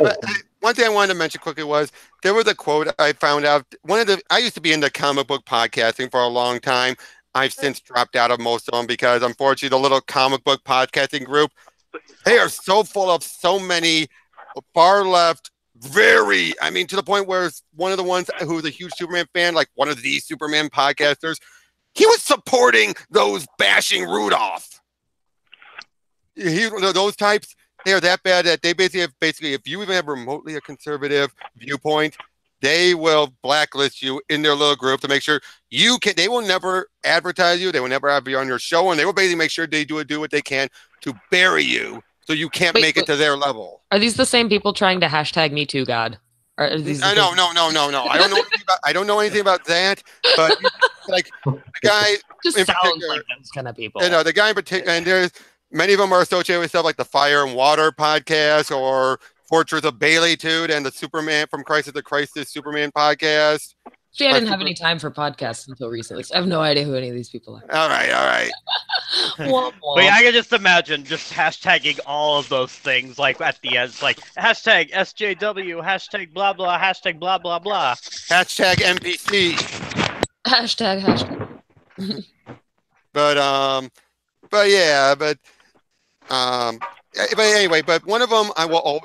A: one thing I wanted to mention quickly was there was a quote I found out. I used to be into comic book podcasting for a long time. I've since dropped out of most of them because, unfortunately, the little comic book podcasting group, they are so full of so many far left very, I mean, to the point where one of the ones who was a huge Superman fan, like one of the Superman podcasters, he was supporting those bashing Rudolph. Those types, they are that bad that they basically, if you even have remotely a conservative viewpoint, they will blacklist you in their little group to make sure you can. They will never advertise you. They will never have you on your show, and they will basically make sure they do what they can to bury you so you can't make it to their level.
E: Are these the same people trying to hashtag Me Too God? Are these
A: No. I don't know anything about that, but like the guy
E: just
A: in
E: sounds
A: particular,
E: like those kind of people.
A: you know, the guy in particular, and there's many of them are associated with stuff like the Fire and Water podcast or Fortress of Baileytude and the Superman from Crisis to Crisis Superman podcast.
E: See, I didn't have any time for podcasts until recently, so I have no idea who any of these people are.
A: All right.
E: Womp womp.
B: But yeah, I can just imagine just hashtagging all of those things, like at the end, it's like hashtag SJW, hashtag blah blah, hashtag blah blah blah.
A: Hashtag NPC.
E: Hashtag.
A: But anyway, but one of them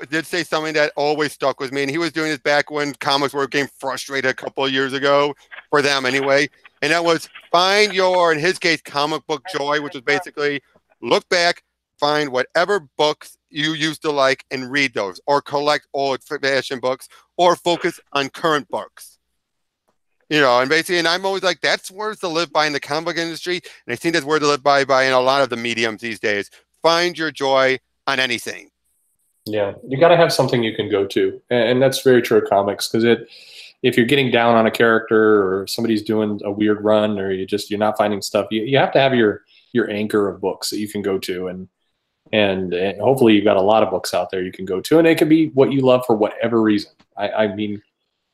A: did say something that always stuck with me, and he was doing this back when comics were getting frustrated a couple of years ago, for them anyway, and that was find your, in his case, comic book joy, which was basically look back, find whatever books you used to like and read those, or collect old-fashioned books, or focus on current books. You know, and basically, and I'm always like, that's words to live by in the comic book industry, and I think that's word to live by in a lot of the mediums these days. Find your joy on anything.
C: Yeah, you got to have something you can go to, and that's very true of comics, because if you're getting down on a character or somebody's doing a weird run or you're not finding stuff, you have to have your anchor of books that you can go to, and hopefully you've got a lot of books out there you can go to, and it could be what you love for whatever reason. I mean,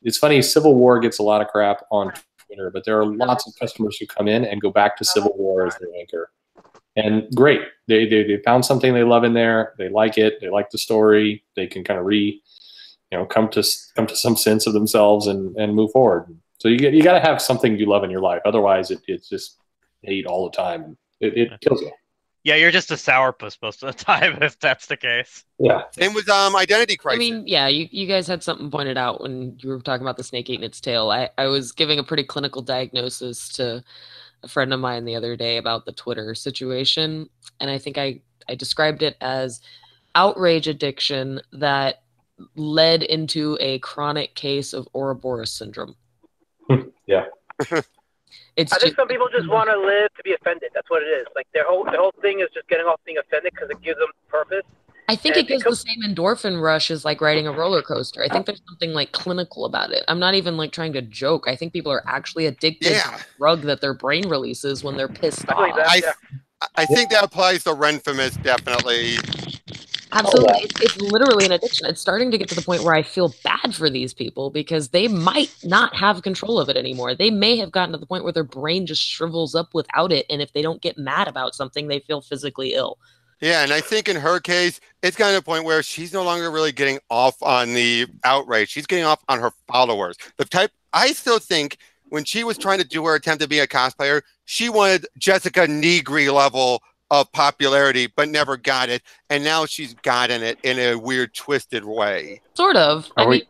C: it's funny, Civil War gets a lot of crap on Twitter, but there are lots of customers who come in and go back to Civil War as their anchor. And great, they found something they love in there. They like it. They like the story. They can kind of come to some sense of themselves and move forward. So you got to have something you love in your life. Otherwise, it's just hate all the time. It kills you.
B: Yeah, you're just a sourpuss most of the time if that's the case.
C: Yeah.
A: Same with Identity Crisis.
E: I mean, yeah, you guys had something pointed out when you were talking about the snake eating its tail. I was giving a pretty clinical diagnosis to a friend of mine the other day about the Twitter situation, and I think I described it as outrage addiction that led into a chronic case of Ouroboros syndrome.
C: Yeah.
F: I think some people just want to live to be offended. That's what it is. Like their whole thing is just getting off being offended because it gives them purpose.
E: I think it gives the same endorphin rush as like riding a roller coaster. I think there's something like clinical about it. I'm not even like trying to joke. I think people are actually addicted to the drug that their brain releases when they're pissed off.
A: I think that applies to Renfamous, definitely.
E: Absolutely. It's literally an addiction. It's starting to get to the point where I feel bad for these people because they might not have control of it anymore. They may have gotten to the point where their brain just shrivels up without it. And if they don't get mad about something, they feel physically ill.
A: Yeah, and I think in her case, it's gotten to a point where she's no longer really getting off on the outrage. She's getting off on her followers. I still think when she was trying to do her attempt to be a cosplayer, she wanted Jessica Negri level of popularity, but never got it. And now she's gotten it in a weird, twisted way.
E: Sort of.
D: Are we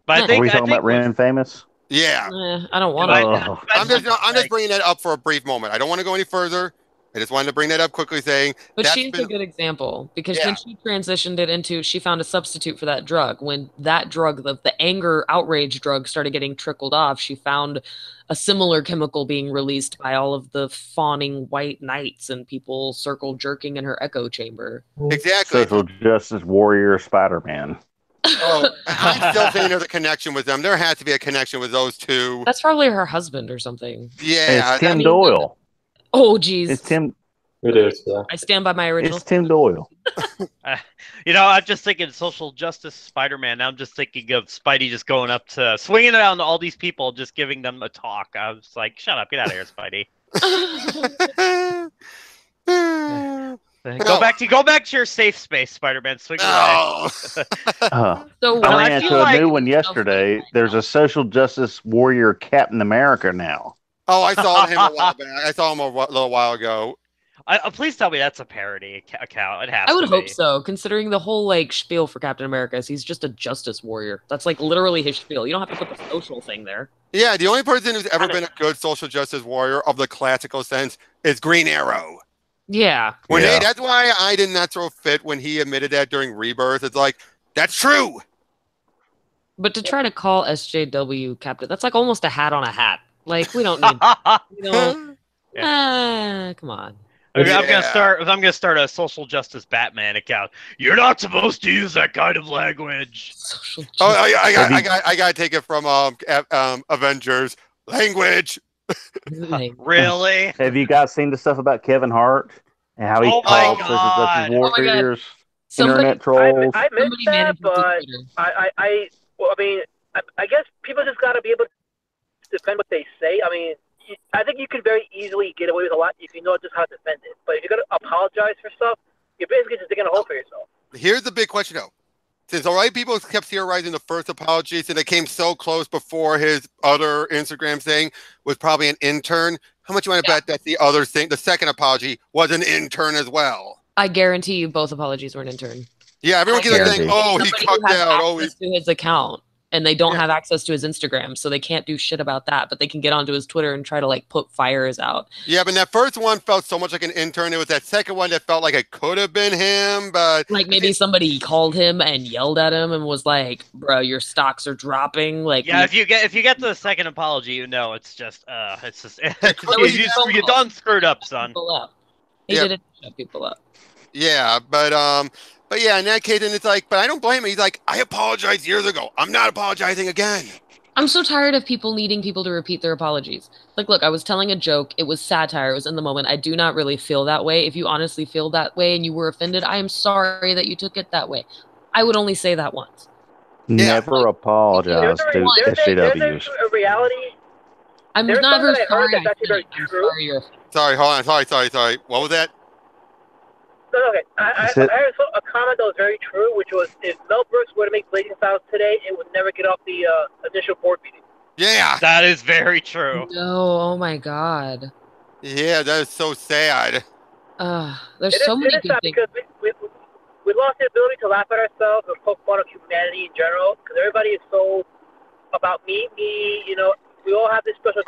D: talking about Ren Famous?
A: Yeah.
E: I don't want to.
A: I'm just bringing that up for a brief moment. I don't want to go any further. I just wanted to bring that up quickly, saying.
E: But she's a good example because when she transitioned it into, she found a substitute for that drug. When that drug, the anger outrage drug, started getting trickled off, she found a similar chemical being released by all of the fawning white knights and people circle jerking in her echo chamber.
A: Exactly.
D: Social Justice Warrior Spider-Man.
A: Oh, I'm still saying there's a connection with them. There has to be a connection with those two.
E: That's probably her husband or something.
A: Yeah.
D: It's Tim Doyle.
E: Oh, geez.
D: It's Tim.
C: It is. Yeah.
E: I stand by my original.
D: It's Tim Doyle.
B: I'm just thinking social justice Spider-Man. Now I'm just thinking of Spidey just going up to swinging around to all these people, just giving them a talk. I was like, shut up, get out of here, Spidey. Go back to your safe space, Spider-Man. Swing away.
E: So
D: I ran into a new one yesterday. There's a social justice warrior Captain America now.
A: Oh, I saw him a while back. I saw him a little while ago.
B: Please tell me that's a parody account. It has
E: I would
B: to
E: hope
B: be.
E: so, considering the whole like spiel for Captain America is he's just a justice warrior. That's like literally his spiel. You don't have to put the social thing there.
A: Yeah, the only person who's ever been a good social justice warrior of the classical sense is Green Arrow.
E: Yeah.
A: That's why I did not throw a fit when he admitted that during Rebirth. It's like, that's true.
E: But to try to call SJW Captain, that's like almost a hat on a hat. Like we don't need. Come on.
B: I'm gonna start a social justice Batman account. You're not supposed to use that kind of language.
E: Social justice.
A: Oh, I gotta take it from Avengers language.
B: Really?
D: Have you guys seen the stuff about Kevin Hart and how he calls social justice warriors internet trolls?
F: I missed that, but I guess people just got to be able to defend what they say. I mean, I think you can very easily get away with a lot if you know just how to defend it. But if you're going to apologize for stuff, you're basically just digging a hole for yourself.
A: Here's the big question, though. Since all right, people kept theorizing the first apologies, and it came so close before his other Instagram thing was probably an intern. How much you want to bet that the other thing, the second apology, was an intern as well?
E: I guarantee you, both apologies were an intern.
A: Yeah, everyone keeps saying, "Oh, he cucked out." Oh,
E: to his account, and they don't have access to his Instagram, so they can't do shit about that. But they can get onto his Twitter and try to like put fires out.
A: Yeah, but that first one felt so much like an intern. It was that second one that felt like it could have been him, but
E: like maybe somebody called him and yelled at him and was like, "Bro, your stocks are dropping." Like,
B: yeah, if you get to the second apology, you know it's just you done screwed up, son.
E: He didn't shut people up.
A: Yeah, but yeah, in that case, and it's like, but I don't blame him. He's like, I apologized years ago. I'm not apologizing again.
E: I'm so tired of people needing people to repeat their apologies. Like, look, I was telling a joke. It was satire. It was in the moment. I do not really feel that way. If you honestly feel that way and you were offended, I am sorry that you took it that way. I would only say that once.
D: Never apologize to SJWs.
F: There's a reality.
E: I'm never sorry.
F: That's actually very true.
A: Sorry, hold on. Sorry. What was that?
F: No, okay. I heard a comment that was very true, which was if Multiverse were to make Blazing Saddles today, it would never get off the initial board meeting.
A: Yeah.
B: That is very true.
E: No, oh my god.
A: Yeah, that is so sad.
E: There's so many good things.
F: Because we lost the ability to laugh at ourselves or poke fun of humanity in general, because everybody is so about me, you know, we all have this special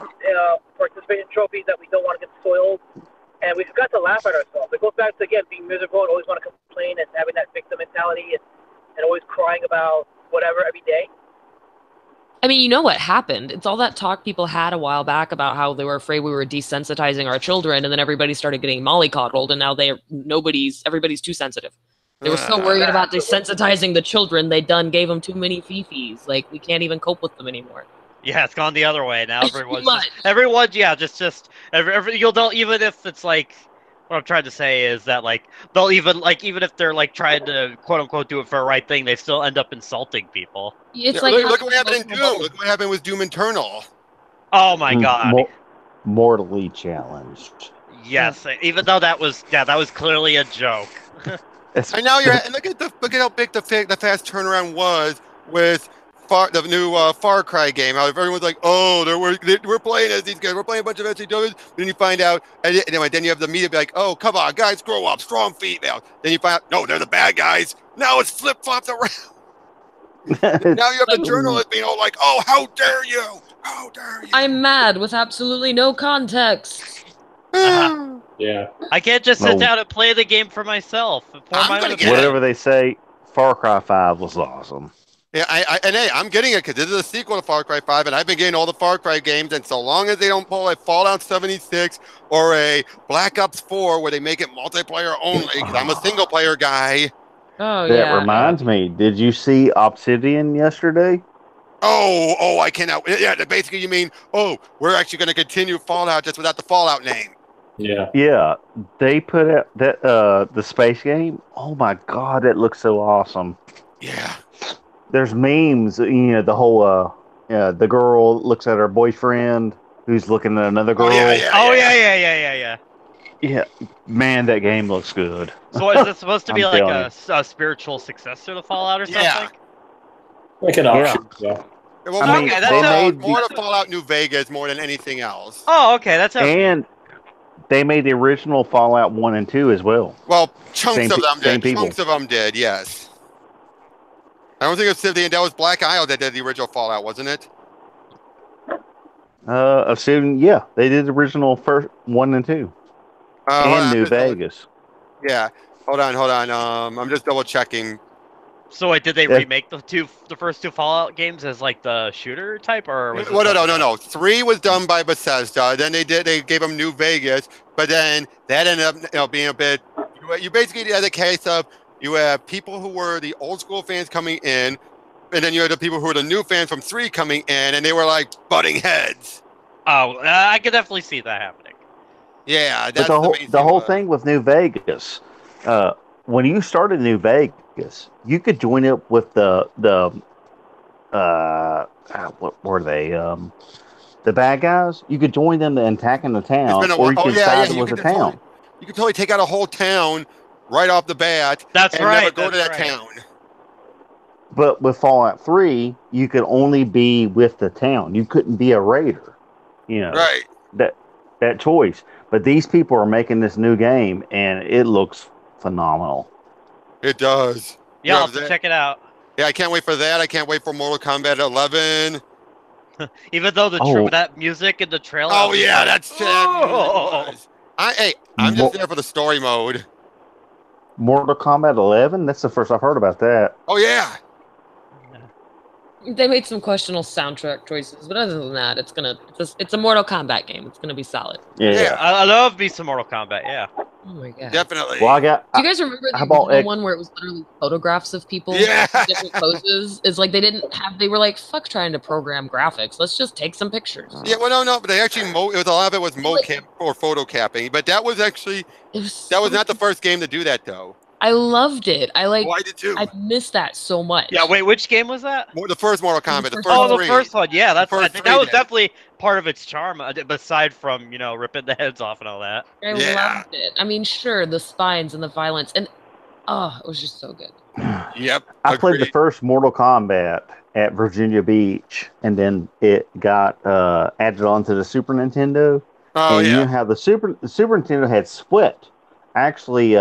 F: participation trophies that we don't want to get soiled. And we forgot to laugh at ourselves. It goes back to, again, being miserable and always want to complain and having that victim mentality and always crying about whatever every day.
E: I mean, you know what happened? It's all that talk people had a while back about how they were afraid we were desensitizing our children, and then everybody started getting mollycoddled, and now everybody's too sensitive. They were so worried about desensitizing the children, they gave them too many fifis. Like, we can't even cope with them anymore.
B: Yeah, it's gone the other way now. Everyone's you'll even if it's like what I'm trying to say is that like they'll even if they're like trying to quote unquote do it for the right thing, they still end up insulting people.
E: It's
A: look what happened in Doom. Look what happened with Doom Eternal.
B: Oh my god.
D: Mortally challenged.
B: Yes, even though that was clearly a joke.
A: And now look at how big the fast turnaround was with the new Far Cry game. How everyone's like, "Oh, we're playing as these guys. We're playing a bunch of SCWs." Then you find out, and anyway, then you have the media be like, "Oh, come on, guys, grow up, strong female." Then you find out, no, they're the bad guys. Now it's flip flops around. Now you have the journalist being all like, "Oh, how dare you? How dare you?"
E: I'm mad with absolutely no context.
C: Yeah,
B: I can't just sit down and play the game for myself.
D: Whatever they say, Far Cry 5 was awesome.
A: Yeah, I'm getting it because this is a sequel to Far Cry 5, and I've been getting all the Far Cry games, and so long as they don't pull a Fallout 76 or a Black Ops 4 where they make it multiplayer only, because I'm a single-player guy.
E: Oh,
D: that reminds me, did you see Obsidian yesterday?
A: Oh, I cannot. Yeah, basically you mean, we're actually going to continue Fallout just without the Fallout name.
C: Yeah.
D: Yeah, they put out that the space game. Oh my god, it looks so awesome.
A: Yeah.
D: There's memes, you know, the whole the girl looks at her boyfriend who's looking at another girl.
B: Yeah.
D: Yeah, man, that game looks good.
B: So is this supposed to be like a spiritual successor to Fallout or something?
A: Yeah.
C: Like an option. Yeah.
A: Well,
D: I mean,
A: more to Fallout New Vegas more than anything else.
B: Oh, okay, that's
D: They made the original Fallout 1 and 2 as well.
A: Well, chunks
D: Same
A: of
D: pe-
A: them
D: same
A: did.
D: people.
A: Chunks of them did. Yes. I don't think it was that was Black Isle that did the original Fallout, wasn't it?
D: Assuming, yeah, they did the original first 1 and 2.
A: Hold
D: And
A: on,
D: New Vegas.
A: yeah. Hold on. I'm just double checking.
B: So wait, did they
D: Yeah.
B: remake the first two Fallout games as like the shooter type, or was it
A: Well,
B: something
A: no.
B: else?
A: 3 was done by Bethesda. Then they gave them New Vegas, but then that ended up being a bit. You basically had a case of you have people who were the old school fans coming in, and then you had the people who were the new fans from 3 coming in, and they were like butting heads.
B: Oh, I could definitely see that happening.
A: Yeah,
D: But
A: that's
D: the whole thing with New Vegas, when you started New Vegas, you could join it with the what were they? The bad guys. You could join them in attacking the
A: It's
D: town,
A: been a
D: or
A: while.
D: you
A: Oh
D: could
A: yeah,
D: side
A: yeah.
D: with the town.
A: You could totally take out a whole town right off the bat.
B: That's
A: and
B: right.
A: Never go to that
B: that's right.
A: town.
D: But with Fallout 3, you could only be with the town. You couldn't be a raider. You know
A: Right.
D: that choice. But these people are making this new game, and it looks phenomenal.
A: It does.
B: Yeah, I'll
A: Yeah,
B: have to check it out.
A: Yeah, I can't wait for that. I can't wait for Mortal Kombat 11.
B: Even though that music in the trailer.
A: Oh yeah,
B: like,
A: that's
B: oh!
A: I'm just there for the story mode.
D: Mortal Kombat 11? That's the first I've heard about that.
A: Oh yeah.
E: They made some questionable soundtrack choices, but other than that, it's a Mortal Kombat game. It's gonna be solid.
D: Yeah.
B: I love me some Mortal Kombat. Yeah.
E: Oh my god.
A: Definitely.
D: Well,
E: Do you guys remember the original one where it was literally photographs of people
A: Yeah.
E: in different poses? It's like they were like, fuck trying to program graphics. Let's just take some pictures.
A: Yeah, well, no, but they actually it was a lot of it was mocap or photo capping, but that was actually that was not the first game to do that though.
E: I loved it. I
A: did too.
E: I missed that so much.
B: Yeah. Wait, which game was that?
A: The first Mortal Kombat. The first
B: Oh,
A: three.
B: the first one. Yeah, I think that was
A: did.
B: definitely part of its charm. Aside from ripping the heads off and all that.
E: I loved it. I mean, sure, the spines and the violence, and it was just so good.
A: Yep.
D: I played the first Mortal Kombat at Virginia Beach, and then it got added onto the Super Nintendo.
A: Oh
D: and
A: yeah.
D: you know how the Super Nintendo had split. I actually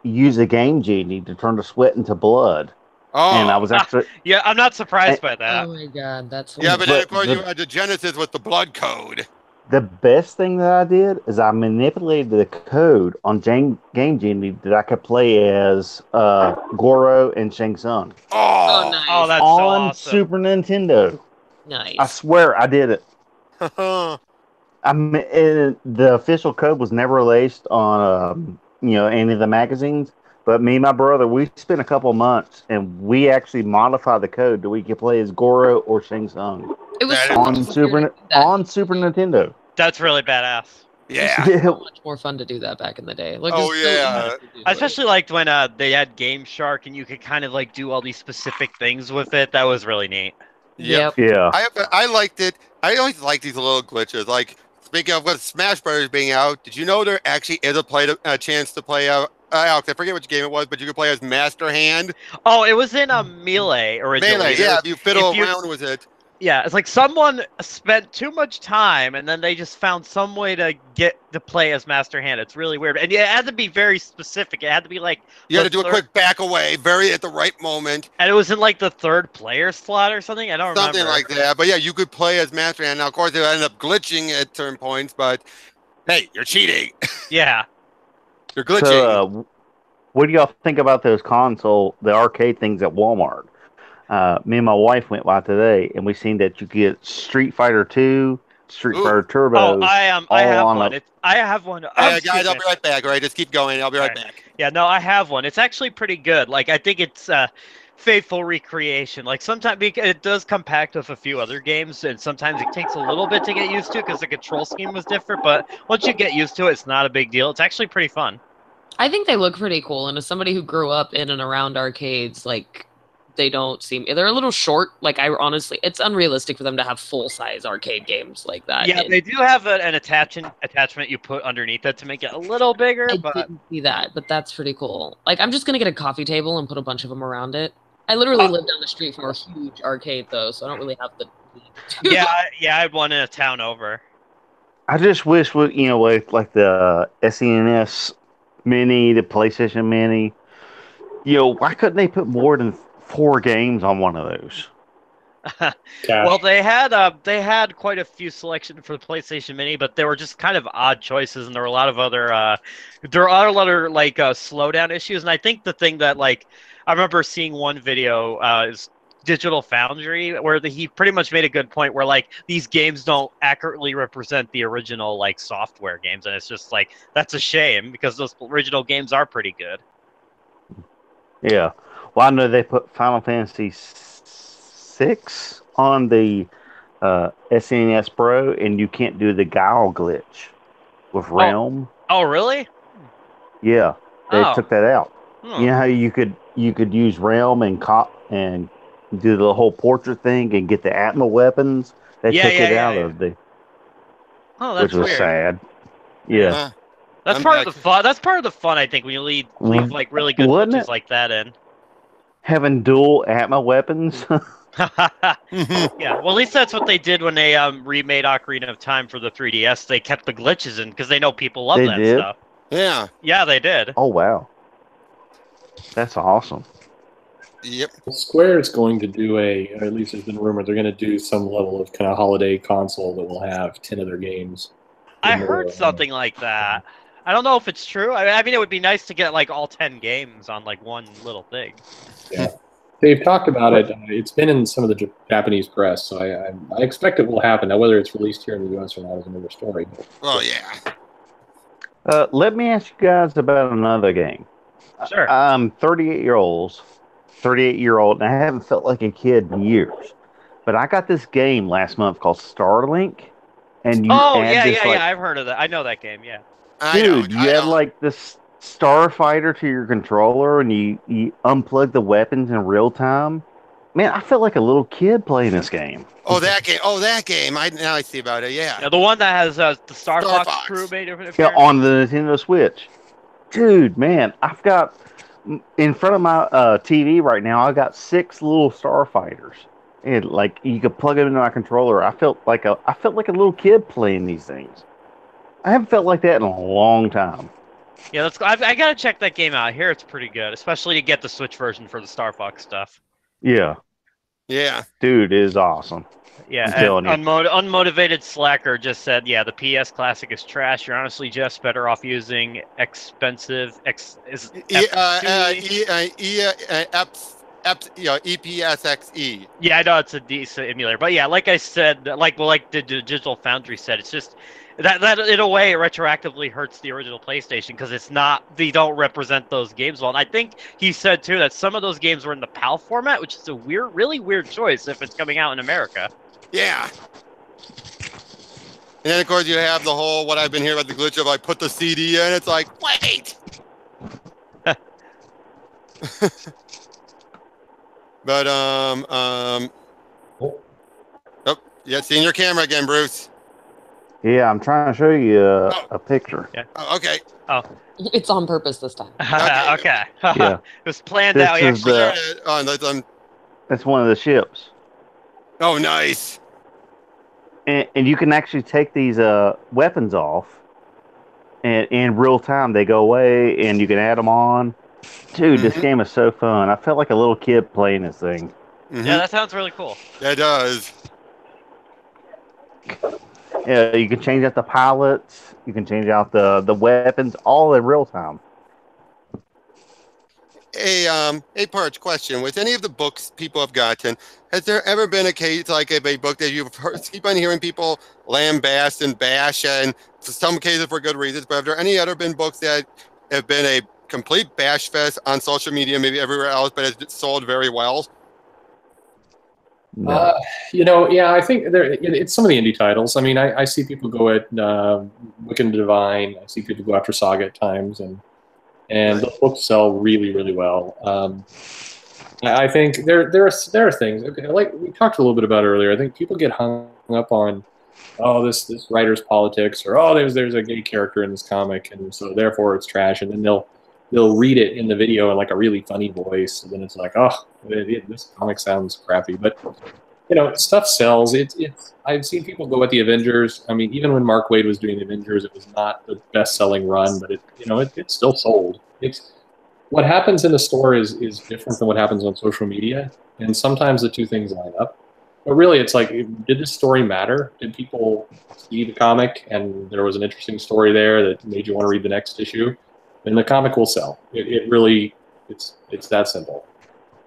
D: use a Game Genie to turn the sweat into blood.
A: Oh.
D: And I was actually
B: Yeah, I'm not surprised by that.
E: Oh my god, that's
A: Yeah, but then of course
D: the-
A: you had the Genesis with the blood code.
D: the best thing that I did is I manipulated the code on Game Genie that I could play as Goro and Shang Tsung
A: Oh.
E: nice.
B: Oh, that's so
D: on
B: awesome.
D: Super Nintendo.
E: Nice.
D: I swear I did it. The official code was never released on any of the magazines. But me and my brother, we spent a couple months and we actually modified the code that we could play as Goro or Shang Tsung
E: It was so
D: on
E: much
D: Super Nintendo.
B: That's really badass.
A: Yeah.
E: so much more fun to do that back in the day. Like,
A: Oh,
E: it's so
A: yeah.
E: easy to do
B: I
E: it.
B: especially liked when they had Game Shark and you could kind of like do all these specific things with it. That was really neat.
A: Yep.
D: Yeah.
A: I liked it. I always like these little glitches. Like speaking of Smash Brothers being out, did you know there actually is a chance to play Alex, I forget which game it was, but you could play as Master Hand.
B: Oh, it was in a Melee originally.
A: Melee, yeah, if you fiddle around with it.
B: Yeah, it's like someone spent too much time and then they just found some way to get to play as Master Hand. It's really weird. And it had to be very specific. It had to be like
A: you had to do a quick back away, very at the right moment.
B: And it was in like the third player slot or something. I don't remember.
A: Something like that. But yeah, you could play as Master Hand. Now, of course, it ended up glitching at certain points, but hey, you're cheating.
B: Yeah.
A: You're glitching.
D: So, what do y'all think about those the arcade things at Walmart? Me and my wife went by today, and we seen that you get Street Fighter 2, Street Fighter Turbo.
B: Oh, I have one. I have one.
A: Yeah, guys, I'll be right back. All right, just keep going. I'll be right back.
B: Yeah, no, I have one. It's actually pretty good. Like, I think it's faithful recreation. Like, sometimes it does come packed with a few other games, and sometimes it takes a little bit to get used to because the control scheme was different. But once you get used to it, it's not a big deal. It's actually pretty fun.
E: I think they look pretty cool, and as somebody who grew up in and around arcades, like, they're a little short. Like, it's unrealistic for them to have full-size arcade games like that.
B: Yeah, they do have an attachment you put underneath it to make it a little bigger.
E: I didn't see that, but that's pretty cool. Like, I'm just gonna get a coffee table and put a bunch of them around it. I literally live down the street from a huge arcade, though, so I don't really have the.
B: yeah, I had one in a town over.
D: I just wish with with like the SNES Mini, the PlayStation Mini, why couldn't they put more than 4 games on one of those?
B: Well, they had quite a few selection for the PlayStation Mini, but they were just kind of odd choices, and there were a lot of other like slowdown issues. And I think the thing that like I remember seeing one video is Digital Foundry where he pretty much made a good point where like these games don't accurately represent the original like software games, and it's just like that's a shame because those original games are pretty good.
D: Yeah. Well, I know they put Final Fantasy 6 on the SNES Pro, and you can't do the Guile glitch with Realm.
B: Oh, really?
D: Yeah, they
B: Oh.
D: took that out.
B: Hmm.
D: You know how you could use Realm and do the whole portrait thing and get the Atma weapons. They took it out of the,
B: Oh, that's
D: which was
B: weird.
D: sad. Yeah.
B: That's
A: I'm
B: part
A: back.
B: of the fun. That's part of the fun, I think, when you leave like really good
D: Wouldn't
B: glitches
D: it?
B: like that in.
D: Having dual Atma weapons.
B: Yeah, well, at least that's what they did when they remade Ocarina of Time for the 3DS. They kept the glitches in because they know people love
D: They
B: that
D: did?
B: stuff.
A: Yeah.
B: Yeah, they did.
D: Oh wow, that's awesome.
A: Yep.
C: Square is going to do or at least there's been rumors they're going to do some level of kind of holiday console that will have 10 of their games.
B: I heard something like that. I don't know if it's true. I mean, it would be nice to get like all 10 games on like one little thing.
C: Yeah. They've talked about it. It's been in some of the Japanese press, so I expect it will happen. Now, whether it's released here in the U.S. or not is another story.
A: Well, yeah.
D: Let me ask you guys about another game.
B: Sure.
D: I'm 38-year-old, and I haven't felt like a kid in years. But I got this game last month called Starlink, and you add this
B: I've heard of that. I know that game. Yeah.
D: you add like this starfighter to your controller, and you unplug the weapons in real time. Man, I felt like a little kid playing this game.
A: Oh, that game. Now I see about it. Yeah.
B: Yeah, the one that has the Star
A: Star
B: Fox
A: Fox.
B: crew made it.
D: Yeah, on the Nintendo Switch. Dude, man, I've got in front of my TV right now. I got 6 little starfighters, and like you could plug them into my controller. I felt like a little kid playing these things. I haven't felt like that in a long time.
B: Yeah, I gotta check that game out. I hear it's pretty good, especially to get the Switch version for the Star Fox stuff.
D: Yeah,
A: Yeah.
D: dude, it is awesome.
B: Yeah,
D: I'm telling you.
B: Unmotivated Slacker just said, yeah, the PS Classic is trash. You're honestly just better off using expensive
A: EPSXE.
B: Yeah, I know it's a decent emulator, but yeah, like I said, like the Digital Foundry said, it's just that in a way it retroactively hurts the original PlayStation because they don't represent those games well. And I think he said too that some of those games were in the PAL format, which is a really weird choice if it's coming out in America.
A: Yeah. And then of course you have the whole what I've been hearing about the glitch of I put the CD in. It's like wait. But oh yeah, seeing your camera again, Bruce.
D: Yeah, I'm trying to show you a picture.
B: Yeah.
A: Oh, okay.
B: Oh.
E: It's on purpose this time.
B: Okay.
D: Yeah.
B: It was planned
D: This
B: out.
D: is that's one of the ships.
A: Oh, nice.
D: And you can actually take these weapons off, and in real time they go away, and you can add them on. Dude, this game is so fun. I felt like a little kid playing this thing.
A: Mm-hmm.
B: Yeah, that sounds really cool.
A: That does.
D: Yeah, you can change out the pilots. You can change out the weapons, all in real time.
A: A Parch question: with any of the books people have gotten, has there ever been a case like a book that you've keep on hearing people lambast and bash, and some cases for good reasons? But have there any other been books that have been a complete bash fest on social media, maybe everywhere else, but it's sold very well?
D: No.
C: Yeah, I think it's some of the indie titles. I mean, I see people go at Wiccan Divine. I see people go after Saga at times, and those books sell really, really well. I think there are things like we talked a little bit about earlier. I think people get hung up on this writer's politics, or there's a gay character in this comic, and so therefore it's trash, and then they'll read it in the video in like a really funny voice, and then it's like, this comic sounds crappy. But stuff sells. I've seen people go with the Avengers. I mean, even when Mark Waid was doing the Avengers, it was not the best-selling run, but it still sold. It's what happens in the store is different than what happens on social media, and sometimes the two things line up. But really, it's like, did this story matter? Did people see the comic and there was an interesting story there that made you want to read the next issue? Then the comic will sell. It really, it's that simple.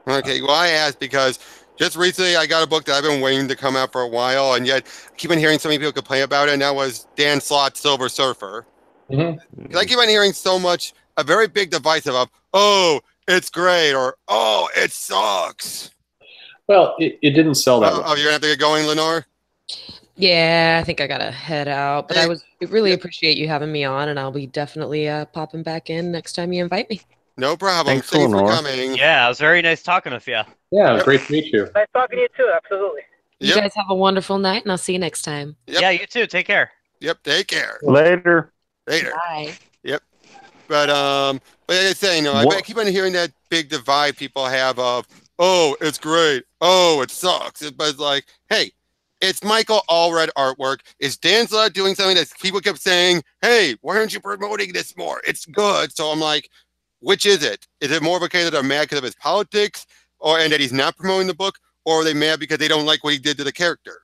A: Okay, well, I asked because just recently I got a book that I've been waiting to come out for a while, and yet I keep on hearing so many people complain about it, and that was Dan Slott's Silver Surfer.
C: Mm-hmm.
A: I keep on hearing so much, a very big divisive of, oh, it's great, or oh, it sucks.
C: Well, it didn't sell that well.
A: Oh, you're going to have to get going, Lenore?
E: Yeah, I think I gotta head out. But I really appreciate you having me on, and I'll be definitely popping back in next time you invite me.
A: No problem.
D: Thanks,
A: Thanks for
D: Lenore.
A: coming.
B: Yeah, it was very nice talking with you.
C: Yeah, great to meet you.
F: Nice talking to you too. Absolutely.
E: You guys have a wonderful night, and I'll see you next time.
A: Yep.
B: Yeah, you too. Take care.
A: Yep, take care.
D: Later.
E: Bye.
A: Yep. But like I say, I keep on hearing that big divide people have of, oh, it's great. Oh, it sucks. But it's like, hey, it's Michael Allred artwork. Is Dan Slott doing something that people kept saying, hey, why aren't you promoting this more? It's good. So I'm like, which is it? Is it more of a case that they're mad because of his politics and that he's not promoting the book? Or are they mad because they don't like what he did to the character?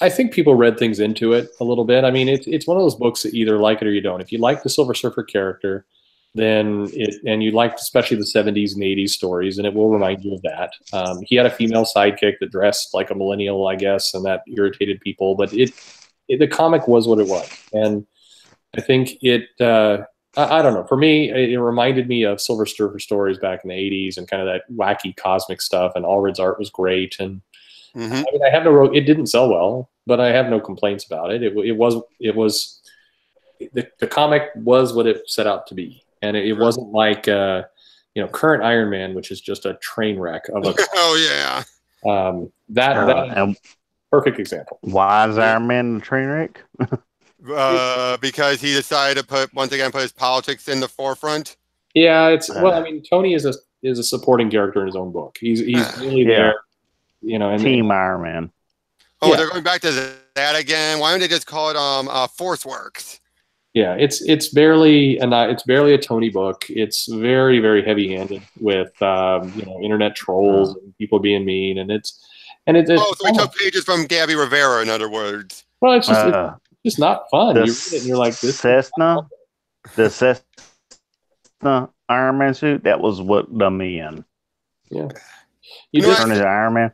C: I think people read things into it a little bit. I mean, it's one of those books that either like it or you don't. If you like the Silver Surfer character, and you liked especially the 70s and 80s stories, and it will remind you of that. He had a female sidekick that dressed like a millennial, I guess, and that irritated people. But the comic was what it was, and I think I don't know. For me, it reminded me of Silver Surfer stories back in the 80s and kind of that wacky cosmic stuff. And Allred's art was great. And I mean, it didn't sell well, but I have no complaints about it. The comic was what it set out to be. And it wasn't like, current Iron Man, which is just a train wreck of a.
A: Oh, yeah.
C: That perfect example.
D: Why is Iron Man a train wreck?
A: Because he decided to put his politics in the forefront.
C: Yeah, Tony is a supporting character in his own book. He's really there, and
D: Team Iron Man.
A: Oh,
C: yeah.
A: They're going back to that again. Why don't they just call it Force Works? Yeah,
C: it's barely a Tony book. It's very, very heavy-handed with internet trolls and people being mean, and it's
A: so we took pages from Gabby Rivera, in other words.
C: Well, it's just not fun. You read it and you're like, this
D: the Cessna Iron Man suit, that was what the man.
C: Yeah.
D: You just turned into Iron Man.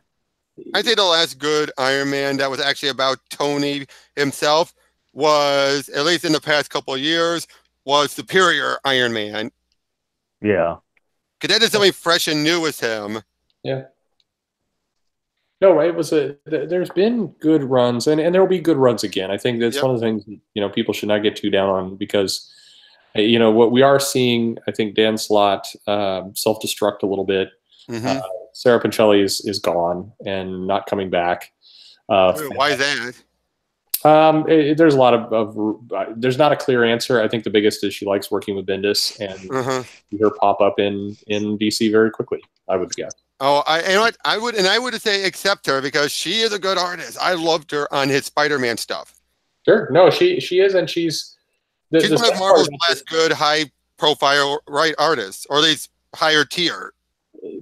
A: I think the last good Iron Man that was actually about Tony himself was, at least in the past couple of years, was Superior Iron Man.
D: Yeah.
A: Because that is something fresh and new with him.
C: Yeah. No, right. There's been good runs, and there will be good runs again. I think that's one of the things people should not get too down on, because what we are seeing, I think Dan Slott self-destruct a little bit. Sarah Pancelli is gone and not coming back.
A: Why is that?
C: There's a lot of there's not a clear answer. I think the biggest is she likes working with Bendis, and see her pop up in DC very quickly, I would guess.
A: Oh, I would say accept her, because she is a good artist. I loved her on his Spider-Man stuff.
C: Sure, no, she is, and she's
A: one of Marvel's last good high-profile artists, or at least higher tier.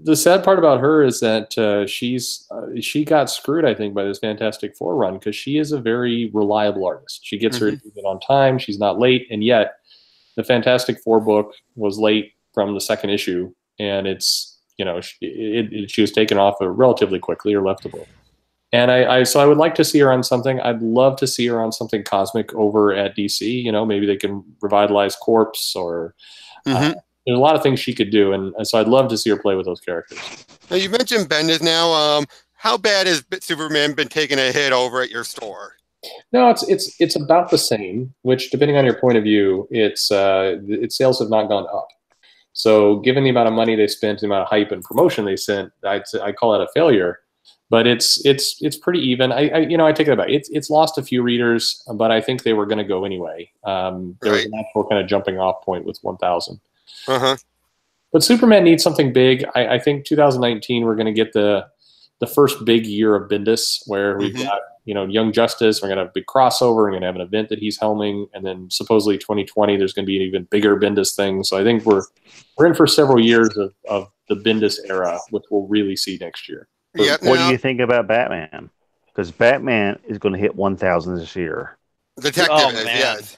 C: The sad part about her is that she got screwed, I think, by this Fantastic Four run, because she is a very reliable artist. She gets her on time. She's not late, and yet the Fantastic Four book was late from the second issue, and it's. She was taken off relatively quickly, or left the book. And so I would like to see her on something. I'd love to see her on something cosmic over at DC. Maybe they can revitalize Corpse, or there's a lot of things she could do. And so I'd love to see her play with those characters.
A: Now, you mentioned Bendis now. How bad has Superman been taking a hit over at your store?
C: No, it's about the same, which, depending on your point of view, its sales have not gone up. So given the amount of money they spent, the amount of hype and promotion they sent, I call it a failure. But it's pretty even. I take it back. It's lost a few readers, but I think they were going to go anyway. There was an actual kind of jumping off point with 1,000. But Superman needs something big. I think 2019 we're going to get the the first big year of Bendis, where we've got Young Justice. We're gonna have a big crossover. We're gonna have an event that he's helming, and then supposedly 2020 there's gonna be an even bigger Bendis thing. So I think we're in for several years of the Bendis era, which we'll really see next year.
A: Yep.
D: What do you think about Batman? Because Batman is going to hit 1,000 this year.
A: Detective is, yes.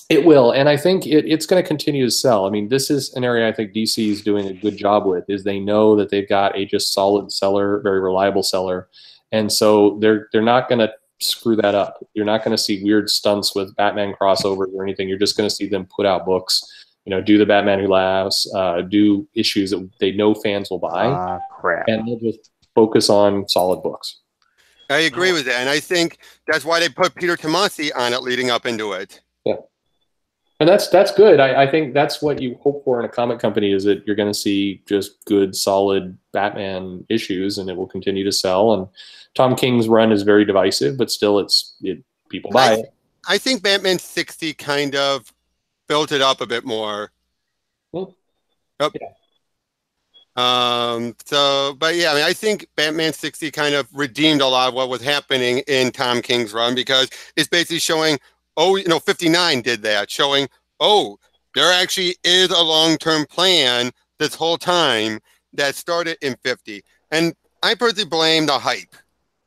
C: It will, and I think it's going to continue to sell. I mean, this is an area I think DC is doing a good job with, is they know that they've got a just solid seller, very reliable seller, and so they're not going to screw that up. You're not going to see weird stunts with Batman crossovers or anything. You're just going to see them put out books, do the Batman Who Laughs, do issues that they know fans will buy,
D: Crap.
C: and they'll just focus on solid books.
A: I agree with that, and I think that's why they put Peter Tomasi on it leading up into it.
C: Yeah. And that's good. I think that's what you hope for in a comic company, is that you're going to see just good, solid Batman issues, and it will continue to sell. And Tom King's run is very divisive, but still, people buy it.
A: I think Batman 60 kind of built it up a bit more.
C: Well,
A: Yep.
C: yeah.
A: But yeah, I mean, I think Batman 60 kind of redeemed a lot of what was happening in Tom King's run, because it's basically showing, 59 did that, showing, there actually is a long-term plan this whole time that started in 50. And I personally blame the hype.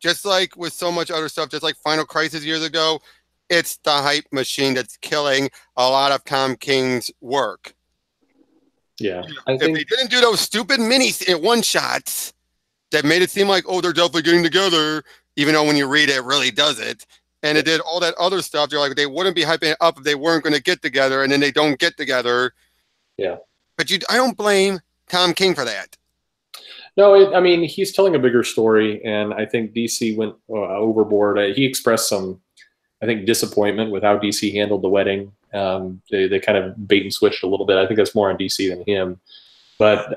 A: Just like with so much other stuff, just like Final Crisis years ago, it's the hype machine that's killing a lot of Tom King's work.
C: Yeah.
A: If they didn't do those stupid mini one-shots that made it seem like, they're definitely getting together, even though when you read it, it really doesn't. And it did all that other stuff. You're like, they wouldn't be hyping it up if they weren't going to get together, and then they don't get together.
C: Yeah.
A: But I don't blame Tom King for that.
C: No, I mean, he's telling a bigger story, and I think DC went overboard. He expressed some, I think, disappointment with how DC handled the wedding. They kind of bait and switched a little bit. I think that's more on DC than him. But,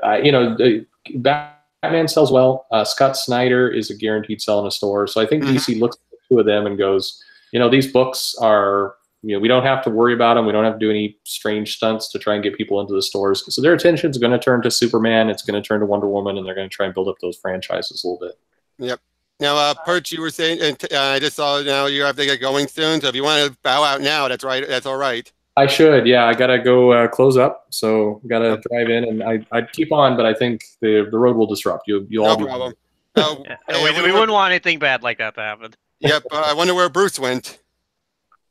C: Batman sells well. Scott Snyder is a guaranteed sell in a store. So I think DC looks at the two of them and goes, these books are, we don't have to worry about them. We don't have to do any strange stunts to try and get people into the stores. So their attention is going to turn to Superman. It's going to turn to Wonder Woman, and they're going to try and build up those franchises a little bit.
A: Yep. Now, Perch, you were saying, and I just saw now you have to get going soon. So if you want to bow out now, that's right. That's all right.
C: I should. Yeah, I got to go close up. So got to drive in, and I'd keep on, but I think the road will disrupt. You'll
A: no
C: all
A: problem.
B: We wouldn't want anything bad like that to happen.
A: Yep. I wonder where Bruce went.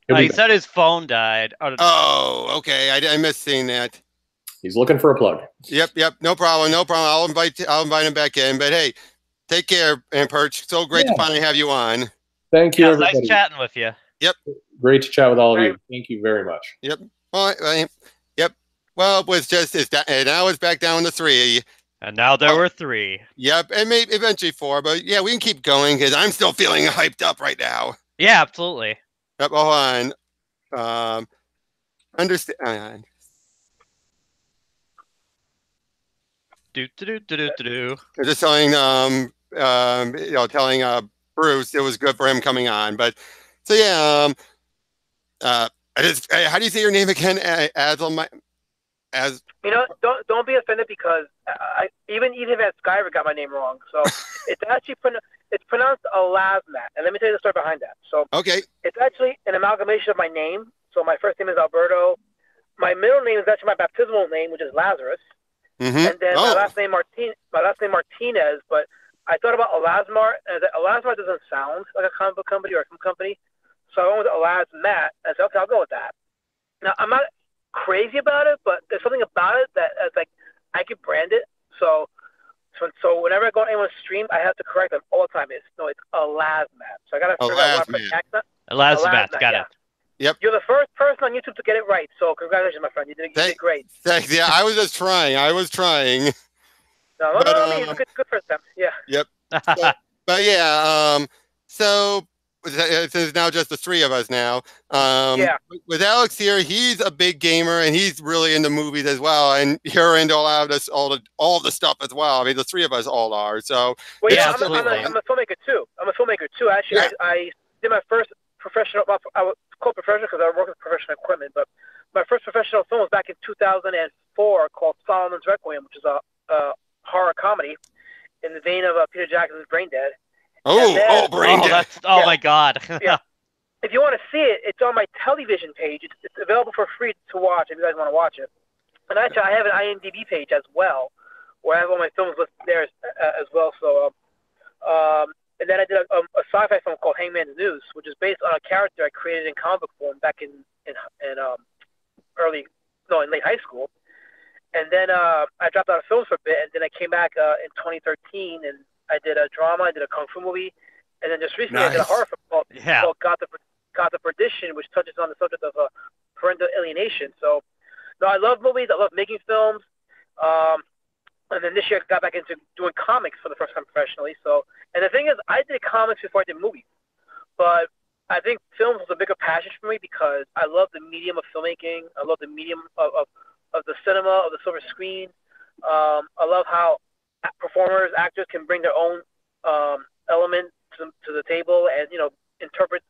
B: He said his phone died.
A: Oh, okay. I missed seeing that.
C: He's looking for a plug. Yep.
A: No problem. I'll invite him back in. But hey, take care, and Perch. So great to finally have you on.
C: Thank you. Everybody.
B: Nice chatting with you.
A: Yep.
C: Great to chat with all of you. Thank you very much.
A: Yep. All right. Yep. Well, it was and now it's back down to 3.
B: And now there were 3.
A: Yep. And maybe eventually 4, but yeah, we can keep going because I'm still feeling hyped up right now.
B: Yeah, absolutely.
A: Yep. Hold on. Understand.
B: I'm
A: just telling Bruce it was good for him coming on, but so yeah. How do you say your name again?
F: Don't be offended because even Edith at Skyver got my name wrong. So it's actually it's pronounced Alasmat, and let me tell you the story behind that. So
A: okay,
F: it's actually an amalgamation of my name. So my first name is Alberto. My middle name is actually my baptismal name, which is Lazarus, and then my last name Martinez. But I thought about Alasmar, and Alasmar doesn't sound like a comic book company or a film company. So I went with Alasmat, and I said, okay, I'll go with that. Now, I'm not crazy about it, but there's something about it that it's like I could brand it. So whenever I go on anyone's stream, I have to correct them all the time. It's Alasmat. So I got to figure out what accent.
B: Alasmat, got it.
A: Yep.
F: You're the first person on YouTube to get it right, so congratulations, my friend. You did great.
A: Thanks. Yeah, I was just trying.
F: No, good first attempt. Yeah.
A: Yep. But yeah, so it's now just the 3 of us now.
F: Yeah.
A: With Alex here, he's a big gamer and he's really into movies as well, and you're into all the stuff as well. I mean, the 3 of us all are. So
F: well, yeah, I'm a filmmaker too. Actually, yeah. I did my first professional. I was called professional because I work with professional equipment, but my first professional film was back in 2004 called Solomon's Requiem, which is a horror comedy. in the vein of Peter Jackson's Brain Dead.
A: Brain Dead.
B: My God.
F: Yeah. If you want to see it, it's on my television page. It's available for free to watch if you guys want to watch it. And actually, I have an IMDb page as well, where I have all my films listed there as well. So, and then I did a sci-fi film called Hangman's Noose, which is based on a character I created in comic book form back in late high school. And then I dropped out of films for a bit, and then I came back in 2013, and I did a drama, I did a kung fu movie, and then just recently I did a horror film called Got the Perdition, which touches on the subject of parental alienation. So, no, I love movies, I love making films, and then this year I got back into doing comics for the first time professionally. So, and the thing is, I did comics before I did movies, but I think film was a bigger passion for me because I love the medium of filmmaking. I love the medium of the cinema, of the silver screen. I love how performers, actors can bring their own element to the table and, interpret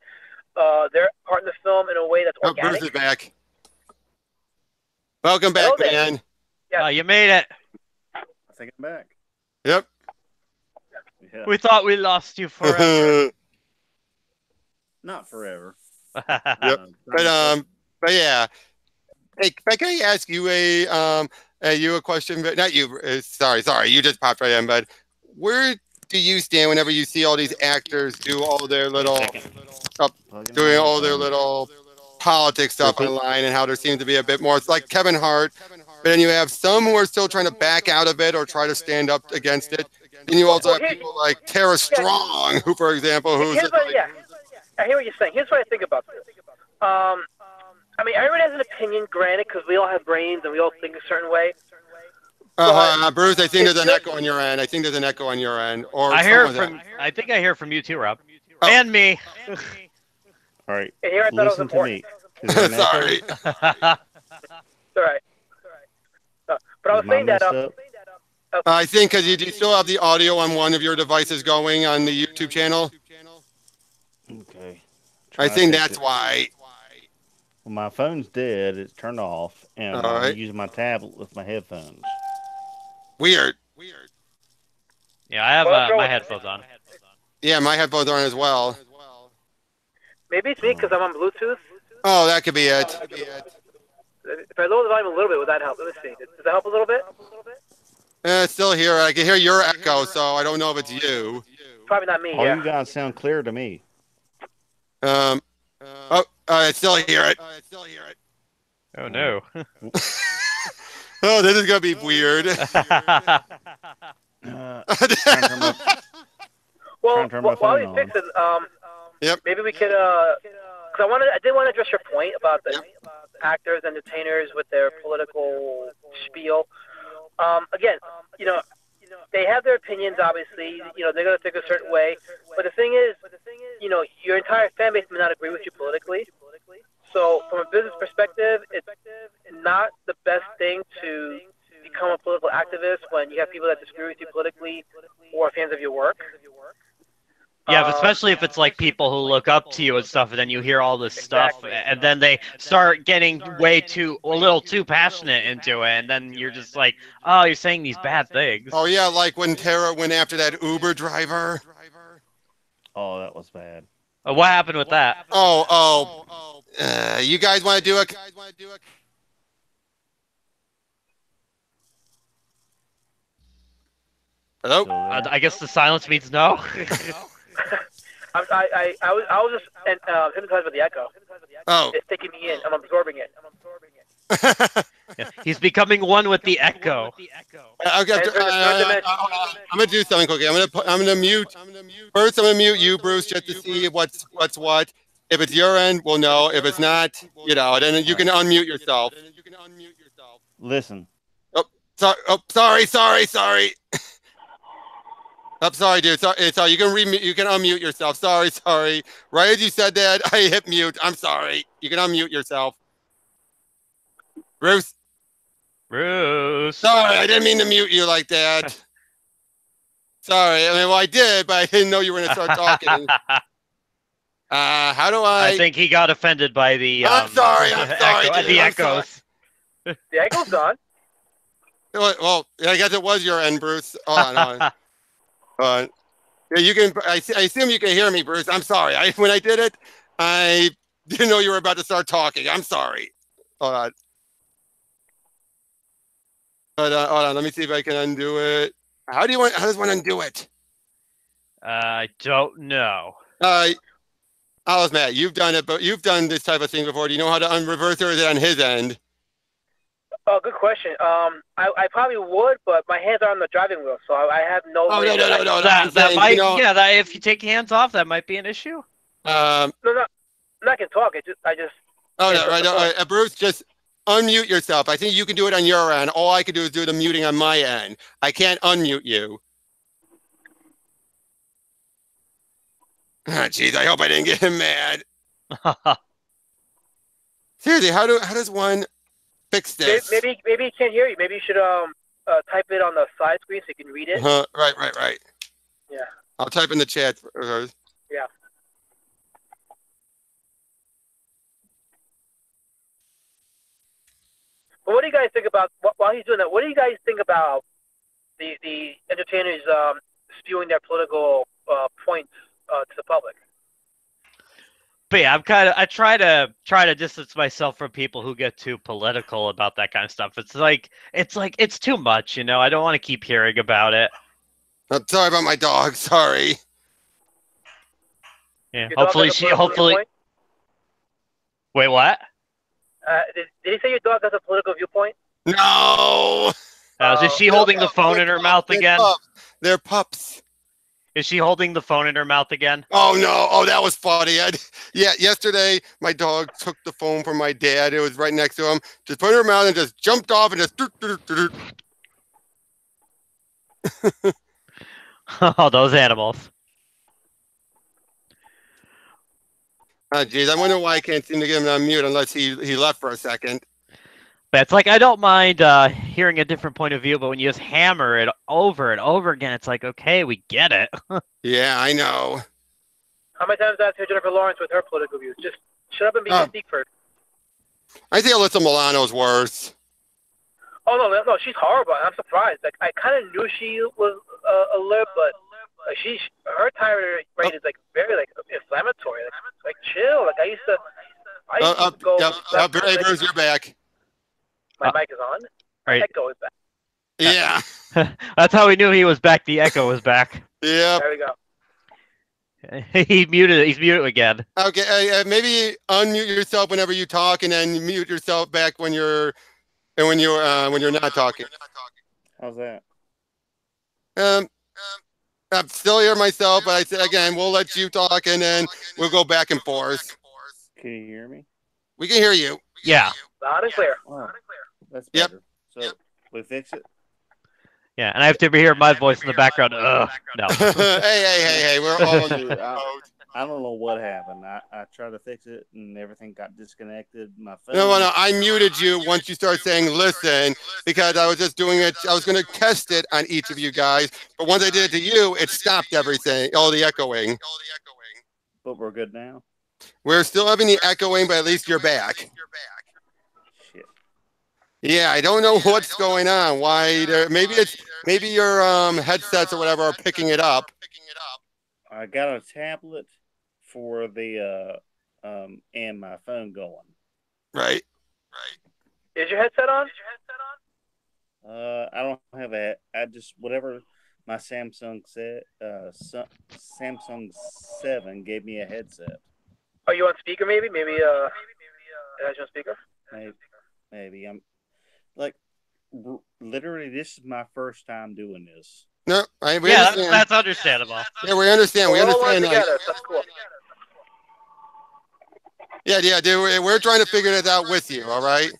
F: their part in the film in a way that's organic.
A: Bruce is back. Welcome back, man.
F: Yeah.
B: You made it.
G: I think I'm back.
A: Yep.
G: Yeah.
B: We thought we lost you forever.
G: Not forever.
A: Yep. But yeah. Hey, can I ask you a question? But not you. Sorry, you just popped right in. But where do you stand whenever you see all these actors do all their little, doing all their little politics stuff online, and how there seems to be a bit more? It's like Kevin Hart, but then you have some who are still trying to back out of it or try to stand up against it. And you also have people like Tara Strong, who, for example, who's
F: I hear what you're saying. Here's what I think about this. I mean, everyone has an opinion, granted, because we all have brains and we all think a certain way.
A: Bruce, I think there's an echo on your end. Or
B: I think I hear from you too, Rob. Oh. And me.
G: All right.
F: And here I thought
G: Listen to me.
A: Sorry.
F: It's all right. But I was saying that.
A: I think because you still have the audio on one of your devices going on the YouTube channel.
G: Okay.
A: I think that's why.
G: Well, my phone's dead. It's turned off, and I'm using my tablet with my headphones.
A: Weird.
B: Yeah, I have my headphones on.
A: Yeah, my headphones are on as well.
F: Maybe it's me because I'm on Bluetooth.
A: Oh, that could be it.
F: If I lower the volume a little bit, would that help? Let me see. Does that help a little bit?
A: It's still here. I can hear your echo, so I don't know if it's you.
F: Probably not me.
G: All you guys sound clear to me.
A: I still hear it.
B: Oh no.
A: Oh, this is gonna be weird.
F: While you fix it,
A: yep.
F: Maybe we could, because I did want to address your point about the actors, entertainers with their political spiel. Again, they have their opinions, obviously. They're going to think a certain way. But the thing is, your entire fan base may not agree with you politically. So from a business perspective, it's not the best thing to become a political activist when you have people that disagree with you politically or are fans of your work.
B: Yeah, but especially if it's like people who look up to you and stuff, and then you hear all this stuff, and then they start getting a little too passionate into it, and then you're just like, oh, you're saying these bad things.
A: Oh yeah, like when Tara went after that Uber driver.
G: Oh, that was bad.
B: What happened with that?
A: You guys want to do it? Hello?
B: I guess the silence means no.
F: I was just hypnotized by the echo.
A: Oh.
F: It's taking me in. I'm absorbing it.
B: Yeah, he's becoming one with the echo.
A: I'm gonna do something quickly. I'm gonna mute. First, I'm gonna mute you, Bruce, just to see what's what. If it's your end, we'll know. If it's not, then you can unmute yourself.
G: Listen.
A: Sorry. I'm sorry, dude. Sorry. You can unmute yourself. Sorry. Right as you said that, I hit mute. I'm sorry. You can unmute yourself. Bruce. Sorry, I didn't mean to mute you like that. Sorry. I did, but I didn't know you were going to start talking. How do I...
B: I think he got offended by the...
A: I'm sorry.
B: The echoes.
F: The echo's gone.
A: Well, I guess it was your end, Bruce. Hold on. Yeah, you can. I assume you can hear me, Bruce. I'm sorry. When I did it, I didn't know you were about to start talking. I'm sorry. Hold on. Hold on. Let me see if I can undo it. How does one undo it?
B: I don't know.
A: Alice, Matt, you've done it, but you've done this type of thing before. Do you know how to unreverse it, or is it on his end?
F: Oh, good question. I probably would, but my hands are on the driving wheel, so I have no
A: Oh,
F: way.
A: no.
B: That
A: saying,
B: might,
A: you know,
B: that if you take your hands off, that might be an issue.
F: No, I'm not gonna talk. I just.
A: Oh,
F: can't
A: no,
F: touch
A: right.
F: the phone.
A: Bruce, just unmute yourself. I think you can do it on your end. All I can do is do the muting on my end. I can't unmute you. Ah, jeez, I hope I didn't get him mad. Seriously, how does one fix this?
F: Maybe he can't hear you. Maybe you should type it on the side screen so you can read it.
A: Right.
F: Yeah.
A: I'll type in the chat.
F: Yeah. But what do you guys think about while he's doing that? What do you guys think about the entertainers spewing their political points to the public?
B: But yeah, I try to distance myself from people who get too political about that kind of stuff. It's too much, I don't want to keep hearing about it.
A: I'm sorry about my dog. Sorry.
B: Yeah.
F: Your dog has a political viewpoint?
B: Wait, what?
F: Did he say your dog has a political viewpoint?
A: No.
B: Is she holding the phone in her mouth again?
A: They're pups.
B: Is she holding the phone in her mouth again?
A: Oh no! Oh, that was funny. Yeah, yesterday my dog took the phone from my dad. It was right next to him. Just put it in her mouth and just jumped off and just.
B: Oh, those animals.
A: Oh, geez, I wonder why I can't seem to get him on mute unless he left for a second.
B: But it's like I don't mind hearing a different point of view, but when you just hammer it over and over again, it's like, okay, we get it.
A: Yeah, I know.
F: How many times did I hear Jennifer Lawrence with her political views? Just shut up and be speak first.
A: I think Alyssa Milano's worse.
F: Oh no, she's horrible. I'm surprised. Like I kind of knew she was a lib, but her tirade rate is like very like inflammatory. Like chill. Like I used to go.
A: Hey, Bruce, you're back.
F: My mic is on.
B: Right.
F: Echo is back.
A: Yeah.
B: That's how we knew he was back. The echo was back.
A: Yeah.
F: There we go.
B: He's muted again.
A: Okay, maybe unmute yourself whenever you talk, and then mute yourself back when you're not talking.
G: How's that?
A: I'm still here myself, but I said again, we'll let you talk, and then we'll go back and forth.
G: Can you hear me?
A: We can hear you.
B: Yeah.
F: Loud and clear.
G: Oh, that's better. So we fix it.
B: Yeah, and I have to hear my voice in the background. Ugh, no.
A: Hey, we're all
G: Dude, I don't know what happened. I tried to fix it, and everything got disconnected. My phone.
A: No, I muted you once you started saying listen, because I was just doing it. I was going to test it on each of you guys, but once I did it to you, it stopped everything, all the echoing.
G: But we're good now.
A: We're still having the echoing, but at least you're back.
G: Shit.
A: Yeah, I don't know what's going on. Why? Maybe your headsets or whatever are picking it up.
G: I got a tablet for the and my phone going.
A: Right.
F: Is your headset on?
G: I don't have I just whatever my Samsung Samsung 7 gave me a headset.
F: Are you on speaker? Maybe it has you on speaker.
G: Maybe I'm like literally. This is my first time doing this.
A: No, we understand.
B: That's understandable.
A: Yeah, we understand. We understand.
F: Together. That's cool.
A: Yeah, dude. We're trying to figure this out with you. All right.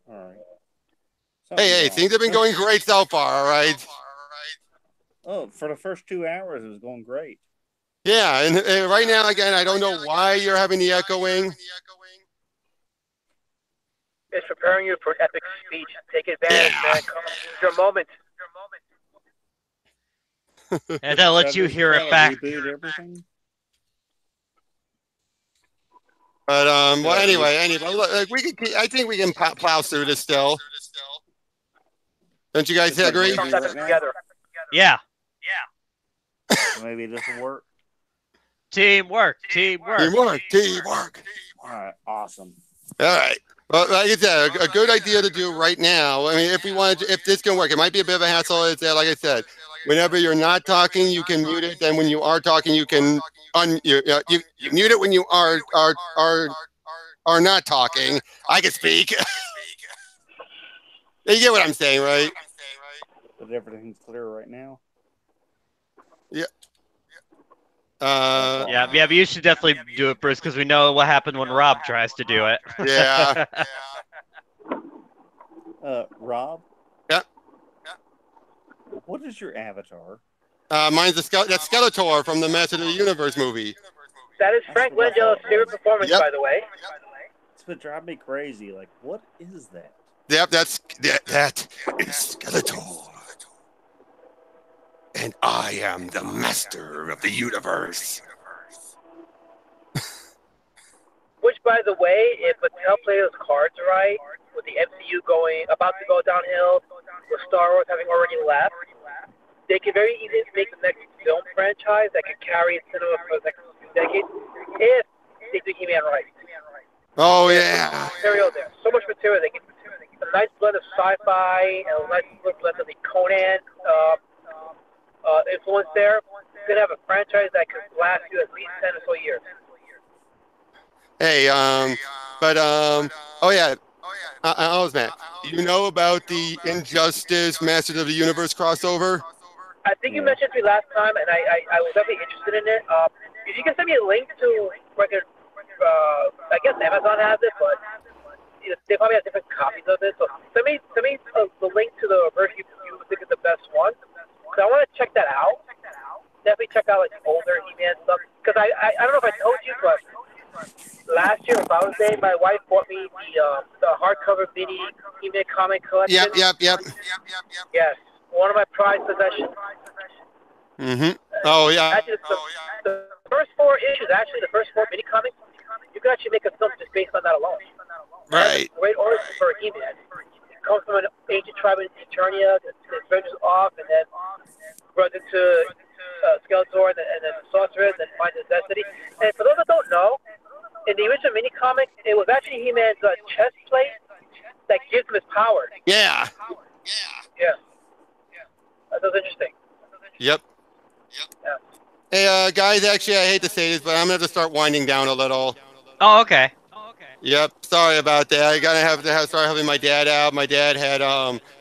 G: All right.
A: Hey, things have been going great so far. All right.
G: Oh, for the first 2 hours, it was going great.
A: Yeah, and right now, again, I don't know why you're having the echoing.
F: It's preparing you for epic speech. Take advantage, man. Come on, use your moment.
B: And that lets you hear it back.
G: Everything?
A: But well, anyway, look, we can. I think we can plow through this still. Don't you guys
G: It's like
A: agree?
G: lazy right now.
F: together.
B: Yeah.
G: So maybe this will work.
B: Teamwork.
A: Teamwork.
G: All right, awesome.
A: All right. Well, like I said, a good idea to do right now. I mean, if we wanted, if this can work, it might be a bit of a hassle. Is that, like I said, whenever you're not talking, you can mute it. Then when you are talking, you can you mute it when you are not talking. I can speak. You get what I'm saying, right?
G: But everything's clear right now.
A: Yeah.
B: Yeah, but you should definitely do it, Bruce, because we know what happened when Rob tries to do it.
A: Yeah.
G: Rob?
A: Yeah.
G: What is your avatar?
A: Mine's that's Skeletor from the Master of the Universe movie.
F: That is Frank Langella's favorite performance,
A: Yep.
F: by the way.
G: It's been driving me crazy. Like, what is that?
A: Yep, that is Skeletor. And I am the Master of the Universe.
F: Which, by the way, if Mattel plays his cards right, with the MCU about to go downhill, with Star Wars having already left, they can very easily make the next film franchise that can carry cinema for the next few decades if they do He-Man right.
A: Oh yeah.
F: Material there, so much material. They get a nice blend of sci-fi and a nice blend of the Conan influence there. You're gonna have a franchise that could last you at least 10 or so years.
A: Hey, oh yeah. Ozman, do you know about the Injustice Masters of the Universe crossover?
F: I think you mentioned to me last time, and I was definitely interested in it. If you can send me a link to, I guess Amazon has it, but they probably have different copies of it. So send me the link to the version you think is the best one. Because I want to check that out. Definitely check out like the older He-Man stuff. Because I don't know if I told you, but last year on Father's Day, my wife bought me the hardcover mini He-Man comic collection.
A: Yep.
F: Yes, one of my prized possessions.
A: Mm-hmm. Oh yeah.
F: Actually, the first 4 issues, the first 4 mini comics, you can actually make a film just based on that alone.
A: Right.
F: Great origin for He-Man. It comes from an ancient tribe in Eternia, that venges off, and then runs into Skeletor and then the Sorceress, and finds his destiny. And for those that don't know, in the original mini comic, it was actually He-Man's chest plate that gives him his power.
A: Yeah.
F: Yeah. That was interesting.
A: Yep.
F: Yeah.
A: Hey, guys, actually, I hate to say this, but I'm going to have to start winding down a little.
B: Oh, okay.
A: Yep. Sorry about that. I got to start helping my dad out. My dad had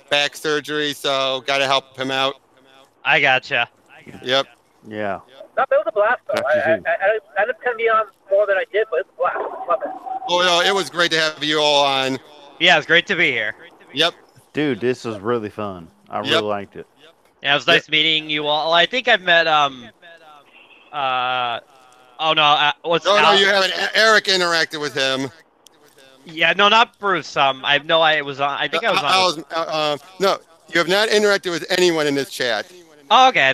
A: back surgery, so got to help him out.
B: I gotcha.
A: Yep.
D: Yeah.
F: No, it was a blast, though.
D: Got you, too.
F: I ended up turning on more than I did, but it was a blast. Love it.
A: Oh, no, it was great to have you all on.
B: Yeah, it's great to be here.
A: Yep.
D: Dude, this was really fun. I really liked it.
B: Yeah, it was nice meeting you all. I think I've met what's
A: No, you haven't. Eric interacted with him.
B: Yeah, no, not Bruce. I think I was on.
A: No, you have not interacted with anyone in this chat.
B: Oh, okay.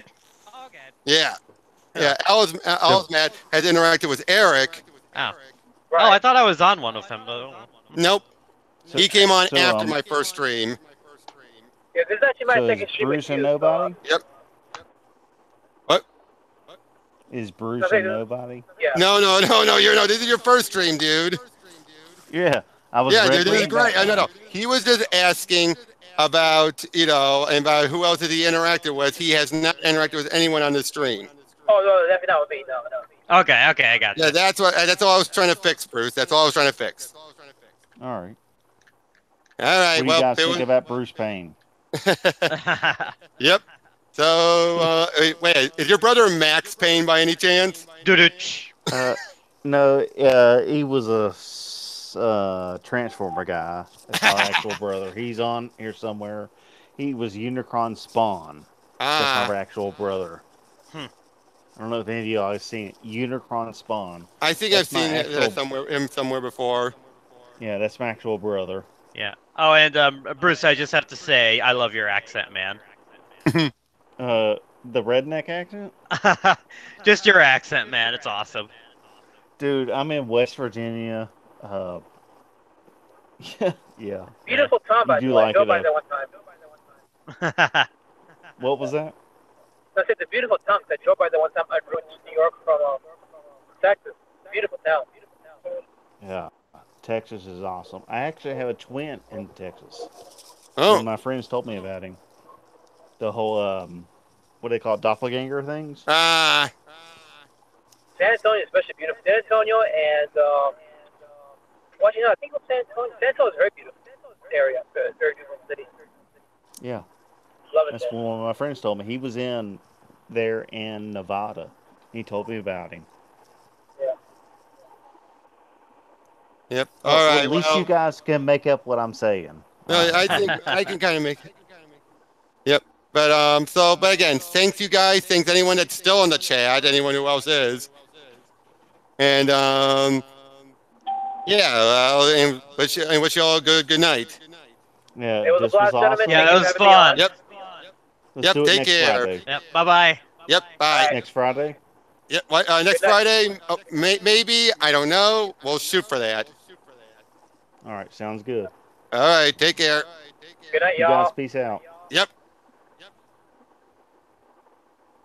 A: Yeah. Yeah, Owlsmat has interacted with Eric.
B: Oh. Oh, I thought I was on one of them. But...
A: Nope. He came on
D: so,
A: after my first stream.
F: Yeah, this is actually my
D: So
F: second
D: is
F: stream.
D: Bruce and nobody?
A: Yep. What?
D: Is Bruce and nobody?
F: Yeah.
A: No. This is your first stream, dude.
D: Yeah. I was
A: Yeah, dude, this is
D: ready.
A: great. No. He was just asking about, about who else has he interacted with. He has not interacted with anyone on the stream.
F: Oh, no, definitely not with me. No.
B: Okay, I got you.
A: Yeah, that's all I was trying to fix, Bruce. That's all I was trying to fix.
D: All right.
A: All right.
D: What do you guys think about Bruce Payne?
A: Yep. So, wait, is your brother Max Payne by any chance?
D: No, he was a Transformer guy. That's our actual brother. He's on here somewhere. He was Unicron Spawn. That's our actual brother. I don't know if any of y'all have seen it. Unicron Spawn.
A: I think I've seen him somewhere before.
D: Yeah, that's my actual brother.
B: Yeah. Oh, and Bruce, I just have to say, I love your accent, man.
D: The redneck accent?
B: Just your accent, man. It's awesome.
D: Dude, I'm in West Virginia. Yeah.
F: Beautiful town, by the way. Go by there one time.
D: What was that?
F: So it's a beautiful town. I drove by the one time on Route New York from Texas. Beautiful town.
D: Yeah, Texas is awesome. I actually have a twin in Texas. One
A: Oh.
D: of my friends told me about him. The whole what do they call it, doppelganger things?
A: Ah.
F: San Antonio is especially beautiful. San Antonio and I think of San Antonio. San Antonio is a very beautiful area. Very beautiful city.
D: Yeah,
F: Love it
D: that's
F: there.
D: what one of my friends told me. He was in there in Nevada. He told me about him.
F: Yeah.
A: Yep.
D: Well,
A: All
D: well,
A: right.
D: at least you
A: Well,
D: guys can make up what I'm saying.
A: no,
D: All
A: I
D: right.
A: think I can kind of make it. Yep. But again, thanks you guys. Thanks anyone that's still in the chat. Anyone who else is. And yeah. Well, and wish you all a good night.
D: Yeah,
F: It was a
D: this was
F: blast, gentlemen.
D: awesome.
B: Yeah,
F: Thank
B: that
F: you for
B: was
F: having me on.
B: fun.
A: Yep.
D: Let's
A: Yep.
D: do it
A: Take
D: next
A: care.
D: Friday.
B: Yep. Bye bye.
A: Yep.
F: All
A: Bye.
F: right.
D: Next Friday?
A: Yep. Next
F: Good night.
A: Friday. Oh, maybe. I don't know. We'll shoot for that.
D: All right, sounds good.
A: All right. Take care.
F: Good night,
D: You guys,
F: y'all.
D: peace out.
A: Yep.